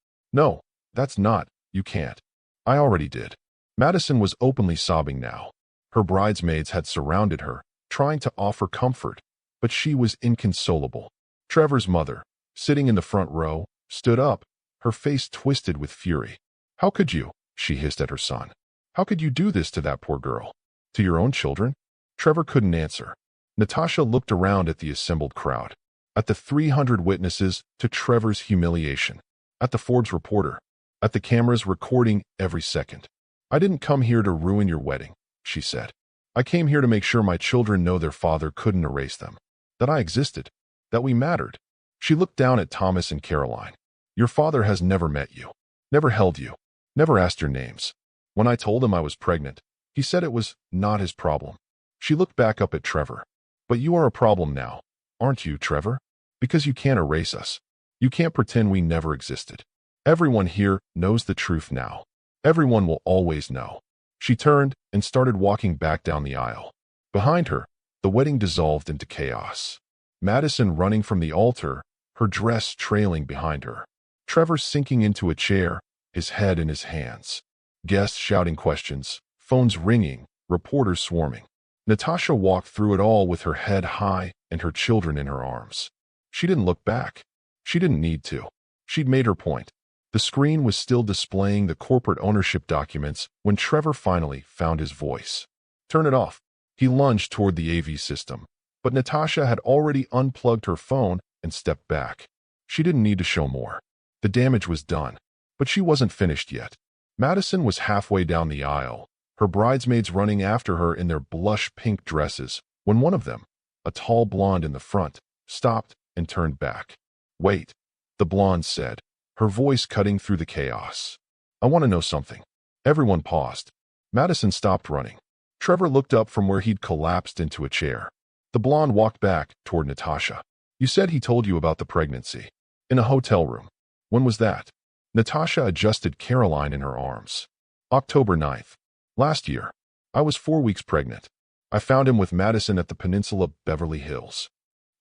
that's not, you can't. I already did. Madison was openly sobbing now. Her bridesmaids had surrounded her, trying to offer comfort, but she was inconsolable. Trevor's mother, sitting in the front row, stood up, her face twisted with fury. How could you? She hissed at her son. How could you do this to that poor girl? To your own children? Trevor couldn't answer. Natasha looked around at the assembled crowd, at the 300 witnesses to Trevor's humiliation, at the Forbes reporter, at the cameras recording every second. I didn't come here to ruin your wedding, she said. I came here to make sure my children know their father couldn't erase them, that I existed, that we mattered. She looked down at Thomas and Caroline. Your father has never met you, never held you, never asked your names. When I told him I was pregnant, he said it was not his problem. She looked back up at Trevor. But you are a problem now, aren't you, Trevor? Because you can't erase us. You can't pretend we never existed. Everyone here knows the truth now. Everyone will always know. She turned and started walking back down the aisle. Behind her, the wedding dissolved into chaos. Madison running from the altar, her dress trailing behind her. Trevor sinking into a chair, his head in his hands. Guests shouting questions, phones ringing, reporters swarming. Natasha walked through it all with her head high and her children in her arms. She didn't look back. She didn't need to. She'd made her point. The screen was still displaying the corporate ownership documents when Trevor finally found his voice. Turn it off. He lunged toward the AV system, but Natasha had already unplugged her phone and stepped back. She didn't need to show more. The damage was done, but she wasn't finished yet. Madison was halfway down the aisle, her bridesmaids running after her in their blush pink dresses, when one of them, a tall blonde in the front, stopped and turned back. Wait, the blonde said, her voice cutting through the chaos. I want to know something. Everyone paused. Madison stopped running. Trevor looked up from where he'd collapsed into a chair. The blonde walked back toward Natasha. You said he told you about the pregnancy. In a hotel room. When was that? Natasha adjusted Caroline in her arms. October 9th. Last year. I was 4 weeks pregnant. I found him with Madison at the Peninsula Beverly Hills.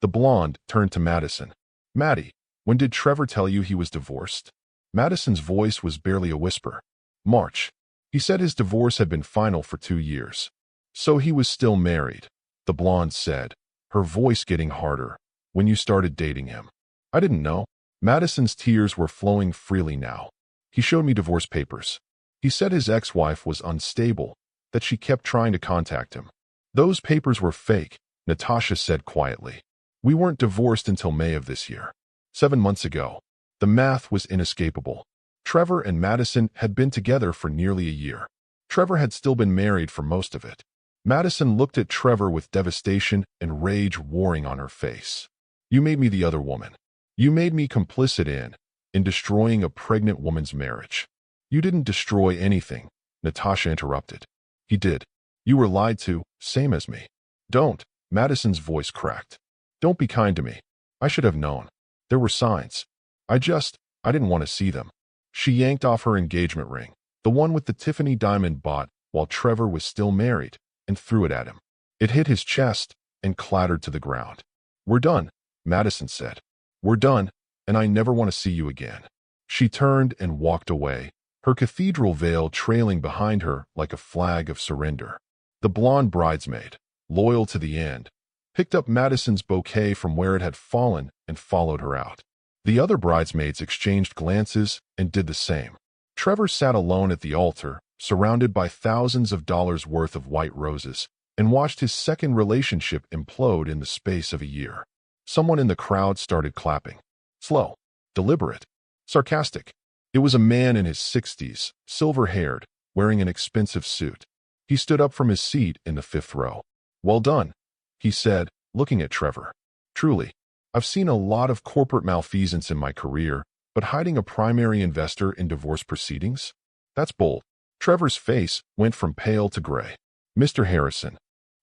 The blonde turned to Madison. Maddie, when did Trevor tell you he was divorced? Madison's voice was barely a whisper. March. He said his divorce had been final for 2 years. So he was still married, the blonde said, her voice getting harder. When you started dating him. I didn't know. Madison's tears were flowing freely now. He showed me divorce papers. He said his ex-wife was unstable, that she kept trying to contact him. Those papers were fake, Natasha said quietly. We weren't divorced until May of this year. 7 months ago. The math was inescapable. Trevor and Madison had been together for nearly a year. Trevor had still been married for most of it. Madison looked at Trevor with devastation and rage warring on her face. You made me the other woman. You made me complicit in destroying a pregnant woman's marriage. You didn't destroy anything, Natasha interrupted. He did. You were lied to, same as me. Don't, Madison's voice cracked. Don't be kind to me. I should have known. There were signs. I didn't want to see them. She yanked off her engagement ring, the one with the Tiffany diamond bought while Trevor was still married, and threw it at him. It hit his chest and clattered to the ground. We're done, Madison said. We're done, and I never want to see you again. She turned and walked away, her cathedral veil trailing behind her like a flag of surrender. The blonde bridesmaid, loyal to the end, picked up Madison's bouquet from where it had fallen and followed her out. The other bridesmaids exchanged glances and did the same. Trevor sat alone at the altar, surrounded by thousands of dollars worth of white roses, and watched his second relationship implode in the space of a year. Someone in the crowd started clapping. Slow, deliberate, sarcastic. It was a man in his 60s, silver-haired, wearing an expensive suit. He stood up from his seat in the 5th row. Well done, he said, looking at Trevor. Truly, I've seen a lot of corporate malfeasance in my career, but hiding a primary investor in divorce proceedings? That's bold. Trevor's face went from pale to gray. Mr. Harrison.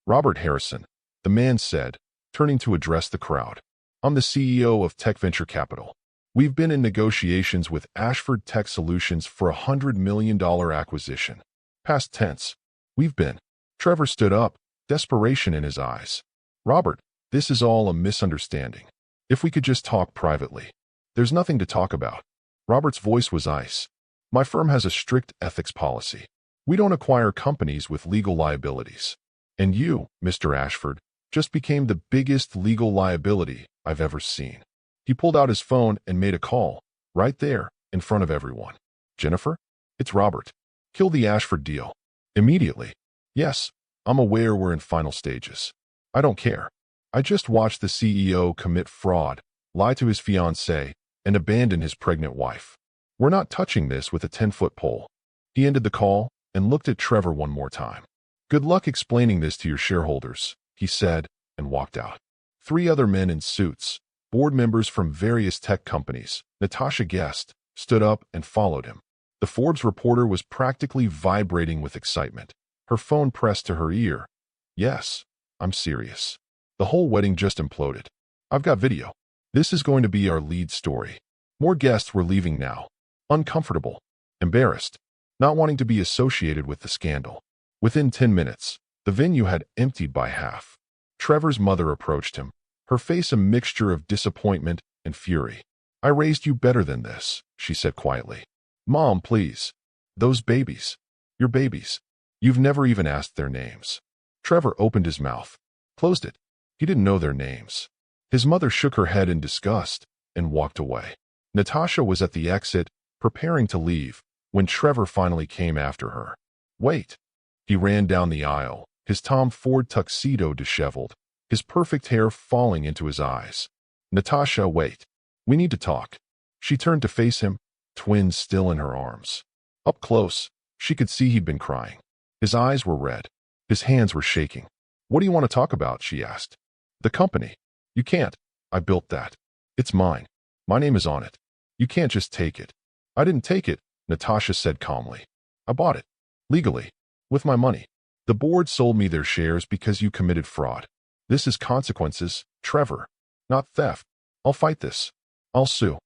Robert Harrison, the man said, turning to address the crowd. I'm the CEO of Tech Venture Capital. We've been in negotiations with Ashford Tech Solutions for a $100 million acquisition. Past tense. We've been. Trevor stood up, desperation in his eyes. Robert, this is all a misunderstanding. If we could just talk privately. There's nothing to talk about. Robert's voice was ice. My firm has a strict ethics policy. We don't acquire companies with legal liabilities. And you, Mr. Ashford, just became the biggest legal liability I've ever seen. He pulled out his phone and made a call, right there, in front of everyone. Jennifer? It's Robert. Kill the Ashford deal. Immediately. Yes, I'm aware we're in final stages. I don't care. I just watched the CEO commit fraud, lie to his fiancée, and abandon his pregnant wife. We're not touching this with a 10-foot pole. He ended the call and looked at Trevor one more time. Good luck explaining this to your shareholders, he said, and walked out. 3 other men in suits, Board members from various tech companies, Natasha guessed, stood up and followed him. The Forbes reporter was practically vibrating with excitement. Her phone pressed to her ear. Yes, I'm serious. The whole wedding just imploded. I've got video. This is going to be our lead story. More guests were leaving now. Uncomfortable. Embarrassed. Not wanting to be associated with the scandal. Within 10 minutes, the venue had emptied by half. Trevor's mother approached him, her face a mixture of disappointment and fury. I raised you better than this, she said quietly. Mom, please. Those babies. Your babies. You've never even asked their names. Trevor opened his mouth, closed it. He didn't know their names. His mother shook her head in disgust and walked away. Natasha was at the exit, preparing to leave, when Trevor finally came after her. Wait. He ran down the aisle, his Tom Ford tuxedo disheveled, his perfect hair falling into his eyes. Natasha, wait. We need to talk. She turned to face him, twins still in her arms. Up close, she could see he'd been crying. His eyes were red. His hands were shaking. What do you want to talk about? She asked. The company. You can't. I built that. It's mine. My name is on it. You can't just take it. I didn't take it, Natasha said calmly. I bought it. Legally. With my money. The board sold me their shares because you committed fraud. This is consequences, Trevor. Not theft. I'll fight this. I'll sue.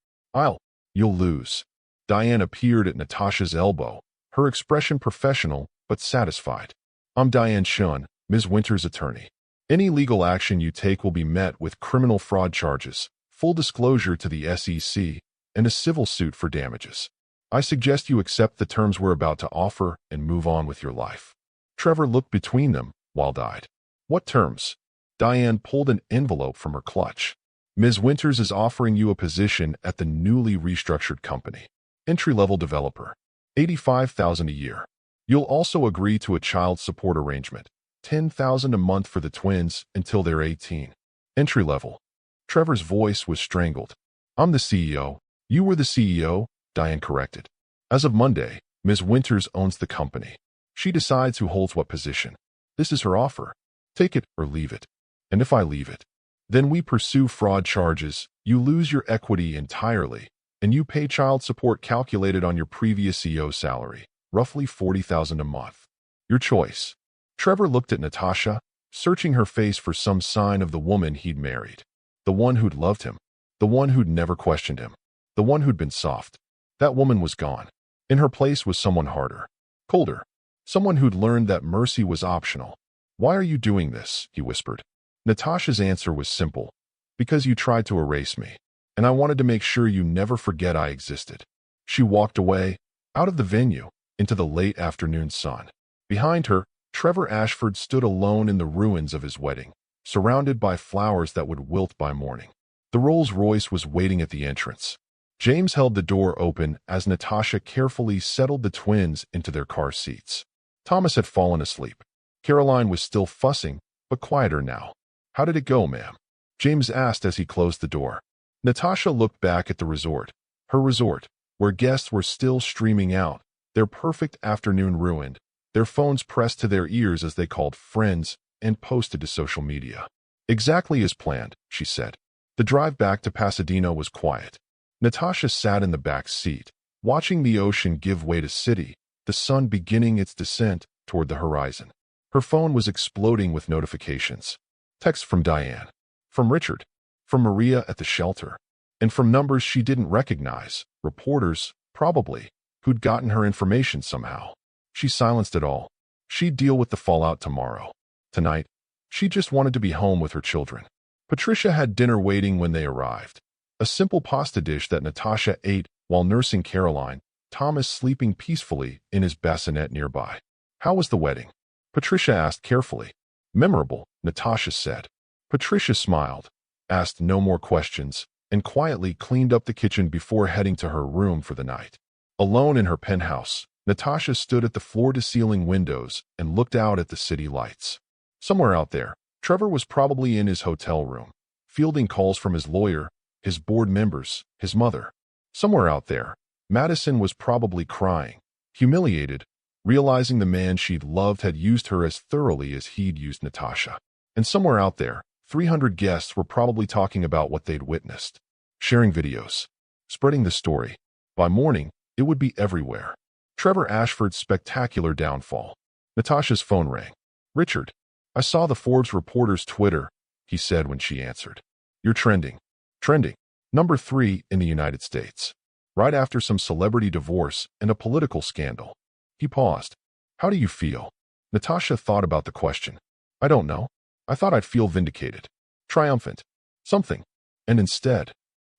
You'll lose. Diane appeared at Natasha's elbow, her expression professional but satisfied. I'm Diane Shun, Ms. Winter's attorney. Any legal action you take will be met with criminal fraud charges, full disclosure to the SEC, and a civil suit for damages. I suggest you accept the terms we're about to offer and move on with your life. Trevor looked between them, wild-eyed. What terms? Diane pulled an envelope from her clutch. Ms. Winters is offering you a position at the newly restructured company. Entry-level developer. $85,000 a year. You'll also agree to a child support arrangement. $10,000 a month for the twins until they're 18. Entry-level. Trevor's voice was strangled. I'm the CEO. You were the CEO, Diane corrected. As of Monday, Ms. Winters owns the company. She decides who holds what position. This is her offer. Take it or leave it. And if I leave it, then we pursue fraud charges, you lose your equity entirely, and you pay child support calculated on your previous CEO salary, roughly $40,000 a month. Your choice. Trevor looked at Natasha, searching her face for some sign of the woman he'd married. The one who'd loved him. The one who'd never questioned him. The one who'd been soft. That woman was gone. In her place was someone harder. Colder. Someone who'd learned that mercy was optional. Why are you doing this? He whispered. Natasha's answer was simple. Because you tried to erase me, and I wanted to make sure you never forget I existed. She walked away, out of the venue, into the late afternoon sun. Behind her, Trevor Ashford stood alone in the ruins of his wedding, surrounded by flowers that would wilt by morning. The Rolls-Royce was waiting at the entrance. James held the door open as Natasha carefully settled the twins into their car seats. Thomas had fallen asleep. Caroline was still fussing, but quieter now. How did it go, ma'am? James asked as he closed the door. Natasha looked back at the resort. Her resort, where guests were still streaming out, their perfect afternoon ruined, their phones pressed to their ears as they called friends and posted to social media. Exactly as planned, she said. The drive back to Pasadena was quiet. Natasha sat in the back seat, watching the ocean give way to city, the sun beginning its descent toward the horizon. Her phone was exploding with notifications. Texts from Diane, from Richard, from Maria at the shelter, and from numbers she didn't recognize, reporters, probably, who'd gotten her information somehow. She silenced it all. She'd deal with the fallout tomorrow. Tonight, she just wanted to be home with her children. Patricia had dinner waiting when they arrived. A simple pasta dish that Natasha ate while nursing Caroline, Thomas sleeping peacefully in his bassinet nearby. How was the wedding? Patricia asked carefully. Memorable, Natasha said. Patricia smiled, asked no more questions, and quietly cleaned up the kitchen before heading to her room for the night. Alone in her penthouse, Natasha stood at the floor-to-ceiling windows and looked out at the city lights. Somewhere out there, Trevor was probably in his hotel room, fielding calls from his lawyer, his board members, his mother. Somewhere out there, Madison was probably crying, humiliated, realizing the man she'd loved had used her as thoroughly as he'd used Natasha. And somewhere out there, 300 guests were probably talking about what they'd witnessed, sharing videos, spreading the story. By morning, it would be everywhere. Trevor Ashford's spectacular downfall. Natasha's phone rang. "Richard, I saw the Forbes reporter's Twitter," he said when she answered. "You're trending. Trending. Number 3 in the United States. Right after some celebrity divorce and a political scandal." He paused. "How do you feel?" Natasha thought about the question. "I don't know. I thought I'd feel vindicated. Triumphant. Something. And instead,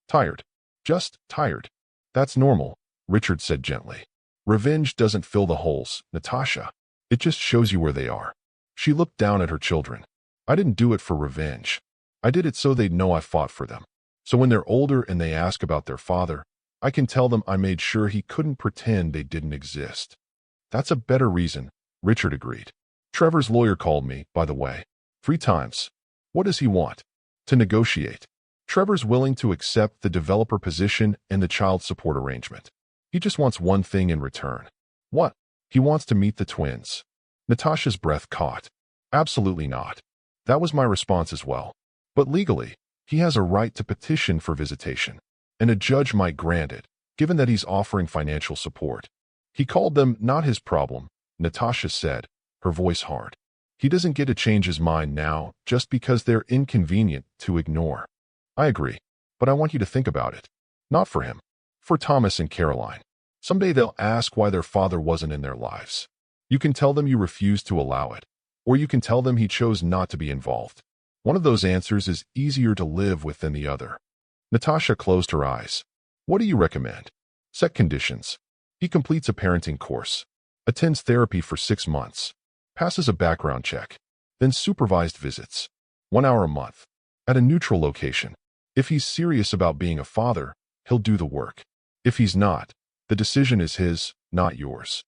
tired. Just tired." "That's normal," Richard said gently. "Revenge doesn't fill the holes, Natasha. It just shows you where they are." She looked down at her children. "I didn't do it for revenge. I did it so they'd know I fought for them. So when they're older and they ask about their father, I can tell them I made sure he couldn't pretend they didn't exist." "That's a better reason," Richard agreed. "Trevor's lawyer called me, by the way. 3 times. What does he want?" "To negotiate. Trevor's willing to accept the developer position and the child support arrangement. He just wants one thing in return." "What?" "He wants to meet the twins." Natasha's breath caught. "Absolutely not." That was my response as well. "But legally, he has a right to petition for visitation, and a judge might grant it, given that he's offering financial support." "He called them not his problem," Natasha said, her voice hard. "He doesn't get to change his mind now just because they're inconvenient to ignore." "I agree, but I want you to think about it. Not for him. For Thomas and Caroline. Someday they'll ask why their father wasn't in their lives. You can tell them you refuse to allow it, or you can tell them he chose not to be involved. One of those answers is easier to live with than the other." Natasha closed her eyes. "What do you recommend?" "Set conditions. He completes a parenting course, attends therapy for 6 months, passes a background check, then supervised visits, 1 hour a month, at a neutral location. If he's serious about being a father, he'll do the work. If he's not, the decision is his, not yours."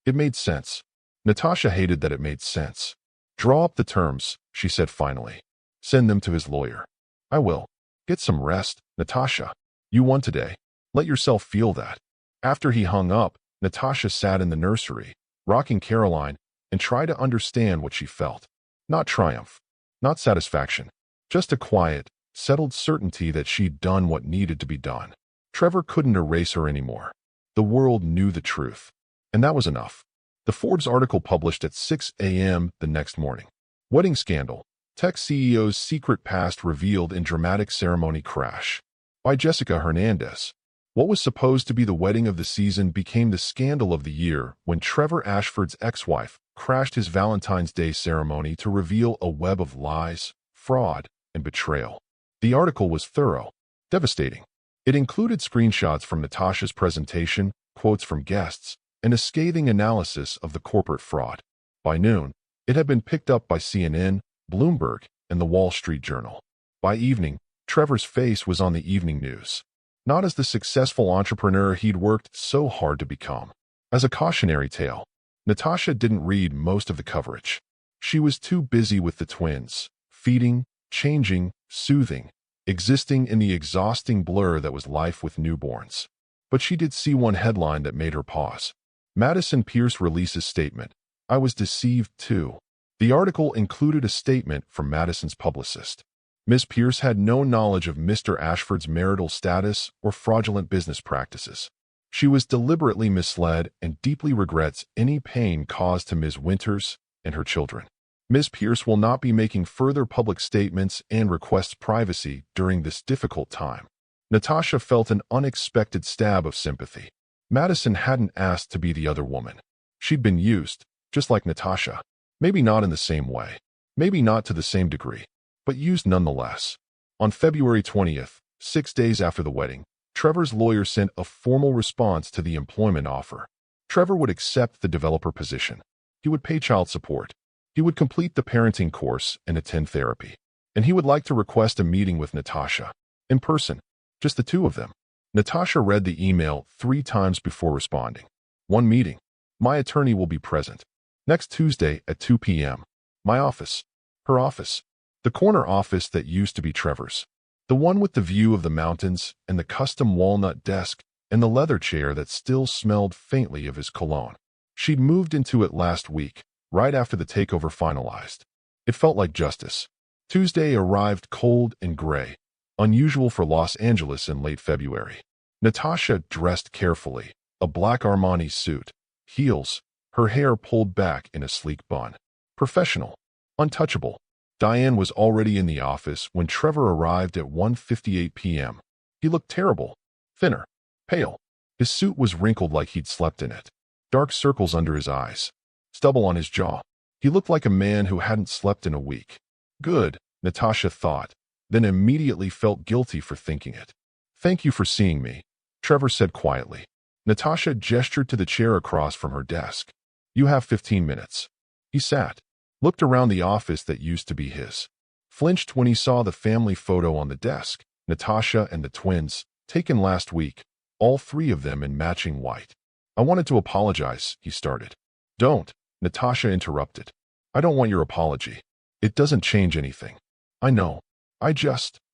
It made sense. Natasha hated that it made sense. "Draw up the terms," she said finally. "Send them to his lawyer." "I will. Get some rest, Natasha. You won today. Let yourself feel that." After he hung up, Natasha sat in the nursery, rocking Caroline, and tried to understand what she felt. Not triumph. Not satisfaction. Just a quiet, settled certainty that she'd done what needed to be done. Trevor couldn't erase her anymore. The world knew the truth. And that was enough. The Forbes article published at 6 a.m. the next morning. Wedding scandal. Tech CEO's secret past revealed in dramatic ceremony crash. By Jessica Hernandez. What was supposed to be the wedding of the season became the scandal of the year when Trevor Ashford's ex-wife crashed his Valentine's Day ceremony to reveal a web of lies, fraud, and betrayal. The article was thorough, devastating. It included screenshots from Natasha's presentation, quotes from guests, and a scathing analysis of the corporate fraud. By noon, it had been picked up by CNN, Bloomberg, and the Wall Street Journal. By evening, Trevor's face was on the evening news. Not as the successful entrepreneur he'd worked so hard to become. As a cautionary tale. Natasha didn't read most of the coverage. She was too busy with the twins, feeding, changing, soothing, existing in the exhausting blur that was life with newborns. But she did see one headline that made her pause. Madison Pierce releases statement. "I was deceived too." The article included a statement from Madison's publicist. Ms. Pierce had no knowledge of Mr. Ashford's marital status or fraudulent business practices. She was deliberately misled and deeply regrets any pain caused to Ms. Winters and her children. Ms. Pierce will not be making further public statements and requests privacy during this difficult time. Natasha felt an unexpected stab of sympathy. Madison hadn't asked to be the other woman. She'd been used, just like Natasha. Maybe not in the same way. Maybe not to the same degree. But used nonetheless. On February 20th, 6 days after the wedding, Trevor's lawyer sent a formal response to the employment offer. Trevor would accept the developer position. He would pay child support. He would complete the parenting course and attend therapy. And he would like to request a meeting with Natasha. In person. Just the two of them. Natasha read the email 3 times before responding. "1 meeting. My attorney will be present. Next Tuesday at 2 p.m. My office." Her office. The corner office that used to be Trevor's. The one with the view of the mountains and the custom walnut desk and the leather chair that still smelled faintly of his cologne. She'd moved into it last week, right after the takeover finalized. It felt like justice. Tuesday arrived cold and gray, unusual for Los Angeles in late February. Natasha dressed carefully, a black Armani suit, heels, her hair pulled back in a sleek bun. Professional. Untouchable. Diane was already in the office when Trevor arrived at 1:58 p.m. He looked terrible. Thinner. Pale. His suit was wrinkled like he'd slept in it. Dark circles under his eyes. Stubble on his jaw. He looked like a man who hadn't slept in a week. Good, Natasha thought, then immediately felt guilty for thinking it. Thank you for seeing me, Trevor said quietly. Natasha gestured to the chair across from her desk. You have 15 minutes. He sat, looked around the office that used to be his. Flinched when he saw the family photo on the desk, Natasha and the twins, taken last week, all three of them in matching white. I wanted to apologize, he started. Don't, Natasha interrupted. I don't want your apology. It doesn't change anything. I know.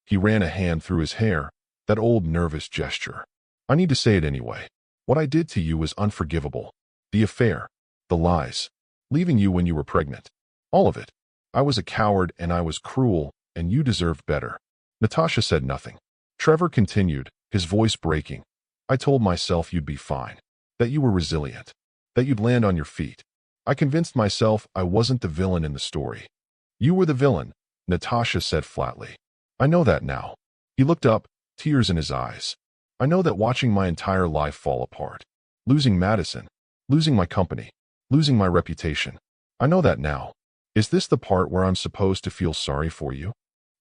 He ran a hand through his hair, that old nervous gesture. I need to say it anyway. What I did to you was unforgivable. The affair, the lies, leaving you when you were pregnant. All of it. I was a coward and I was cruel, and you deserved better. Natasha said nothing. Trevor continued, his voice breaking. I told myself you'd be fine, that you were resilient, that you'd land on your feet. I convinced myself I wasn't the villain in the story. You were the villain, Natasha said flatly. I know that now. He looked up, tears in his eyes. I know that watching my entire life fall apart, losing Madison, losing my company, losing my reputation. I know that now. Is this the part where I'm supposed to feel sorry for you?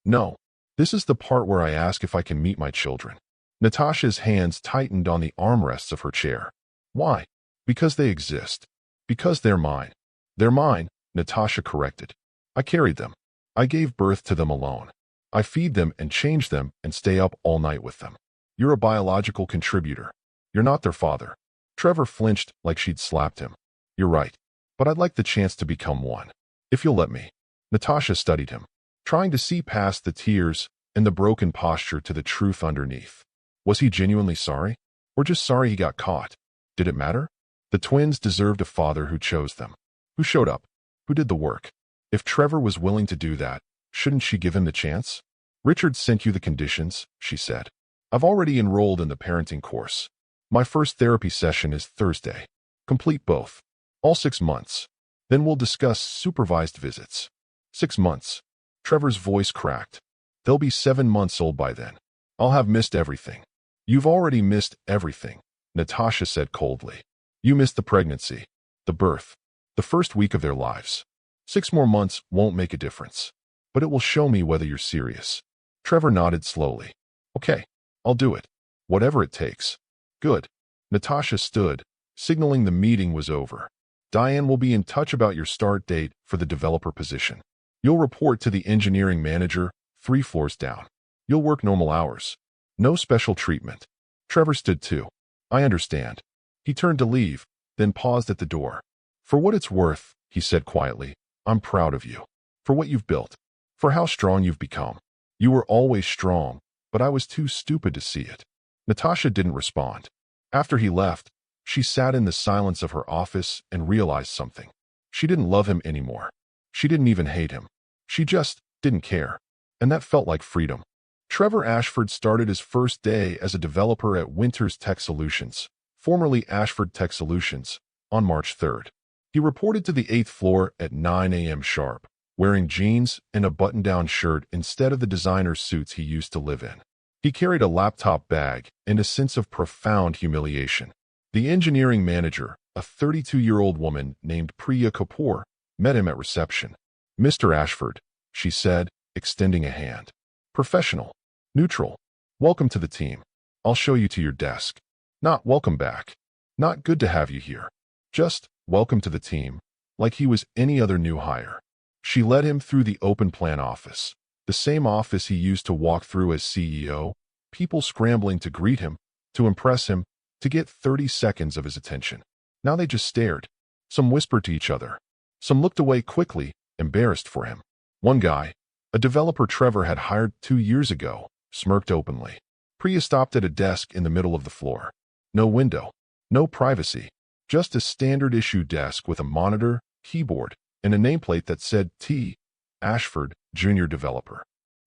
No. This is the part where I ask if I can meet my children. Natasha's hands tightened on the armrests of her chair. Why? Because they exist. Because they're mine. They're mine, Natasha corrected. I carried them. I gave birth to them alone. I feed them and change them and stay up all night with them. You're a biological contributor. You're not their father. Trevor flinched like she'd slapped him. You're right. But I'd like the chance to become one. If you'll let me. Natasha studied him, trying to see past the tears and the broken posture to the truth underneath. Was he genuinely sorry? Or just sorry he got caught? Did it matter? The twins deserved a father who chose them, who showed up, who did the work. If Trevor was willing to do that, shouldn't she give him the chance? Richard sent you the conditions, she said. I've already enrolled in the parenting course. My first therapy session is Thursday. Complete both. All 6 months. Then we'll discuss supervised visits. 6 months. Trevor's voice cracked. They'll be 7 months old by then. I'll have missed everything. You've already missed everything, Natasha said coldly. You missed the pregnancy, the birth, the first week of their lives. 6 more months won't make a difference, but it will show me whether you're serious. Trevor nodded slowly. Okay, I'll do it. Whatever it takes. Good. Natasha stood, signaling the meeting was over. Diane will be in touch about your start date for the developer position. You'll report to the engineering manager 3 floors down. You'll work normal hours. No special treatment. Trevor stood too. I understand. He turned to leave, then paused at the door. For what it's worth, he said quietly, I'm proud of you. For what you've built. For how strong you've become. You were always strong, but I was too stupid to see it. Natasha didn't respond. After he left, she sat in the silence of her office and realized something. She didn't love him anymore. She didn't even hate him. She just didn't care. And that felt like freedom. Trevor Ashford started his first day as a developer at Winters Tech Solutions, formerly Ashford Tech Solutions, on March 3rd. He reported to the 8th floor at 9 a.m. sharp, wearing jeans and a button-down shirt instead of the designer suits he used to live in. He carried a laptop bag and a sense of profound humiliation. The engineering manager, a 32-year-old woman named Priya Kapoor, met him at reception. Mr. Ashford, she said, extending a hand. Professional. Neutral. Welcome to the team. I'll show you to your desk. Not welcome back. Not good to have you here. Just welcome to the team, like he was any other new hire. She led him through the open plan office, the same office he used to walk through as CEO, people scrambling to greet him, to impress him, to get 30 seconds of his attention. Now they just stared. Some whispered to each other. Some looked away quickly, embarrassed for him. One guy, a developer Trevor had hired 2 years ago, smirked openly. Priya stopped at a desk in the middle of the floor. No window. No privacy. Just a standard issue desk with a monitor, keyboard, and a nameplate that said T. Ashford, junior developer.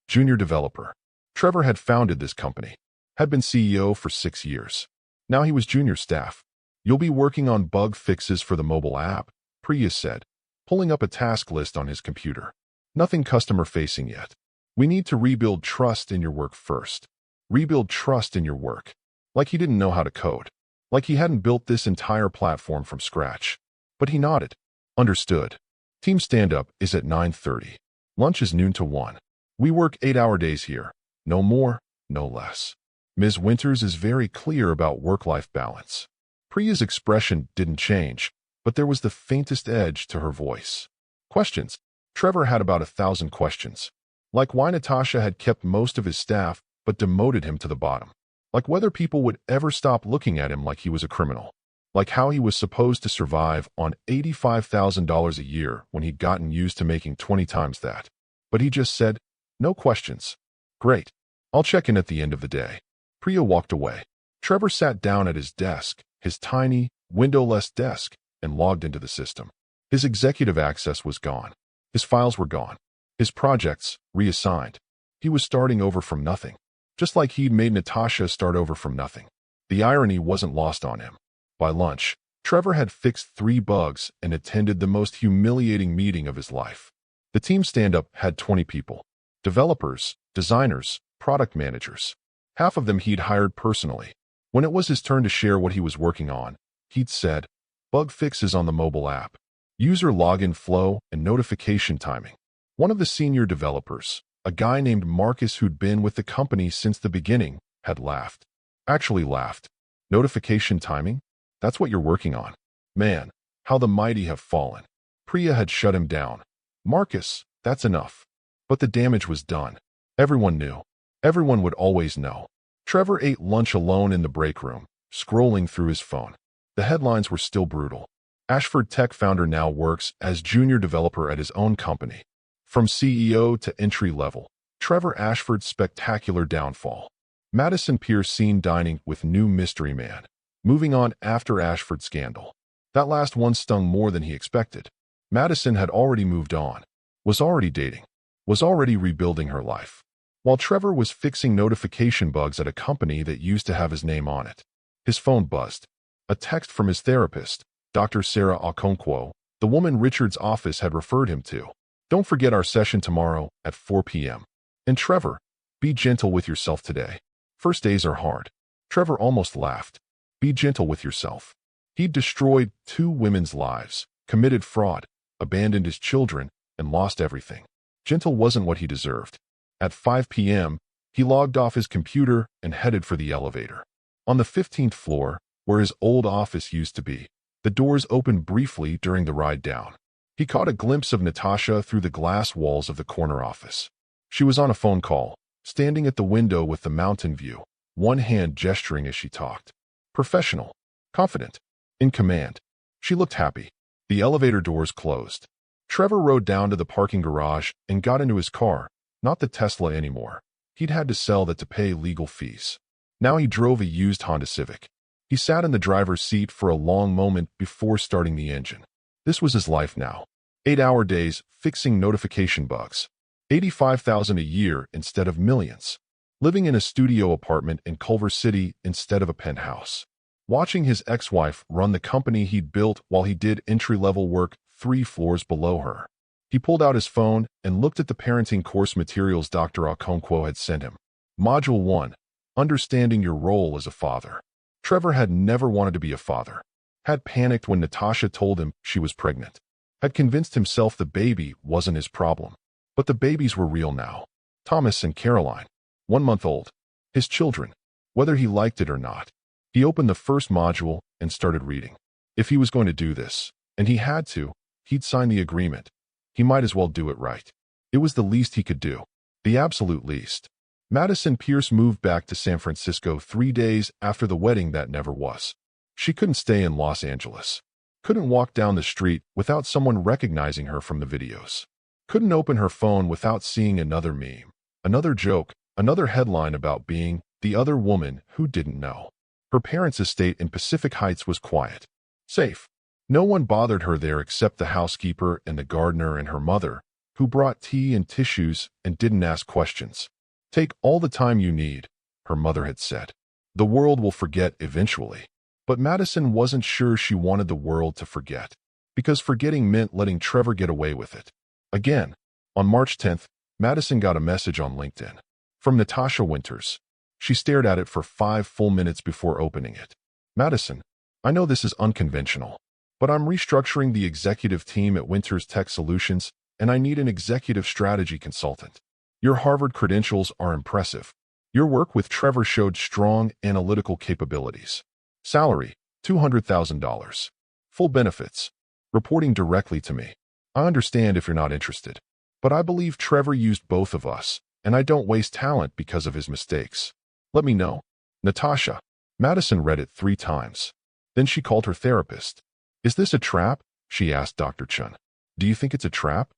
Junior developer. Trevor had founded this company, had been CEO for 6 years. Now he was junior staff. You'll be working on bug fixes for the mobile app, Priya said, pulling up a task list on his computer. Nothing customer-facing yet. We need to rebuild trust in your work first. Rebuild trust in your work. Like he didn't know how to code. Like he hadn't built this entire platform from scratch. But he nodded. Understood. Team stand-up is at 9:30. Lunch is noon to 1. We work 8-hour days here. No more, no less. Ms. Winters is very clear about work-life balance. Priya's expression didn't change, but there was the faintest edge to her voice. Questions. Trevor had about 1,000 questions. Like why Natasha had kept most of his staff but demoted him to the bottom. Like whether people would ever stop looking at him like he was a criminal. Like how he was supposed to survive on $85,000 a year when he'd gotten used to making 20 times that. But he just said, no questions. Great. I'll check in at the end of the day. Priya walked away. Trevor sat down at his desk, his tiny, windowless desk, and logged into the system. His executive access was gone. His files were gone. His projects, reassigned. He was starting over from nothing. Just like he'd made Natasha start over from nothing. The irony wasn't lost on him. By lunch, Trevor had fixed 3 bugs and attended the most humiliating meeting of his life. The team stand-up had 20 people. Developers, designers, product managers. Half of them he'd hired personally. When it was his turn to share what he was working on, he'd said, bug fixes on the mobile app, user login flow, and notification timing. One of the senior developers, a guy named Marcus who'd been with the company since the beginning, had laughed. Actually laughed. Notification timing? That's what you're working on. Man, how the mighty have fallen. Priya had shut him down. Marcus, that's enough. But the damage was done. Everyone knew. Everyone would always know. Trevor ate lunch alone in the break room, scrolling through his phone. The headlines were still brutal. Ashford Tech founder now works as junior developer at his own company. From CEO to entry level, Trevor Ashford's spectacular downfall. Madison Pierce seen dining with new mystery man. Moving on after Ashford's scandal. That last one stung more than he expected. Madison had already moved on. Was already dating. Was already rebuilding her life. While Trevor was fixing notification bugs at a company that used to have his name on it. His phone buzzed. A text from his therapist, Dr. Sarah Okonkwo, the woman Richard's office had referred him to. Don't forget our session tomorrow at 4 p.m. And Trevor, be gentle with yourself today. First days are hard. Trevor almost laughed. Be gentle with yourself. He'd destroyed 2 women's lives, committed fraud, abandoned his children, and lost everything. Gentle wasn't what he deserved. At 5 p.m., he logged off his computer and headed for the elevator. On the 15th floor, where his old office used to be, the doors opened briefly during the ride down. He caught a glimpse of Natasha through the glass walls of the corner office. She was on a phone call, standing at the window with the mountain view, one hand gesturing as she talked. Professional, confident, in command. She looked happy. The elevator doors closed. Trevor rode down to the parking garage and got into his car, not the Tesla anymore. He'd had to sell that to pay legal fees. Now he drove a used Honda Civic. He sat in the driver's seat for a long moment before starting the engine. This was his life now. 8-hour days fixing notification bugs. $85,000 a year instead of millions. Living in a studio apartment in Culver City instead of a penthouse. Watching his ex-wife run the company he'd built while he did entry-level work 3 floors below her. He pulled out his phone and looked at the parenting course materials Dr. Okonkwo had sent him. Module 1. Understanding your role as a father. Trevor had never wanted to be a father. Had panicked when Natasha told him she was pregnant. Had convinced himself the baby wasn't his problem. But the babies were real now. Thomas and Caroline. 1 month old. His children. Whether he liked it or not. He opened the first module and started reading. If he was going to do this, and he had to, he'd sign the agreement. He might as well do it right. It was the least he could do. The absolute least. Madison Pierce moved back to San Francisco 3 days after the wedding that never was. She couldn't stay in Los Angeles. Couldn't walk down the street without someone recognizing her from the videos. Couldn't open her phone without seeing another meme, another joke, another headline about being the other woman who didn't know. Her parents' estate in Pacific Heights was quiet. Safe. No one bothered her there except the housekeeper and the gardener and her mother, who brought tea and tissues and didn't ask questions. Take all the time you need, her mother had said. The world will forget eventually. But Madison wasn't sure she wanted the world to forget, because forgetting meant letting Trevor get away with it. Again, on March 10th, Madison got a message on LinkedIn from Natasha Winters. She stared at it for 5 full minutes before opening it. Madison, I know this is unconventional, but I'm restructuring the executive team at Winters Tech Solutions, and I need an executive strategy consultant. Your Harvard credentials are impressive. Your work with Trevor showed strong analytical capabilities. Salary, $200,000. Full benefits. Reporting directly to me. I understand if you're not interested, but I believe Trevor used both of us, and I don't waste talent because of his mistakes. Let me know. Natasha. Madison read it 3 times. Then she called her therapist. Is this a trap? She asked Dr. Chun. Do you think it's a trap?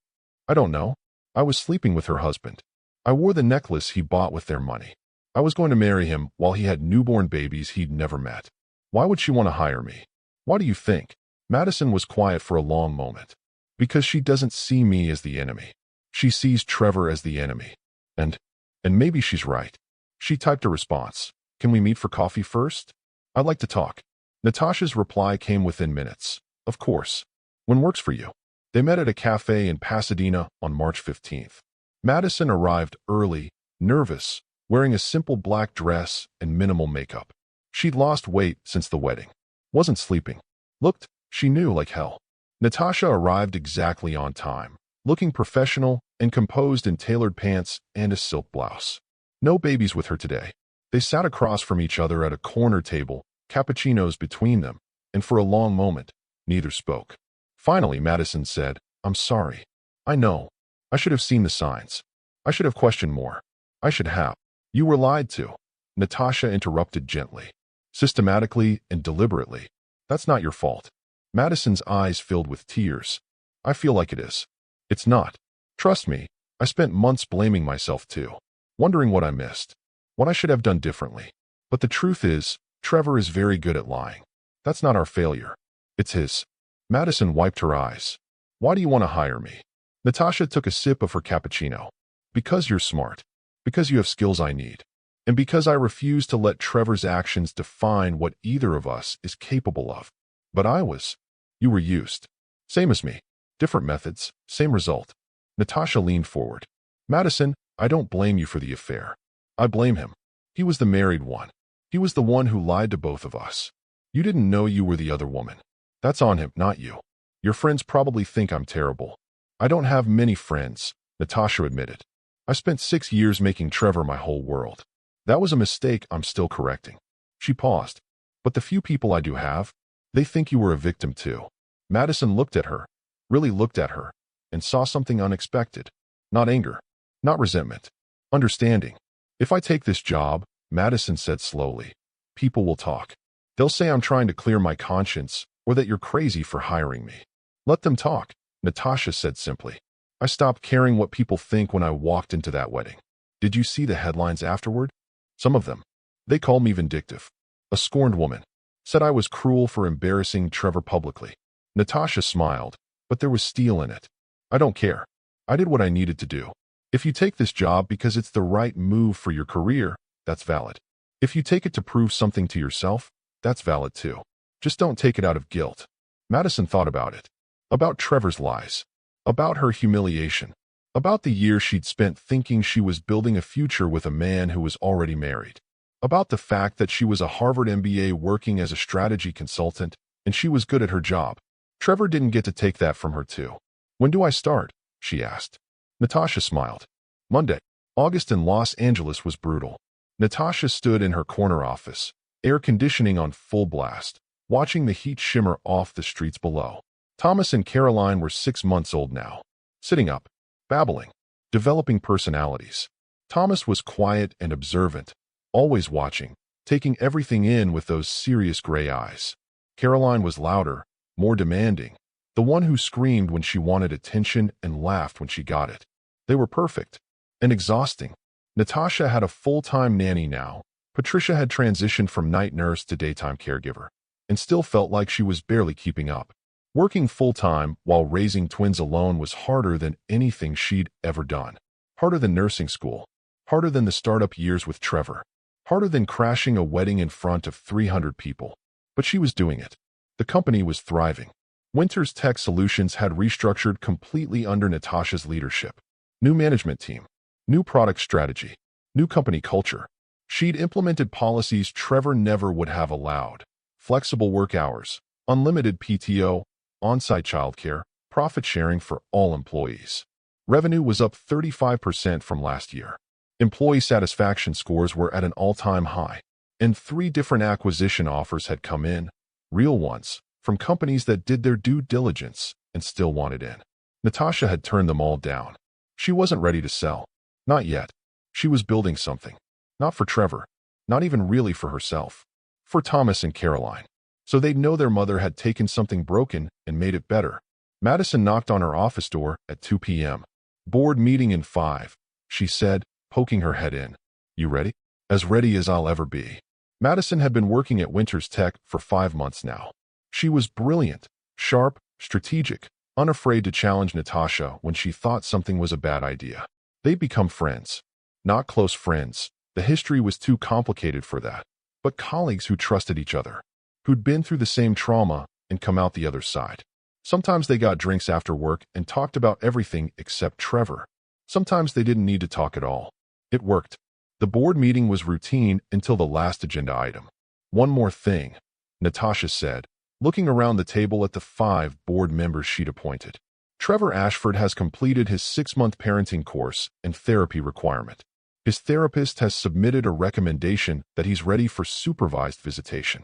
I don't know. I was sleeping with her husband. I wore the necklace he bought with their money. I was going to marry him while he had newborn babies he'd never met. Why would she want to hire me? Why do you think? Madison was quiet for a long moment. Because she doesn't see me as the enemy. She sees Trevor as the enemy. And maybe she's right. She typed a response. Can we meet for coffee first? I'd like to talk. Natasha's reply came within minutes. Of course. When works for you? They met at a cafe in Pasadena on March 15th. Madison arrived early, nervous, wearing a simple black dress and minimal makeup. She'd lost weight since the wedding. Wasn't sleeping. Looked, she knew, like hell. Natasha arrived exactly on time, looking professional and composed in tailored pants and a silk blouse. No babies with her today. They sat across from each other at a corner table, cappuccinos between them, and for a long moment, neither spoke. Finally, Madison said, I'm sorry. I know. I should have seen the signs. I should have questioned more. I should have. You were lied to. Natasha interrupted gently, systematically and deliberately. That's not your fault. Madison's eyes filled with tears. I feel like it is. It's not. Trust me, I spent months blaming myself too, wondering what I missed, what I should have done differently. But the truth is, Trevor is very good at lying. That's not our failure. It's his. Madison wiped her eyes. Why do you want to hire me? Natasha took a sip of her cappuccino. Because you're smart. Because you have skills I need. And because I refuse to let Trevor's actions define what either of us is capable of. But I was. You were used. Same as me. Different methods, same result. Natasha leaned forward. Madison, I don't blame you for the affair. I blame him. He was the married one. He was the one who lied to both of us. You didn't know you were the other woman. That's on him, not you. Your friends probably think I'm terrible. I don't have many friends, Natasha admitted. I spent 6 years making Trevor my whole world. That was a mistake I'm still correcting. She paused. But the few people I do have, they think you were a victim too. Madison looked at her, really looked at her, and saw something unexpected. Not anger, not resentment, understanding. If I take this job, Madison said slowly, people will talk. They'll say I'm trying to clear my conscience or that you're crazy for hiring me. Let them talk, Natasha said simply. I stopped caring what people think when I walked into that wedding. Did you see the headlines afterward? Some of them. They called me vindictive. A scorned woman. Said I was cruel for embarrassing Trevor publicly. Natasha smiled, but there was steel in it. I don't care. I did what I needed to do. If you take this job because it's the right move for your career, that's valid. If you take it to prove something to yourself, that's valid too. Just don't take it out of guilt. Madison thought about it. About Trevor's lies. About her humiliation. About the years she'd spent thinking she was building a future with a man who was already married. About the fact that she was a Harvard MBA working as a strategy consultant, and she was good at her job. Trevor didn't get to take that from her too. When do I start? She asked. Natasha smiled. Monday. August in Los Angeles was brutal. Natasha stood in her corner office, air conditioning on full blast, watching the heat shimmer off the streets below. Thomas and Caroline were 6 months old now, sitting up, babbling, developing personalities. Thomas was quiet and observant, always watching, taking everything in with those serious gray eyes. Caroline was louder, more demanding, the one who screamed when she wanted attention and laughed when she got it. They were perfect and exhausting. Natasha had a full-time nanny now. Patricia had transitioned from night nurse to daytime caregiver, and still felt like she was barely keeping up. Working full-time while raising twins alone was harder than anything she'd ever done. Harder than nursing school. Harder than the startup years with Trevor. Harder than crashing a wedding in front of 300 people. But she was doing it. The company was thriving. Winters Tech Solutions had restructured completely under Natasha's leadership. New management team. New product strategy. New company culture. She'd implemented policies Trevor never would have allowed. Flexible work hours. Unlimited PTO. On-site childcare. Profit sharing for all employees. Revenue was up 35% from last year. Employee satisfaction scores were at an all-time high. And 3 different acquisition offers had come in, real ones, from companies that did their due diligence and still wanted in. Natasha had turned them all down. She wasn't ready to sell. Not yet. She was building something. Not for Trevor. Not even really for herself. For Thomas and Caroline. So they'd know their mother had taken something broken and made it better. Madison knocked on her office door at 2 p.m. Board meeting in 5, she said, poking her head in. You ready? As ready as I'll ever be. Madison had been working at Winters Tech for 5 months now. She was brilliant, sharp, strategic, unafraid to challenge Natasha when she thought something was a bad idea. They'd become friends. Not close friends. The history was too complicated for that. But colleagues who trusted each other. Who'd been through the same trauma and come out the other side. Sometimes they got drinks after work and talked about everything except Trevor. Sometimes they didn't need to talk at all. It worked. The board meeting was routine until the last agenda item. One more thing, Natasha said, looking around the table at the 5 board members she'd appointed. Trevor Ashford has completed his 6-month parenting course and therapy requirement. His therapist has submitted a recommendation that he's ready for supervised visitation.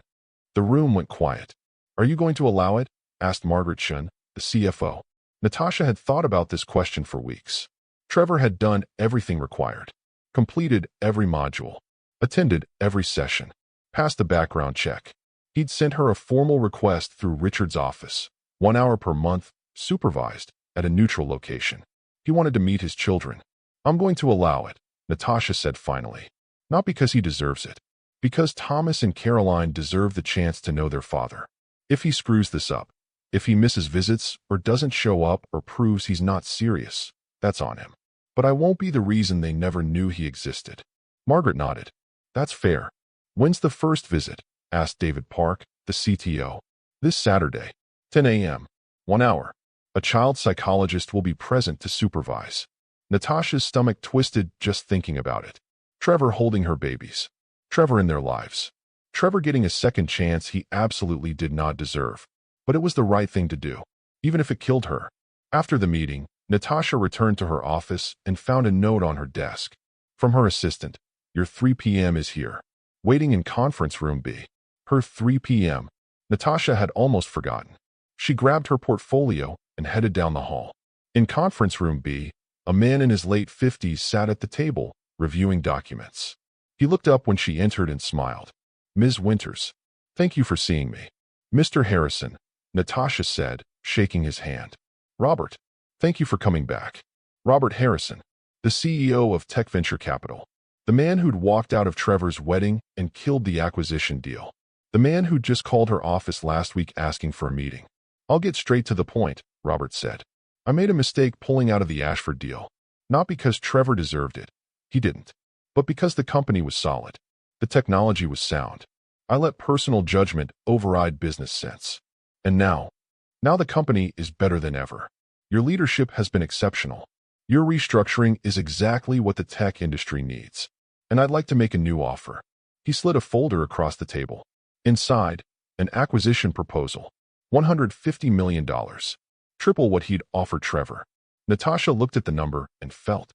The room went quiet. Are you going to allow it? Asked Margaret Shun, the CFO. Natasha had thought about this question for weeks. Trevor had done everything required. Completed every module. Attended every session. Passed the background check. He'd sent her a formal request through Richard's office. 1 hour per month, supervised, at a neutral location. He wanted to meet his children. I'm going to allow it, Natasha said finally. Not because he deserves it. Because Thomas and Caroline deserve the chance to know their father. If he screws this up, if he misses visits or doesn't show up or proves he's not serious, that's on him. But I won't be the reason they never knew he existed. Margaret nodded. That's fair. When's the first visit? Asked David Park, the CTO. This Saturday. 10 a.m. 1 hour. A child psychologist will be present to supervise. Natasha's stomach twisted just thinking about it. Trevor holding her babies. Trevor in their lives. Trevor getting a second chance he absolutely did not deserve. But it was the right thing to do, even if it killed her. After the meeting, Natasha returned to her office and found a note on her desk. From her assistant, your 3 p.m. is here. Waiting in conference room B. Her 3 p.m. Natasha had almost forgotten. She grabbed her portfolio and headed down the hall. In conference room B, a man in his late 50s sat at the table, reviewing documents. He looked up when she entered and smiled. Ms. Winters, thank you for seeing me. Mr. Harrison, Natasha said, shaking his hand. Robert, thank you for coming back. Robert Harrison, the CEO of Tech Venture Capital. The man who'd walked out of Trevor's wedding and killed the acquisition deal. The man who'd just called her office last week asking for a meeting. I'll get straight to the point, Robert said. I made a mistake pulling out of the Ashford deal. Not because Trevor deserved it. He didn't. But because the company was solid. The technology was sound. I let personal judgment override business sense. And now the company is better than ever. Your leadership has been exceptional. Your restructuring is exactly what the tech industry needs. And I'd like to make a new offer. He slid a folder across the table. Inside, an acquisition proposal. $150 million. Triple what he'd offered Trevor. Natasha looked at the number and felt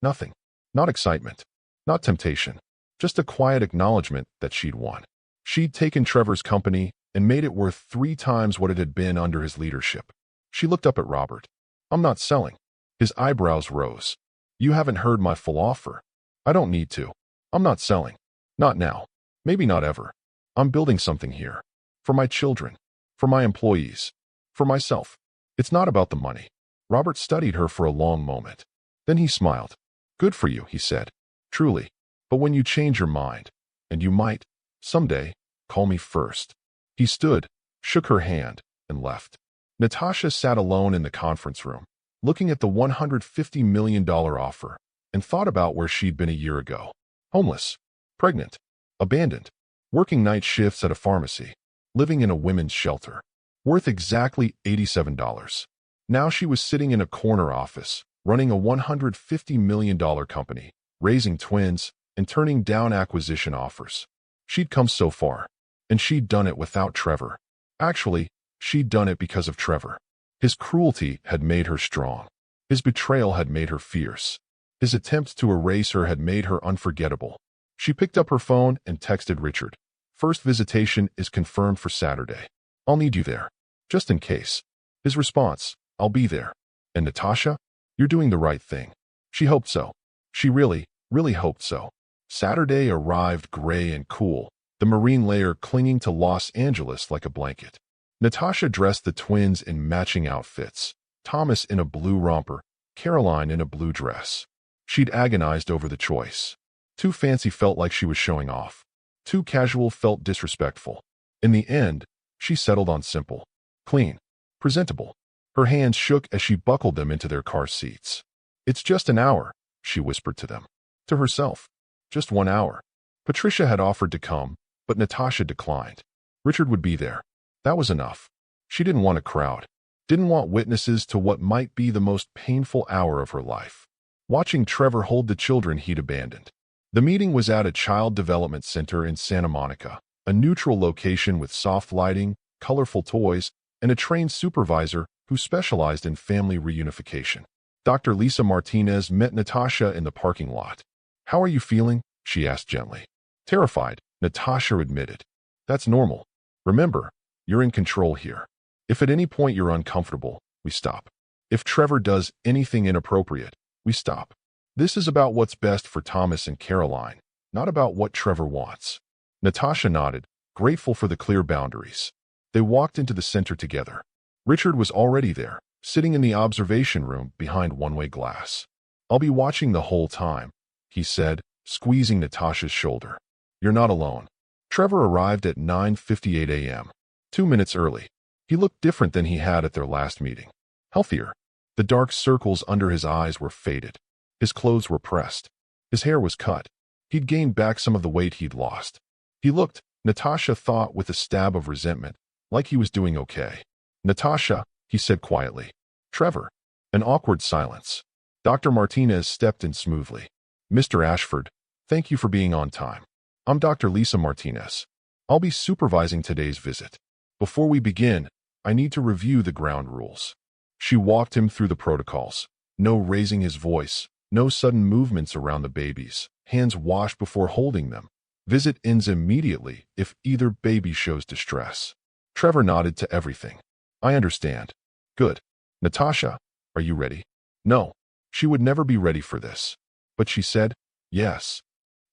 nothing. Not excitement. Not temptation. Just a quiet acknowledgement that she'd won. She'd taken Trevor's company and made it worth 3 times what it had been under his leadership. She looked up at Robert. I'm not selling. His eyebrows rose. You haven't heard my full offer. I don't need to. I'm not selling. Not now. Maybe not ever. I'm building something here. For my children. For my employees. For myself. It's not about the money. Robert studied her for a long moment. Then he smiled. Good for you, he said. Truly. But when you change your mind, and you might, someday, call me first. He stood, shook her hand, and left. Natasha sat alone in the conference room, looking at the $150 million offer, and thought about where she'd been a year ago. Homeless, pregnant, abandoned, working night shifts at a pharmacy, living in a women's shelter, worth exactly $87. Now she was sitting in a corner office, running a $150 million company, raising twins, and turning down acquisition offers. She'd come so far, and she'd done it without Trevor. Actually, she'd done it because of Trevor. His cruelty had made her strong. His betrayal had made her fierce. His attempt to erase her had made her unforgettable. She picked up her phone and texted Richard. First visitation is confirmed for Saturday. I'll need you there. Just in case. His response, I'll be there. And Natasha? You're doing the right thing. She hoped so. She really, really hoped so. Saturday arrived gray and cool, the marine layer clinging to Los Angeles like a blanket. Natasha dressed the twins in matching outfits, Thomas in a blue romper, Caroline in a blue dress. She'd agonized over the choice. Too fancy felt like she was showing off. Too casual felt disrespectful. In the end, she settled on simple, clean, presentable. Her hands shook as she buckled them into their car seats. It's just an hour, she whispered to them. To herself. Just 1 hour. Patricia had offered to come, but Natasha declined. Richard would be there. That was enough. She didn't want a crowd. Didn't want witnesses to what might be the most painful hour of her life. Watching Trevor hold the children he'd abandoned. The meeting was at a child development center in Santa Monica, a neutral location with soft lighting, colorful toys, and a trained supervisor who specialized in family reunification. Dr. Lisa Martinez met Natasha in the parking lot. How are you feeling? She asked gently. Terrified, Natasha admitted. That's normal. Remember, you're in control here. If at any point you're uncomfortable, we stop. If Trevor does anything inappropriate, we stop. This is about what's best for Thomas and Caroline, not about what Trevor wants. Natasha nodded, grateful for the clear boundaries. They walked into the center together. Richard was already there, sitting in the observation room behind one-way glass. I'll be watching the whole time, he said, squeezing Natasha's shoulder. You're not alone. Trevor arrived at 9:58 a.m., 2 minutes early. He looked different than he had at their last meeting. Healthier. The dark circles under his eyes were faded. His clothes were pressed. His hair was cut. He'd gained back some of the weight he'd lost. He looked, Natasha thought with a stab of resentment, like he was doing okay. Natasha, he said quietly. Trevor. An awkward silence. Dr. Martinez stepped in smoothly. Mr. Ashford, thank you for being on time. I'm Dr. Lisa Martinez. I'll be supervising today's visit. Before we begin, I need to review the ground rules. She walked him through the protocols. No raising his voice, no sudden movements around the babies, hands washed before holding them. Visit ends immediately if either baby shows distress. Trevor nodded to everything. I understand. Good. Natasha, are you ready? No. She would never be ready for this. But she said, yes.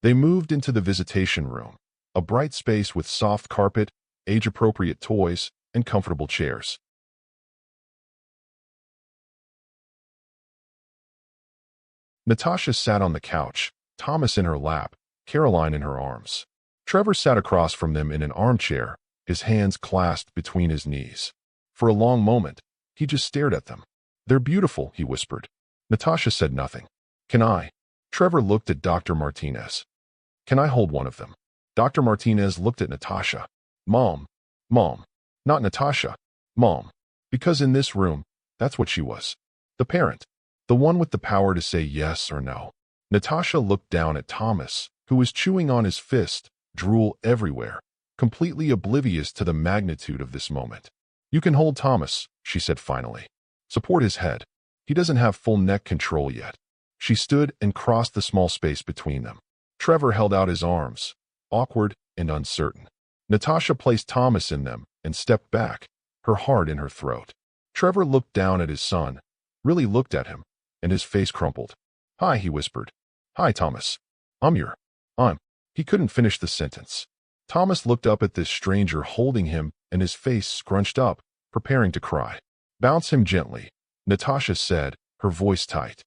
They moved into the visitation room, a bright space with soft carpet, age-appropriate toys, and comfortable chairs. Natasha sat on the couch, Thomas in her lap, Caroline in her arms. Trevor sat across from them in an armchair, his hands clasped between his knees. For a long moment, he just stared at them. They're beautiful, he whispered. Natasha said nothing. Can I? Trevor looked at Dr. Martinez. Can I hold one of them? Dr. Martinez looked at Natasha. Mom. Mom. Not Natasha. Mom. Because in this room, that's what she was. The parent. The one with the power to say yes or no. Natasha looked down at Thomas, who was chewing on his fist, drool everywhere, completely oblivious to the magnitude of this moment. You can hold Thomas, she said finally. Support his head. He doesn't have full neck control yet. She stood and crossed the small space between them. Trevor held out his arms, awkward and uncertain. Natasha placed Thomas in them and stepped back, her heart in her throat. Trevor looked down at his son, really looked at him, and his face crumpled. Hi, he whispered. Hi, Thomas. I'm. He couldn't finish the sentence. Thomas looked up at this stranger holding him and his face scrunched up, preparing to cry. Bounce him gently, Natasha said, her voice tight.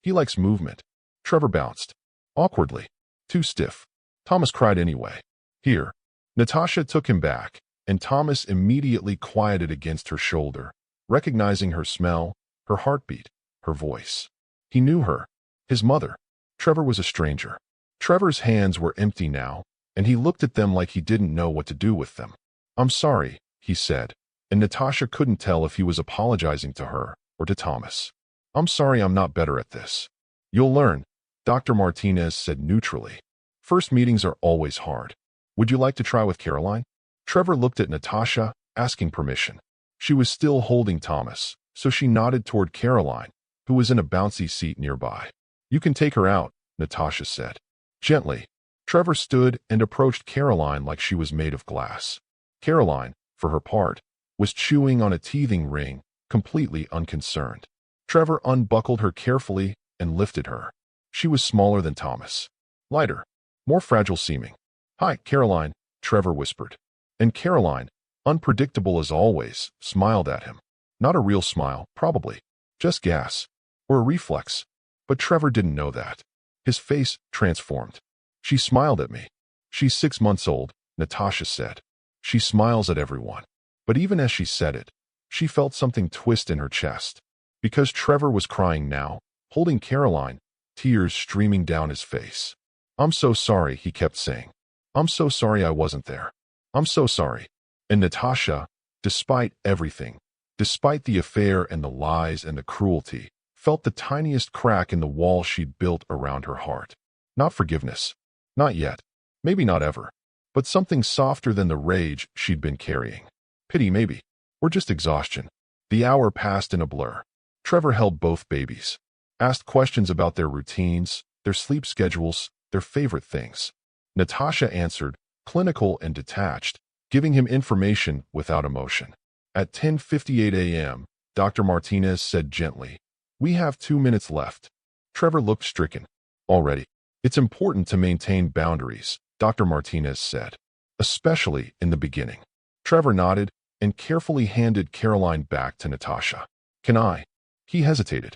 He likes movement. Trevor bounced. Awkwardly. Too stiff. Thomas cried anyway. Here. Natasha took him back, and Thomas immediately quieted against her shoulder, recognizing her smell, her heartbeat, her voice. He knew her. His mother. Trevor was a stranger. Trevor's hands were empty now, and he looked at them like he didn't know what to do with them. "I'm sorry," he said, and Natasha couldn't tell if he was apologizing to her or to Thomas. "I'm sorry I'm not better at this." "You'll learn," Dr. Martinez said neutrally. "First meetings are always hard. Would you like to try with Caroline?" Trevor looked at Natasha, asking permission. She was still holding Thomas, so she nodded toward Caroline, who was in a bouncy seat nearby. "You can take her out," Natasha said. Gently, Trevor stood and approached Caroline like she was made of glass. Caroline, for her part, was chewing on a teething ring, completely unconcerned. Trevor unbuckled her carefully and lifted her. She was smaller than Thomas. Lighter, more fragile seeming. "Hi, Caroline," Trevor whispered. And Caroline, unpredictable as always, smiled at him. Not a real smile, probably. Just gas. Or a reflex. But Trevor didn't know that. His face transformed. "She smiled at me." "She's 6 months old," Natasha said. "She smiles at everyone." But even as she said it, she felt something twist in her chest. Because Trevor was crying now, holding Caroline, tears streaming down his face. "I'm so sorry," he kept saying. "I'm so sorry I wasn't there. I'm so sorry." And Natasha, despite everything, despite the affair and the lies and the cruelty, felt the tiniest crack in the wall she'd built around her heart. Not forgiveness. Not yet. Maybe not ever. But something softer than the rage she'd been carrying. Pity maybe. Or just exhaustion. The hour passed in a blur. Trevor held both babies. Asked questions about their routines, their sleep schedules, their favorite things. Natasha answered, clinical and detached, giving him information without emotion. At 10:58 a.m., Dr. Martinez said gently, "We have 2 minutes left." Trevor looked stricken. "Already? It's important to maintain boundaries," Dr. Martinez said. "Especially in the beginning." Trevor nodded and carefully handed Caroline back to Natasha. "Can I?" He hesitated.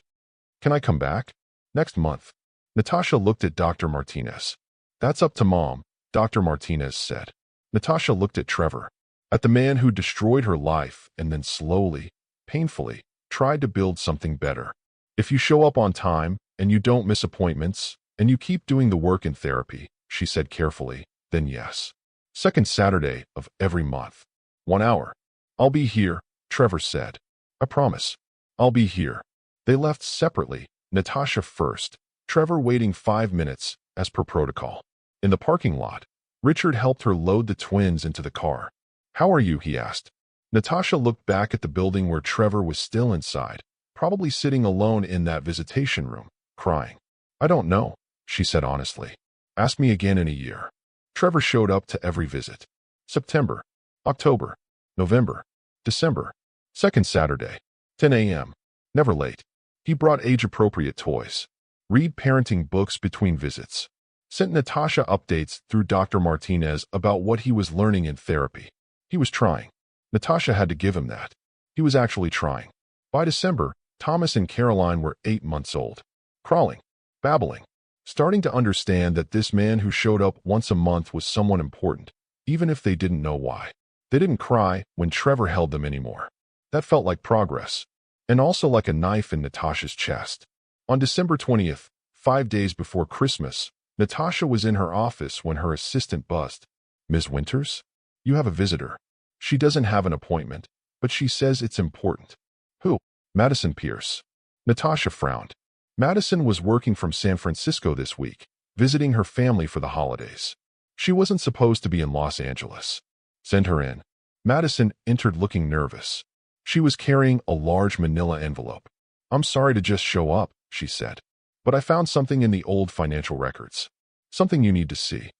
"Can I come back?" "Next month." Natasha looked at Dr. Martinez. "That's up to Mom," Dr. Martinez said. Natasha looked at Trevor, at the man who destroyed her life and then slowly, painfully, tried to build something better. "If you show up on time, and you don't miss appointments, and you keep doing the work in therapy," she said carefully, "then yes. Second Saturday of every month. 1 hour. I'll be here," Trevor said. "I promise. I'll be here." They left separately, Natasha first, Trevor waiting 5 minutes, as per protocol. In the parking lot, Richard helped her load the twins into the car. "How are you?" he asked. Natasha looked back at the building where Trevor was still inside, probably sitting alone in that visitation room, crying. "I don't know," she said honestly. "Ask me again in a year." Trevor showed up to every visit. September, October, November, December. Second Saturday, 10 a.m. Never late. He brought age-appropriate toys. Read parenting books between visits. Sent Natasha updates through Dr. Martinez about what he was learning in therapy. He was trying. Natasha had to give him that. He was actually trying. By December, Thomas and Caroline were 8 months old. Crawling. Babbling. Starting to understand that this man who showed up once a month was someone important, even if they didn't know why. They didn't cry when Trevor held them anymore. That felt like progress, and also like a knife in Natasha's chest. On December 20th, 5 days before Christmas, Natasha was in her office when her assistant buzzed. "Ms. Winters? You have a visitor. She doesn't have an appointment, but she says it's important." "Who?" "Madison Pierce." Natasha frowned. Madison was working from San Francisco this week, visiting her family for the holidays. She wasn't supposed to be in Los Angeles. "Send her in." Madison entered looking nervous. She was carrying a large manila envelope. "I'm sorry to just show up," she said. "But I found something in the old financial records. Something you need to see."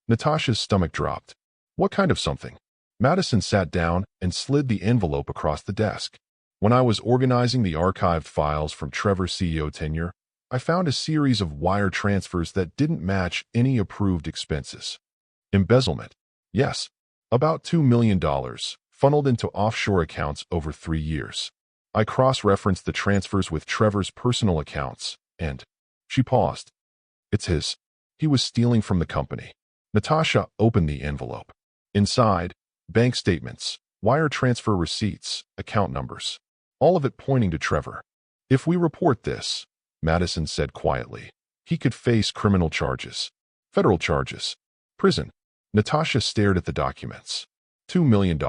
Natasha's stomach dropped. "What kind of something?" Madison sat down and slid the envelope across the desk. "When I was organizing the archived files from Trevor's CEO tenure, I found a series of wire transfers that didn't match any approved expenses. Embezzlement. Yes. About $2 million, funneled into offshore accounts over 3 years. I cross-referenced the transfers with Trevor's personal accounts, and..." She paused. "It's his. He was stealing from the company." Natasha opened the envelope. Inside, bank statements, wire transfer receipts, account numbers. all of it pointing to Trevor. If we report this, Madison said quietly, he could face criminal charges, federal charges, prison. Natasha stared at the documents. $2 million.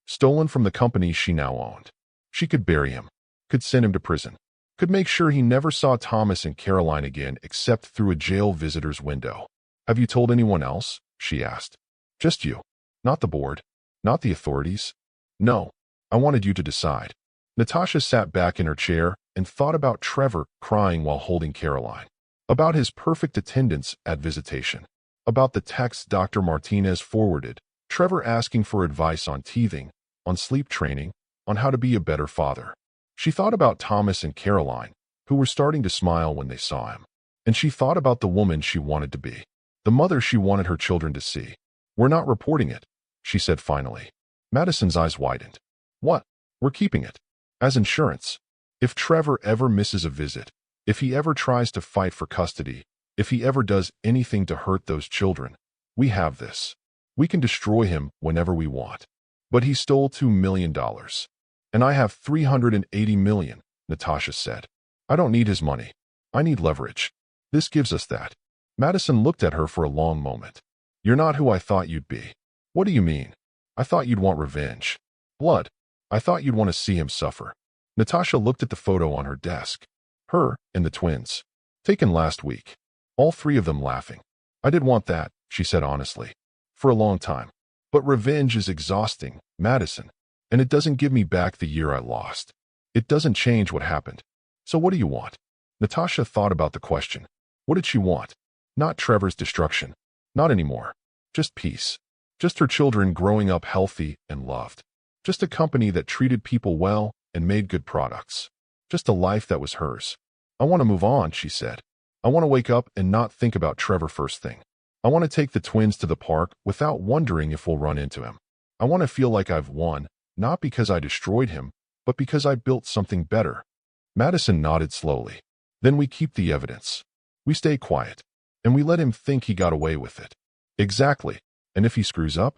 Stolen from the company she now owned. She could bury him, could send him to prison, could make sure he never saw Thomas and Caroline again except through a jail visitor's window. Have you told anyone else? She asked. Just you. Not the board. Not the authorities. No. I wanted you to decide. Natasha sat back in her chair and thought about Trevor crying while holding Caroline, about his perfect attendance at visitation, about the texts Dr. Martinez forwarded, Trevor asking for advice on teething, on sleep training, on how to be a better father. She thought about Thomas and Caroline, who were starting to smile when they saw him. And she thought about the woman she wanted to be, the mother she wanted her children to see. We're not reporting it, she said finally. Madison's eyes widened. What? We're keeping it. As insurance. If Trevor ever misses a visit, if he ever tries to fight for custody, if he ever does anything to hurt those children, we have this. We can destroy him whenever we want. But he stole $2 million. And I have $380 million, Natasha said. I don't need his money. I need leverage. This gives us that. Madison looked at her for a long moment. You're not who I thought you'd be. What do you mean? I thought you'd want revenge. Blood. I thought you'd want to see him suffer. Natasha looked at the photo on her desk. Her and the twins. Taken last week. All three of them laughing. I did want that, she said honestly. For a long time. But revenge is exhausting, Madison. And it doesn't give me back the year I lost. It doesn't change what happened. So what do you want? Natasha thought about the question. What did she want? Not Trevor's destruction. Not anymore. Just peace. Just her children growing up healthy and loved. Just a company that treated people well and made good products. Just a life that was hers. I want to move on, she said. I want to wake up and not think about Trevor first thing. I want to take the twins to the park without wondering if we'll run into him. I want to feel like I've won, not because I destroyed him, but because I built something better. Madison nodded slowly. Then we keep the evidence. We stay quiet. And we let him think he got away with it. Exactly. And if he screws up,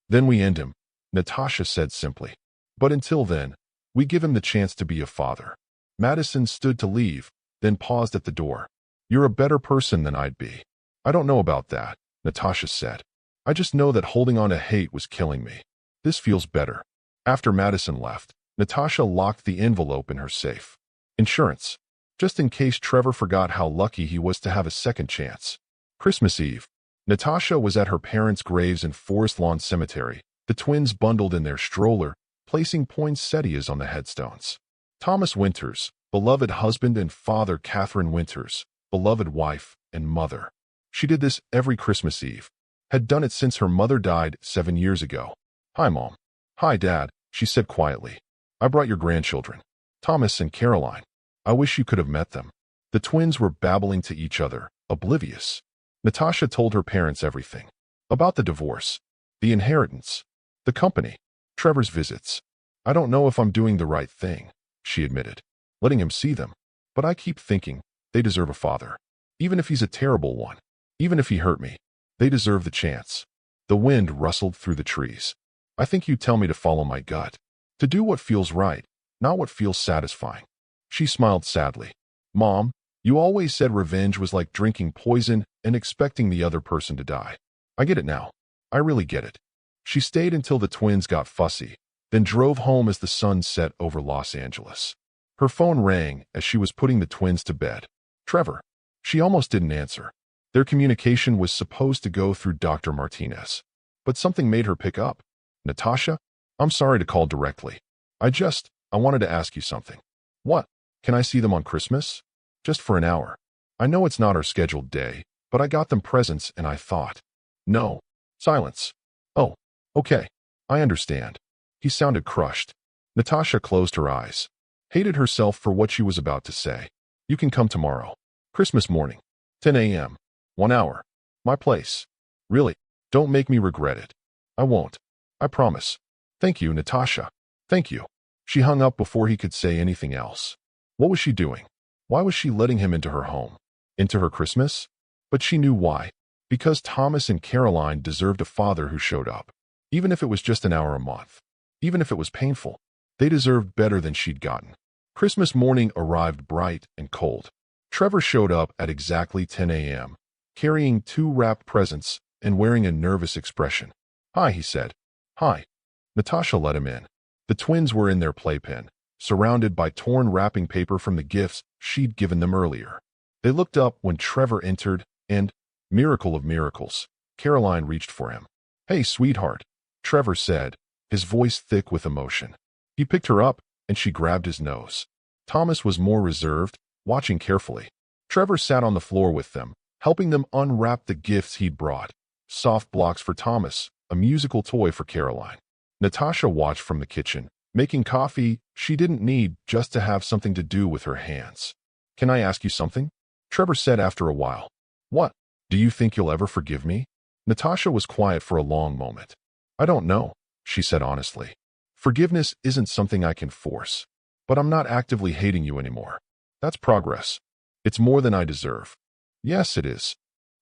then we end him, Natasha said simply. But until then, we give him the chance to be a father. Madison stood to leave, then paused at the door. You're a better person than I'd be. I don't know about that, Natasha said. I just know that holding on to hate was killing me. This feels better. After Madison left, Natasha locked the envelope in her safe. Insurance. Just in case Trevor forgot how lucky he was to have a second chance. Christmas Eve. Natasha was at her parents' graves in Forest Lawn Cemetery, the twins bundled in their stroller, placing poinsettias on the headstones. Thomas Winters, beloved husband and father. Catherine Winters, beloved wife and mother. She did this every Christmas Eve. Had done it since her mother died 7 years ago. Hi, Mom. Hi, Dad, she said quietly. I brought your grandchildren, Thomas and Caroline. I wish you could have met them. The twins were babbling to each other, oblivious. Natasha told her parents everything. About the divorce, the inheritance, the company, Trevor's visits. I don't know if I'm doing the right thing, she admitted, letting him see them. But I keep thinking, they deserve a father. Even if he's a terrible one. Even if he hurt me. They deserve the chance. The wind rustled through the trees. I think you tell me to follow my gut. To do what feels right, not what feels satisfying. She smiled sadly. Mom, you always said revenge was like drinking poison and expecting the other person to die. I get it now. I really get it. She stayed until the twins got fussy, then drove home as the sun set over Los Angeles. Her phone rang as she was putting the twins to bed. Trevor. She almost didn't answer. Their communication was supposed to go through Dr. Martinez. But something made her pick up. Natasha, I'm sorry to call directly. I wanted to ask you something. What? Can I see them on Christmas? Just for an hour. I know it's not our scheduled day, but I got them presents and I thought. No. Silence. Oh, okay. I understand. He sounded crushed. Natasha closed her eyes. Hated herself for what she was about to say. You can come tomorrow. Christmas morning. 10 a.m. 1 hour. My place. Really, don't make me regret it. I won't. I promise. Thank you, Natasha. Thank you. She hung up before he could say anything else. What was she doing? Why was she letting him into her home? Into her Christmas? But she knew why. Because Thomas and Caroline deserved a father who showed up. Even if it was just an hour a month. Even if it was painful. They deserved better than she'd gotten. Christmas morning arrived bright and cold. Trevor showed up at exactly 10 a.m., carrying 2 wrapped presents and wearing a nervous expression. "Hi," he said. "Hi." Natasha let him in. The twins were in their playpen, surrounded by torn wrapping paper from the gifts she'd given them earlier. They looked up when Trevor entered, and, miracle of miracles, Caroline reached for him. "Hey, sweetheart," Trevor said, his voice thick with emotion. He picked her up, and she grabbed his nose. Thomas was more reserved, watching carefully. Trevor sat on the floor with them, helping them unwrap the gifts he'd brought. Soft blocks for Thomas, a musical toy for Caroline. Natasha watched from the kitchen, making coffee she didn't need just to have something to do with her hands. "Can I ask you something?" Trevor said after a while. "What? Do you think you'll ever forgive me?" Natasha was quiet for a long moment. "I don't know," she said honestly. "Forgiveness isn't something I can force. But I'm not actively hating you anymore. That's progress. It's more than I deserve." "Yes, it is."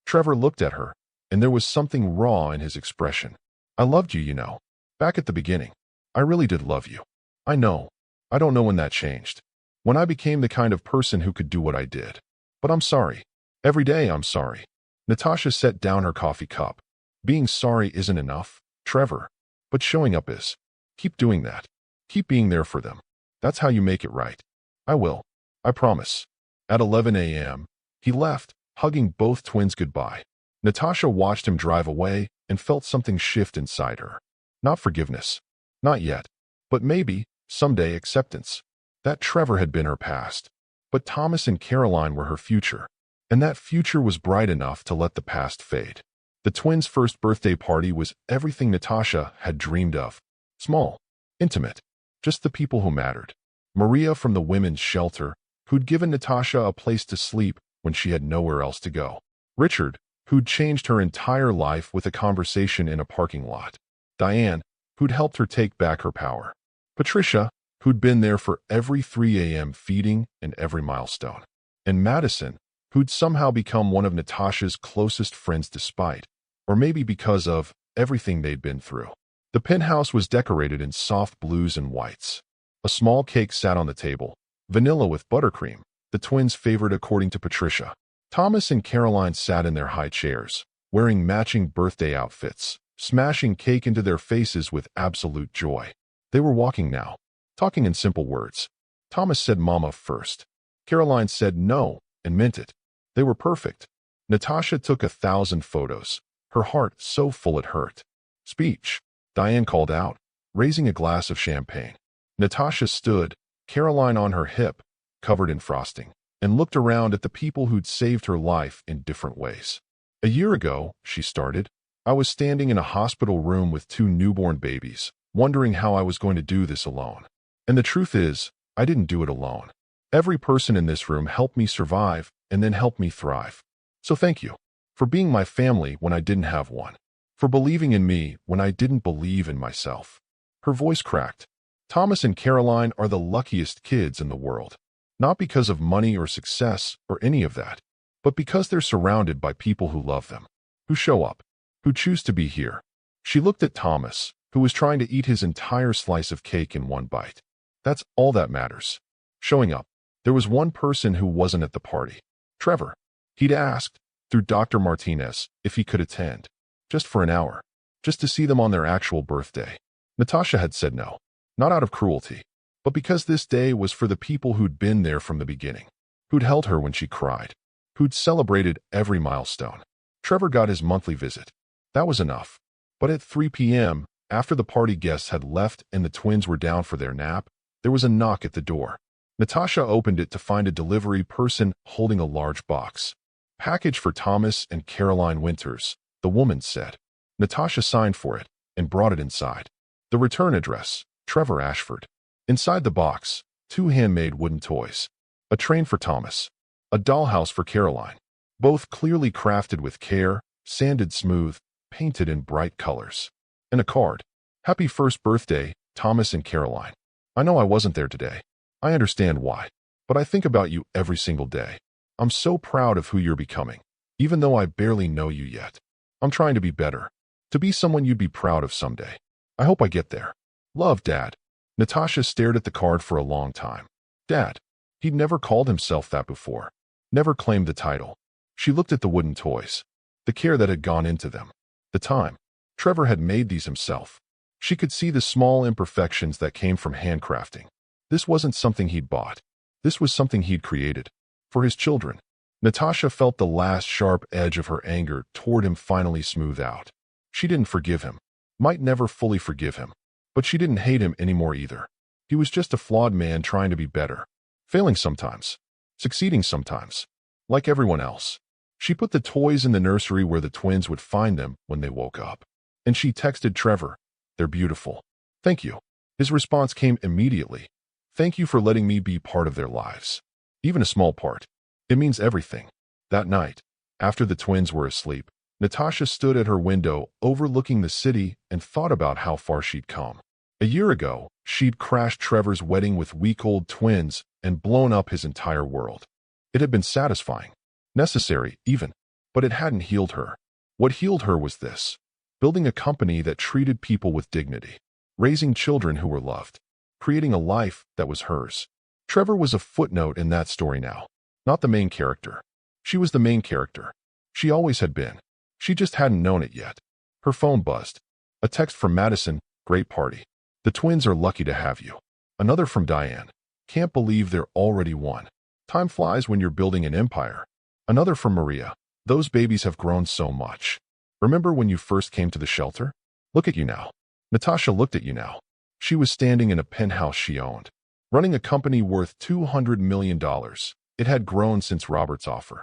Trevor looked at her, and there was something raw in his expression. "I loved you, you know. Back at the beginning. I really did love you. I know. I don't know when that changed. When I became the kind of person who could do what I did. But I'm sorry. Every day I'm sorry." Natasha set down her coffee cup. "Being sorry isn't enough, Trevor. But showing up is. Keep doing that. Keep being there for them. That's how you make it right." "I will. I promise." At 11 a.m., he left, hugging both twins goodbye. Natasha watched him drive away and felt something shift inside her. Not forgiveness. Not yet. But maybe, someday, acceptance. That Trevor had been her past. But Thomas and Caroline were her future. And that future was bright enough to let the past fade. The twins' first birthday party was everything Natasha had dreamed of. Small. Intimate. Just the people who mattered. Maria from the women's shelter, who'd given Natasha a place to sleep when she had nowhere else to go. Richard, who'd changed her entire life with a conversation in a parking lot. Diane, who'd helped her take back her power. Patricia, who'd been there for every 3 a.m. feeding and every milestone. And Madison, who'd somehow become one of Natasha's closest friends despite, or maybe because of, everything they'd been through. The penthouse was decorated in soft blues and whites. A small cake sat on the table, vanilla with buttercream, the twins' favorite according to Patricia. Thomas and Caroline sat in their high chairs, wearing matching birthday outfits, smashing cake into their faces with absolute joy. They were walking now, talking in simple words. Thomas said mama first. Caroline said no, and meant it. They were perfect. Natasha took 1,000 photos, her heart so full it hurt. "Speech," Diane called out, raising a glass of champagne. Natasha stood, Caroline on her hip, covered in frosting, and looked around at the people who'd saved her life in different ways. "A year ago," she started, "I was standing in a hospital room with 2 newborn babies, wondering how I was going to do this alone. And the truth is, I didn't do it alone. Every person in this room helped me survive and then helped me thrive. So thank you. For being my family when I didn't have one. For believing in me when I didn't believe in myself." Her voice cracked. Thomas and Caroline are the luckiest kids in the world. Not because of money or success or any of that, but because they're surrounded by people who love them, who show up, who choose to be here. She looked at Thomas, who was trying to eat his entire slice of cake in one bite. That's all that matters. Showing up. There was one person who wasn't at the party. Trevor. He'd asked, through Dr. Martinez, if he could attend. Just for an hour. Just to see them on their actual birthday. Natasha had said no. Not out of cruelty, but because this day was for the people who'd been there from the beginning. Who'd held her when she cried. Who'd celebrated every milestone. Trevor got his monthly visit. That was enough. But at 3 p.m., after the party guests had left and the twins were down for their nap, there was a knock at the door. Natasha opened it to find a delivery person holding a large box. "Package for Thomas and Caroline Winters," the woman said. Natasha signed for it and brought it inside. The return address, Trevor Ashford. Inside the box, 2 handmade wooden toys. A train for Thomas. A dollhouse for Caroline. Both clearly crafted with care, sanded smooth, painted in bright colors. And a card. "Happy first birthday, Thomas and Caroline. I know I wasn't there today. I understand why. But I think about you every single day. I'm so proud of who you're becoming, even though I barely know you yet. I'm trying to be better. To be someone you'd be proud of someday. I hope I get there. Love, Dad." Natasha stared at the card for a long time. Dad. He'd never called himself that before. Never claimed the title. She looked at the wooden toys. The care that had gone into them. The time. Trevor had made these himself. She could see the small imperfections that came from handcrafting. This wasn't something he'd bought. This was something he'd created. For his children. Natasha felt the last sharp edge of her anger toward him finally smooth out. She didn't forgive him. Might never fully forgive him. But she didn't hate him anymore either. He was just a flawed man trying to be better. Failing sometimes. Succeeding sometimes. Like everyone else. She put the toys in the nursery where the twins would find them when they woke up. And she texted Trevor, "They're beautiful. Thank you." His response came immediately. "Thank you for letting me be part of their lives. Even a small part. It means everything." That night, after the twins were asleep, Natasha stood at her window overlooking the city and thought about how far she'd come. A year ago, she'd crashed Trevor's wedding with week-old twins and blown up his entire world. It had been satisfying. Necessary, even. But it hadn't healed her. What healed her was this. Building a company that treated people with dignity. Raising children who were loved. Creating a life that was hers. Trevor was a footnote in that story now. Not the main character. She was the main character. She always had been. She just hadn't known it yet. Her phone buzzed. A text from Madison, "Great party. The twins are lucky to have you." Another from Diane. "Can't believe they're already one. Time flies when you're building an empire." Another from Maria. "Those babies have grown so much. Remember when you first came to the shelter? Look at you now." Natasha looked at you now. She was standing in a penthouse she owned. Running a company worth $200 million. It had grown since Robert's offer.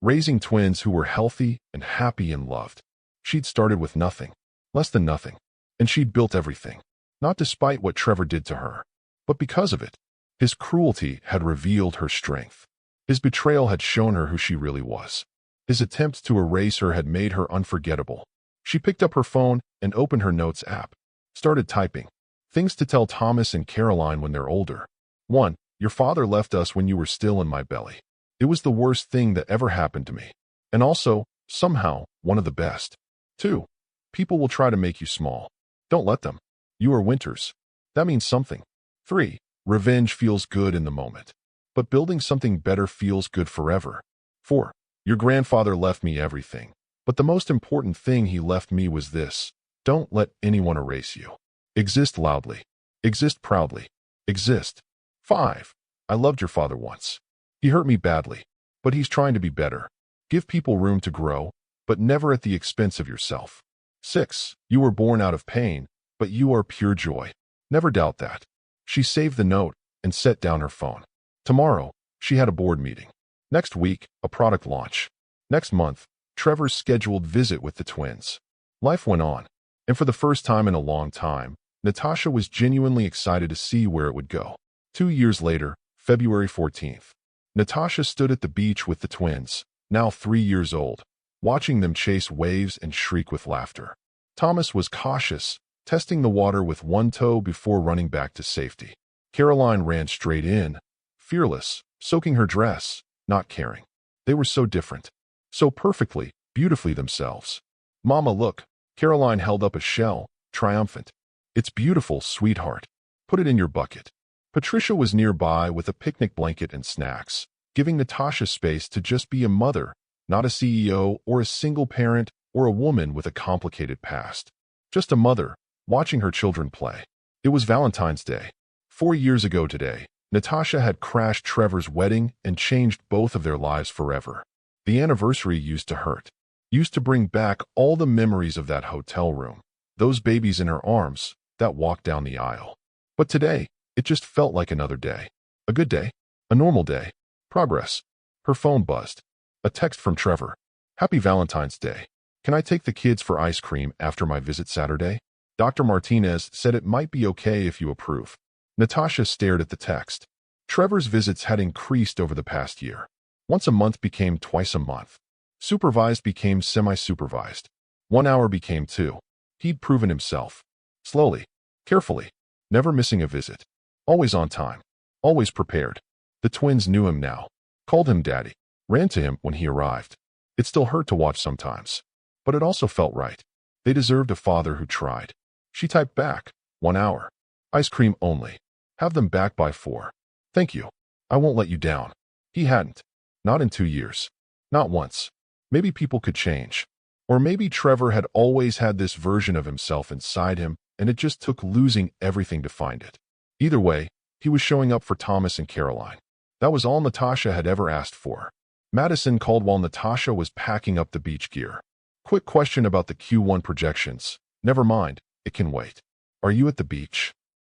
Raising twins who were healthy and happy and loved. She'd started with nothing. Less than nothing. And she'd built everything. Not despite what Trevor did to her. But because of it. His cruelty had revealed her strength. His betrayal had shown her who she really was. His attempts to erase her had made her unforgettable. She picked up her phone and opened her notes app. Started typing. Things to tell Thomas and Caroline when they're older. 1. Your father left us when you were still in my belly. It was the worst thing that ever happened to me. And also, somehow, one of the best. 2. People will try to make you small. Don't let them. You are Winters. That means something. 3. Revenge feels good in the moment. But building something better feels good forever. 4. Your grandfather left me everything. But the most important thing he left me was this. Don't let anyone erase you. Exist loudly. Exist proudly. Exist. 5. I loved your father once. He hurt me badly. But he's trying to be better. Give people room to grow, but never at the expense of yourself. 6. You were born out of pain, but you are pure joy. Never doubt that. She saved the note and set down her phone. Tomorrow, she had a board meeting. Next week, a product launch. Next month, Trevor's scheduled visit with the twins. Life went on. And for the first time in a long time, Natasha was genuinely excited to see where it would go. 2 years later, February 14th. Natasha stood at the beach with the twins, now 3 years old, watching them chase waves and shriek with laughter. Thomas was cautious, testing the water with one toe before running back to safety. Caroline ran straight in, fearless, soaking her dress, not caring. They were so different. So perfectly, beautifully themselves. "Mama, look." Caroline held up a shell, triumphant. "It's beautiful, sweetheart. Put it in your bucket." Patricia was nearby with a picnic blanket and snacks, giving Natasha space to just be a mother, not a CEO or a single parent or a woman with a complicated past. Just a mother, watching her children play. It was Valentine's Day. 4 years ago today, Natasha had crashed Trevor's wedding and changed both of their lives forever. The anniversary used to hurt. Used to bring back all the memories of that hotel room. Those babies in her arms, that walk down the aisle. But today, it just felt like another day. A good day. A normal day. Progress. Her phone buzzed. A text from Trevor. "Happy Valentine's Day. Can I take the kids for ice cream after my visit Saturday? Dr. Martinez said it might be okay if you approve." Natasha stared at the text. Trevor's visits had increased over the past year. Once a month became twice a month. Supervised became semi-supervised. 1 hour became 2. He'd proven himself. Slowly. Carefully. Never missing a visit. Always on time. Always prepared. The twins knew him now. Called him Daddy. Ran to him when he arrived. It still hurt to watch sometimes. But it also felt right. They deserved a father who tried. She typed back. 1 hour. Ice cream only. Have them back by 4. Thank you. I won't let you down. He hadn't. Not in 2 years. Not once. Maybe people could change. Or maybe Trevor had always had this version of himself inside him, and it just took losing everything to find it. Either way, he was showing up for Thomas and Caroline. That was all Natasha had ever asked for. Madison called while Natasha was packing up the beach gear. Quick question about the Q1 projections. Never mind, it can wait. Are you at the beach?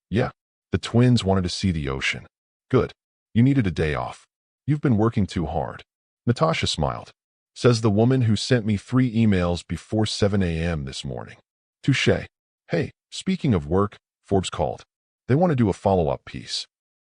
Yeah. The twins wanted to see the ocean. Good. You needed a day off. You've been working too hard. Natasha smiled. Says the woman who sent me 3 emails before 7 a.m. this morning. Touché. Hey, speaking of work, Forbes called. They want to do a follow-up piece.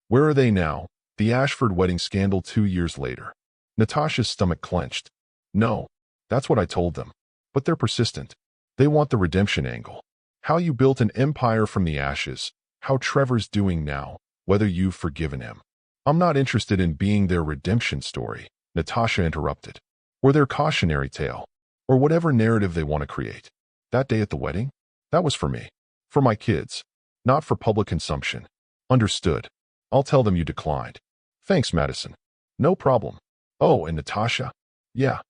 Where are they now? The Ashford wedding scandal 2 years later. Natasha's stomach clenched. No, that's what I told them. But they're persistent. They want the redemption angle. How you built an empire from the ashes, how Trevor's doing now, whether you've forgiven him. I'm not interested in being their redemption story, Natasha interrupted. Or their cautionary tale. Or whatever narrative they want to create. That day at the wedding? That was for me. For my kids. Not for public consumption. Understood. I'll tell them you declined. Thanks, Madison. No problem. Oh, and Natasha? Yeah.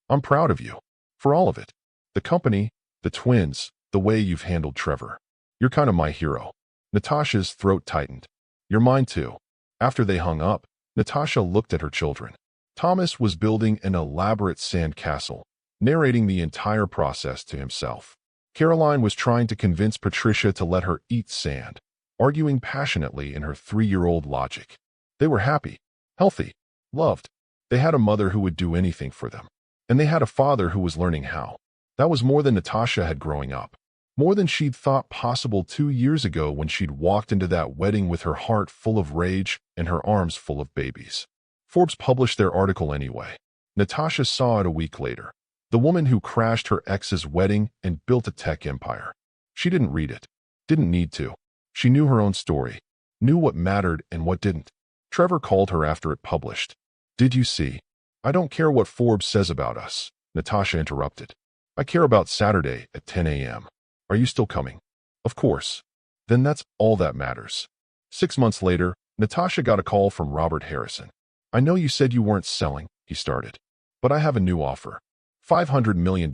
I'm proud of you. For all of it. The company, the twins, the way you've handled Trevor. You're kind of my hero. Natasha's throat tightened. You're mine too. After they hung up, Natasha looked at her children. Thomas was building an elaborate sand castle, narrating the entire process to himself. Caroline was trying to convince Patricia to let her eat sand, arguing passionately in her 3-year-old logic. They were happy, healthy, loved. They had a mother who would do anything for them. And they had a father who was learning how. That was more than Natasha had growing up. More than she'd thought possible 2 years ago when she'd walked into that wedding with her heart full of rage and her arms full of babies. Forbes published their article anyway. Natasha saw it a week later. The woman who crashed her ex's wedding and built a tech empire. She didn't read it. Didn't need to. She knew her own story. Knew what mattered and what didn't. Trevor called her after it published. Did you see? I don't care what Forbes says about us, Natasha interrupted. I care about Saturday at 10 a.m. Are you still coming? Of course. Then that's all that matters. 6 months later, Natasha got a call from Robert Harrison. I know you said you weren't selling, he started. But I have a new offer. $500 million.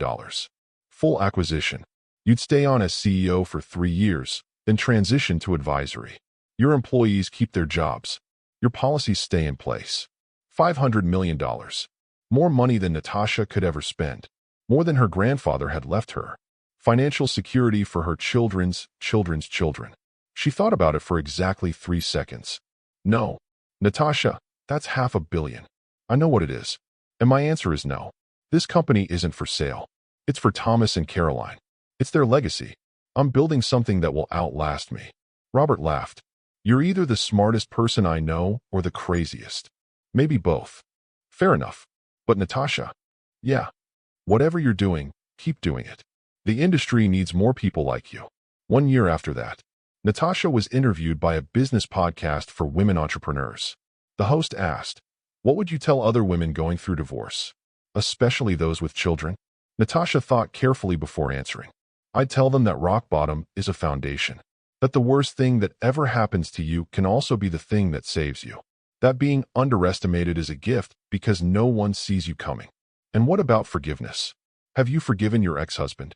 Full acquisition. You'd stay on as CEO for 3 years, then transition to advisory. Your employees keep their jobs. Your policies stay in place. $500 million. More money than Natasha could ever spend. More than her grandfather had left her. Financial security for her children's children. She thought about it for exactly 3 seconds. No. Natasha, that's $500 million. I know what it is. And my answer is no. This company isn't for sale. It's for Thomas and Caroline. It's their legacy. I'm building something that will outlast me. Robert laughed. You're either the smartest person I know or the craziest. Maybe both. Fair enough. But Natasha? Yeah. Whatever you're doing, keep doing it. The industry needs more people like you. 1 year after that, Natasha was interviewed by a business podcast for women entrepreneurs. The host asked, what would you tell other women going through divorce? Especially those with children? Natasha thought carefully before answering. I'd tell them that rock bottom is a foundation. That the worst thing that ever happens to you can also be the thing that saves you. That being underestimated is a gift because no one sees you coming. And what about forgiveness? Have you forgiven your ex-husband?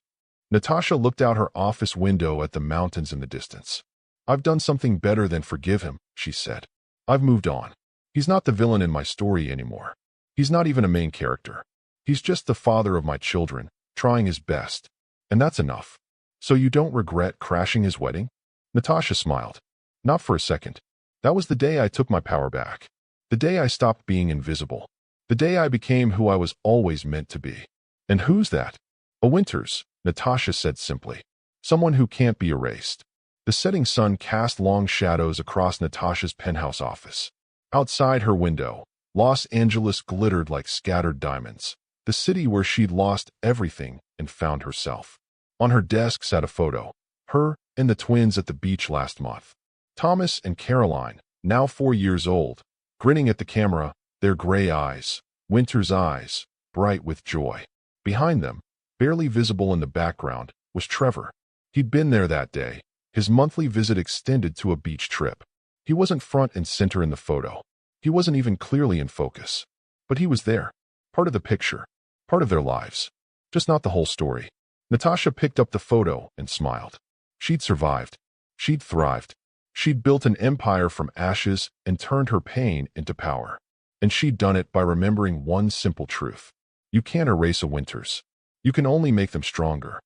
Natasha looked out her office window at the mountains in the distance. I've done something better than forgive him, she said. I've moved on. He's not the villain in my story anymore. He's not even a main character. He's just the father of my children, trying his best. And that's enough. So you don't regret crashing his wedding? Natasha smiled. Not for a second. That was the day I took my power back. The day I stopped being invisible. The day I became who I was always meant to be. And who's that? A Winters, Natasha said simply. Someone who can't be erased. The setting sun cast long shadows across Natasha's penthouse office. Outside her window, Los Angeles glittered like scattered diamonds. The city where she'd lost everything and found herself. On her desk sat a photo. Her and the twins at the beach last month. Thomas and Caroline, now 4 years old, grinning at the camera, their gray eyes, Winter's eyes, bright with joy. Behind them, barely visible in the background, was Trevor. He'd been there that day, His monthly visit extended to a beach trip. He wasn't front and center in the photo. He wasn't even clearly in focus. But he was there, part of the picture, part of their lives. Just not the whole story. Natasha picked up the photo and smiled. She'd survived. She'd thrived. She'd built an empire from ashes and turned her pain into power. And she'd done it by remembering one simple truth. You can't erase a winters. You can only make them stronger.